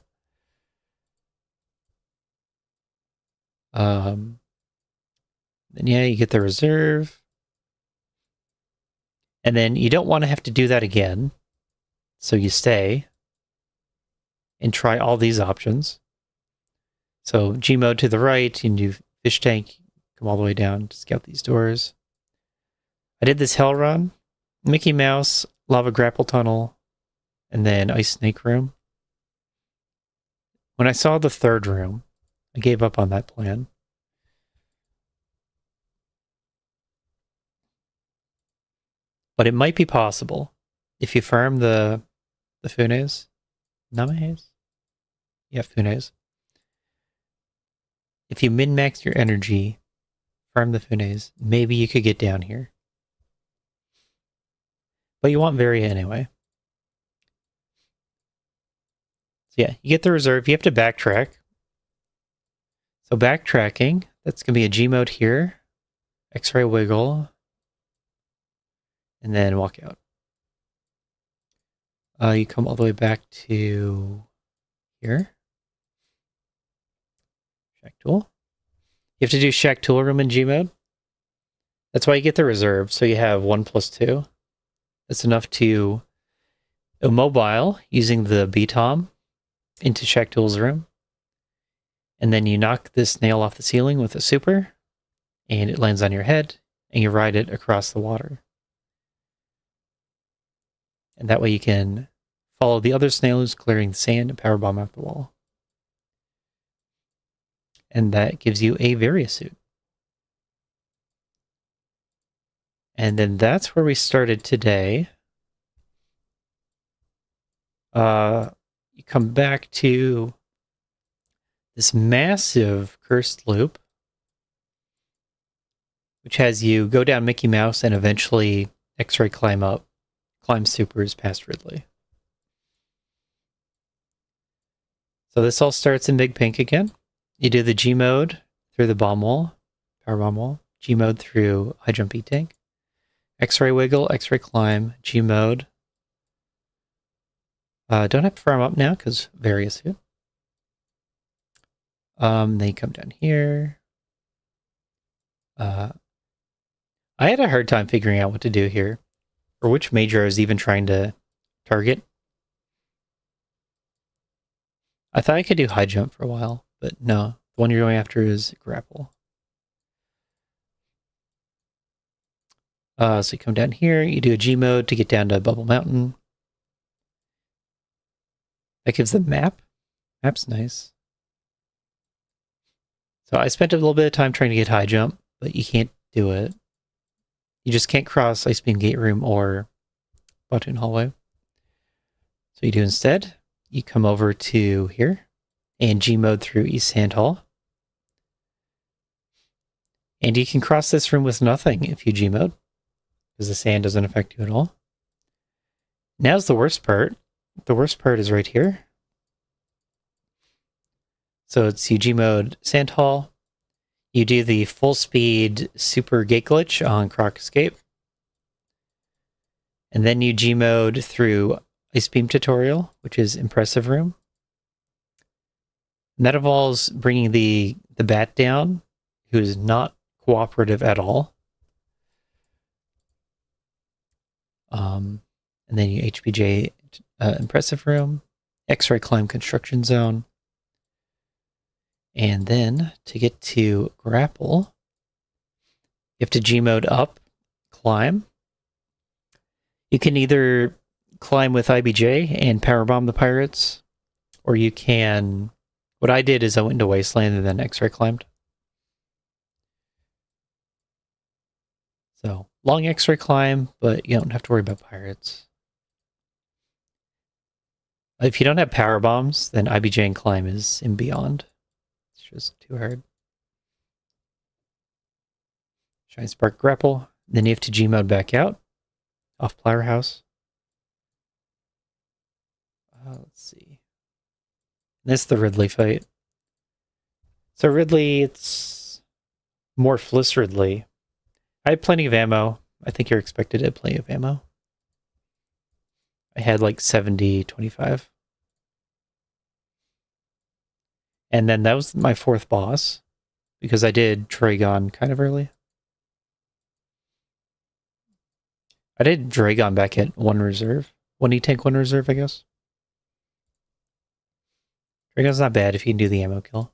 Then yeah, you get the reserve. And then you don't want to have to do that again. So you stay and try all these options. So G mode to the right, you can do fish tank, come all the way down to scout these doors. I did this hell run, Mickey Mouse, lava grapple tunnel, and then ice snake room. When I saw the third room, I gave up on that plan. But it might be possible if you farm the Funes. Namahes? Yeah, Funes. If you min-max your energy, farm the Funes, maybe you could get down here. But you want Varia anyway. So yeah, you get the reserve. You have to backtrack. So backtracking, that's going to be a G mode here. X-ray wiggle. And then walk out. You come all the way back to here. Shack tool. You have to do Shack tool room in G mode. That's why you get the reserve. So you have 1+2. That's enough to immobile using the B-tom into Shack tool's room. And then you knock this nail off the ceiling with a super, and it lands on your head, and you ride it across the water. And that way you can follow the other snail who's clearing the sand and powerbomb out the wall. And that gives you a Varia suit. And then that's where we started today. You come back to this massive cursed loop which has you go down Mickey Mouse and eventually X-ray climb up, climb supers past Ridley. So this all starts in Big Pink again. You do the G mode through the bomb wall, power bomb wall, G mode through high jump E tank, X-ray wiggle, X-ray climb, G mode. Don't have to farm up now because various suit. Then you come down here. I had a hard time figuring out what to do here, or which major I was even trying to target. I thought I could do high jump for a while, but no. The one you're going after is grapple. So you come down here, you do a G mode to get down to Bubble Mountain. That gives the map. Map's nice. So I spent a little bit of time trying to get high jump, but you can't do it. You just can't cross Ice Beam Gate Room or Button Hallway. So you do instead, you come over to here and G mode through East Sand Hall. And you can cross this room with nothing if you G mode, because the sand doesn't affect you at all. Now's the worst part. The worst part is right here. So it's you G mode Sand Hall. You do the full speed super gate glitch on Croc Escape. And then you G mode through Ice Beam Tutorial, which is Impressive Room. And that involves bringing the bat down, who is not cooperative at all. And then you HPJ Impressive Room, X-ray Climb Construction Zone. And then to get to grapple, you have to G mode up, climb. You can either climb with IBJ and powerbomb the pirates, or you can... What I did is I went into Wasteland and then X-ray climbed. So, long X-ray climb, but you don't have to worry about pirates. If you don't have power bombs, then IBJ and climb is in Beyond. It's just too hard. Shine Spark grapple. Then you have to G mode back out. Off Flower House. Let's see. This is the Ridley fight. So Ridley, it's Morphless Ridley. I had plenty of ammo. I think you're expected to have plenty of ammo. I had like 70, 25. And then that was my fourth boss, because I did Dragon kind of early. I did Dragon back at 1 reserve. 1 E-Tank, 1 reserve, I guess. Dragon's not bad if you can do the ammo kill.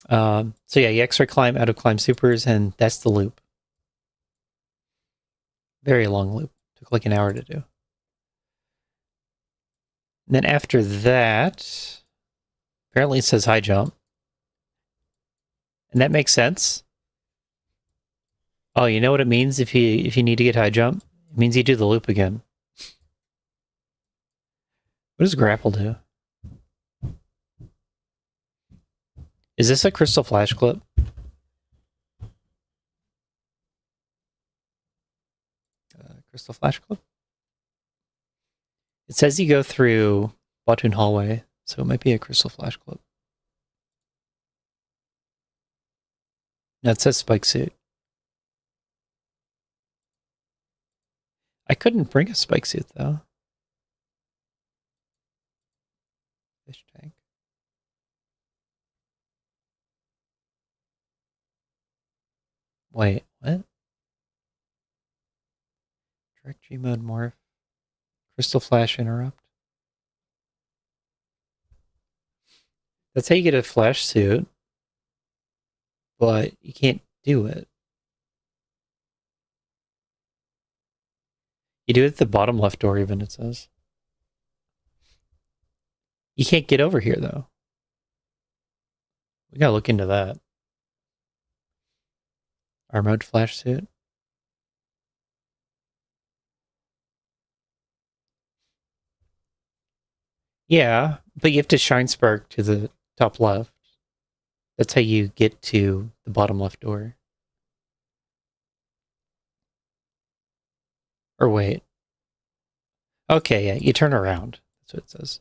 So yeah, you X-ray climb out of climb supers, and that's the loop. Very long loop. Took like an hour to do. And then after that, apparently it says high jump. And that makes sense. Oh, you know what it means if you need to get high jump? It means you do the loop again. What does grapple do? Is this a crystal flash clip? Crystal flash clip? It says you go through Bottoon Hallway, so it might be a crystal flash clip. No, it says spike suit. I couldn't bring a spike suit though. Fish tank. Wait, what? Direct G mode morph. Crystal flash interrupt. That's how you get a flash suit, but you can't do it. You do it at the bottom left door even, it says. You can't get over here though. We gotta look into that. R mode flash suit. Yeah, but you have to shine spark to the top left. That's how you get to the bottom left door. Or wait. Okay, yeah, you turn around. That's what it says.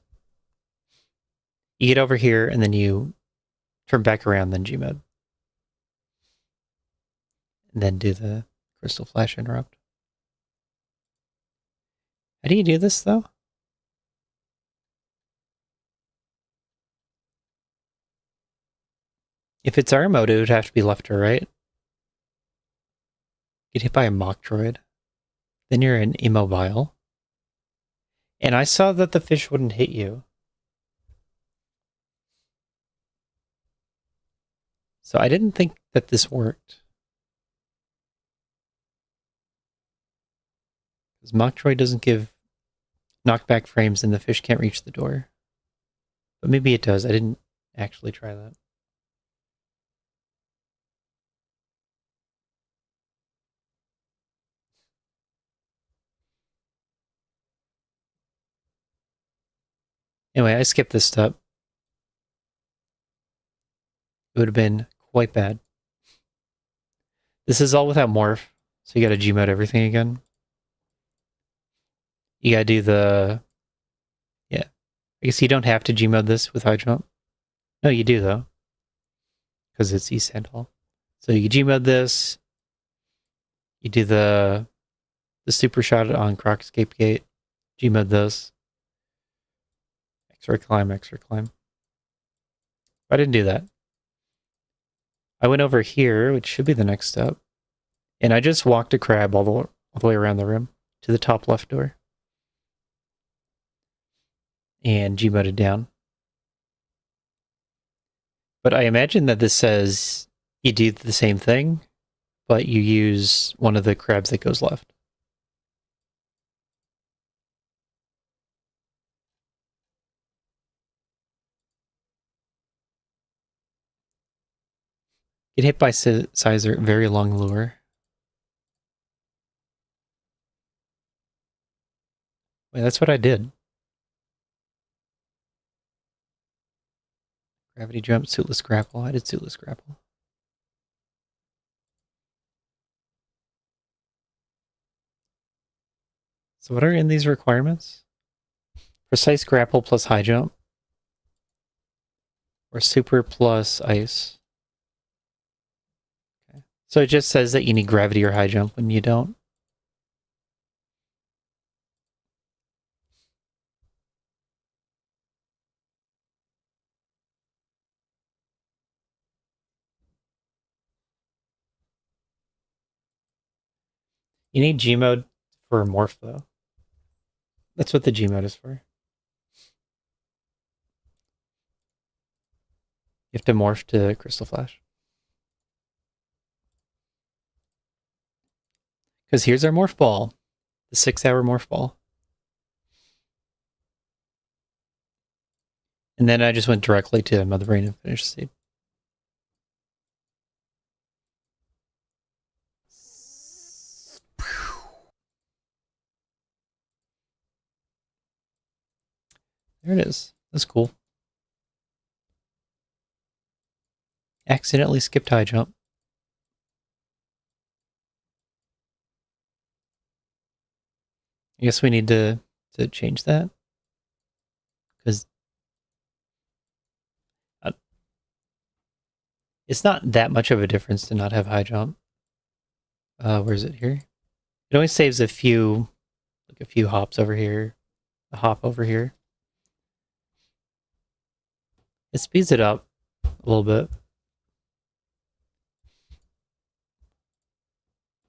You get over here, and then you turn back around, then Gmod. And then do the crystal flash interrupt. How do you do this, though? If it's our mode, it would have to be left or right. Get hit by a mock droid. Then you're an immobile. And I saw that the fish wouldn't hit you. So I didn't think that this worked. Because mock droid doesn't give knockback frames and the fish can't reach the door. But maybe it does. I didn't actually try that. Anyway, I skipped this step. It would have been quite bad. This is all without morph, so you gotta Gmod everything again. You gotta do the... Yeah. I guess you don't have to Gmod this with high jump. No, you do, though. Because it's East Sandhall. So you Gmod this. You do the super shot on Croc Escape Gate. Gmod this. X-ray climb, X-ray climb. I didn't do that. I went over here, which should be the next step. And I just walked a crab all the way around the room to the top left door. And Gmoded down. But I imagine that this says you do the same thing, but you use one of the crabs that goes left. Get hit by Sizer, very long lure. Wait, that's what I did. Gravity jump, suitless grapple. I did suitless grapple. So what are in these requirements? Precise grapple plus high jump. Or super plus ice. Okay. So it just says that you need gravity or high jump when you don't. You need Gmod for morph, though. That's what the Gmod is for. You have to morph to Crystal Flash. Because here's our morph ball. The 6-hour morph ball. And then I just went directly to Mother Brain and finished the seed. There it is. That's cool. Accidentally skipped high jump. I guess we need to change that. Because it's not that much of a difference to not have high jump. Where is it here? It only saves a few hops over here. A hop over here. It speeds it up a little bit.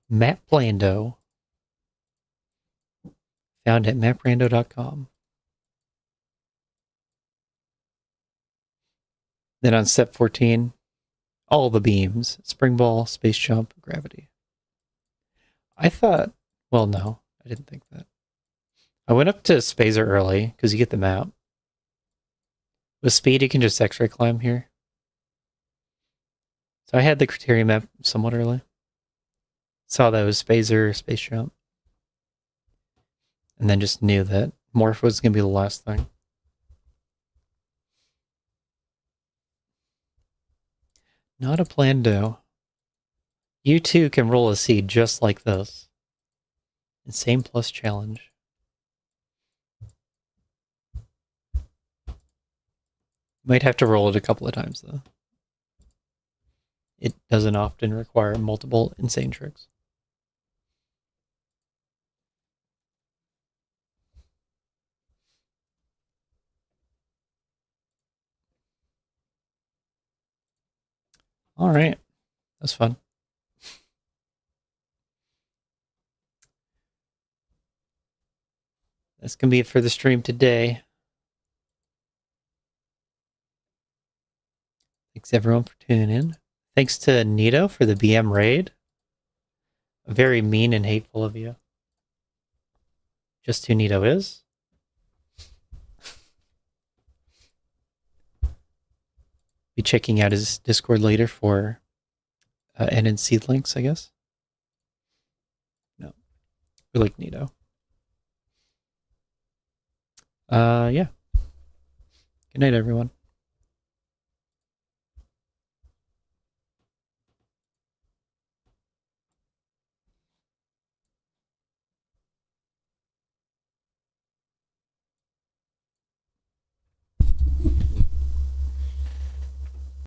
Map Rando. Found at maprando.com. Then on step 14, all the beams. Spring ball, space jump, gravity. I thought, well, no, I didn't think that. I went up to Spazer early, because you get the map. With speed, you can just X-ray climb here. So I had the criteria map somewhat early. Saw that it was Spazer, space jump. And then just knew that morph was going to be the last thing. Not a plando. You too can roll a seed just like this. Insane plus challenge. Might have to roll it a couple of times though. It doesn't often require multiple insane tricks. All right, that's fun. That's gonna be it for the stream today. Thanks everyone for tuning in. Thanks to Nito for the BM raid. Very mean and hateful of you. Just who Nito is. Be checking out his Discord later for and seed links, I guess. No, we like Nito. Yeah. Good night, everyone.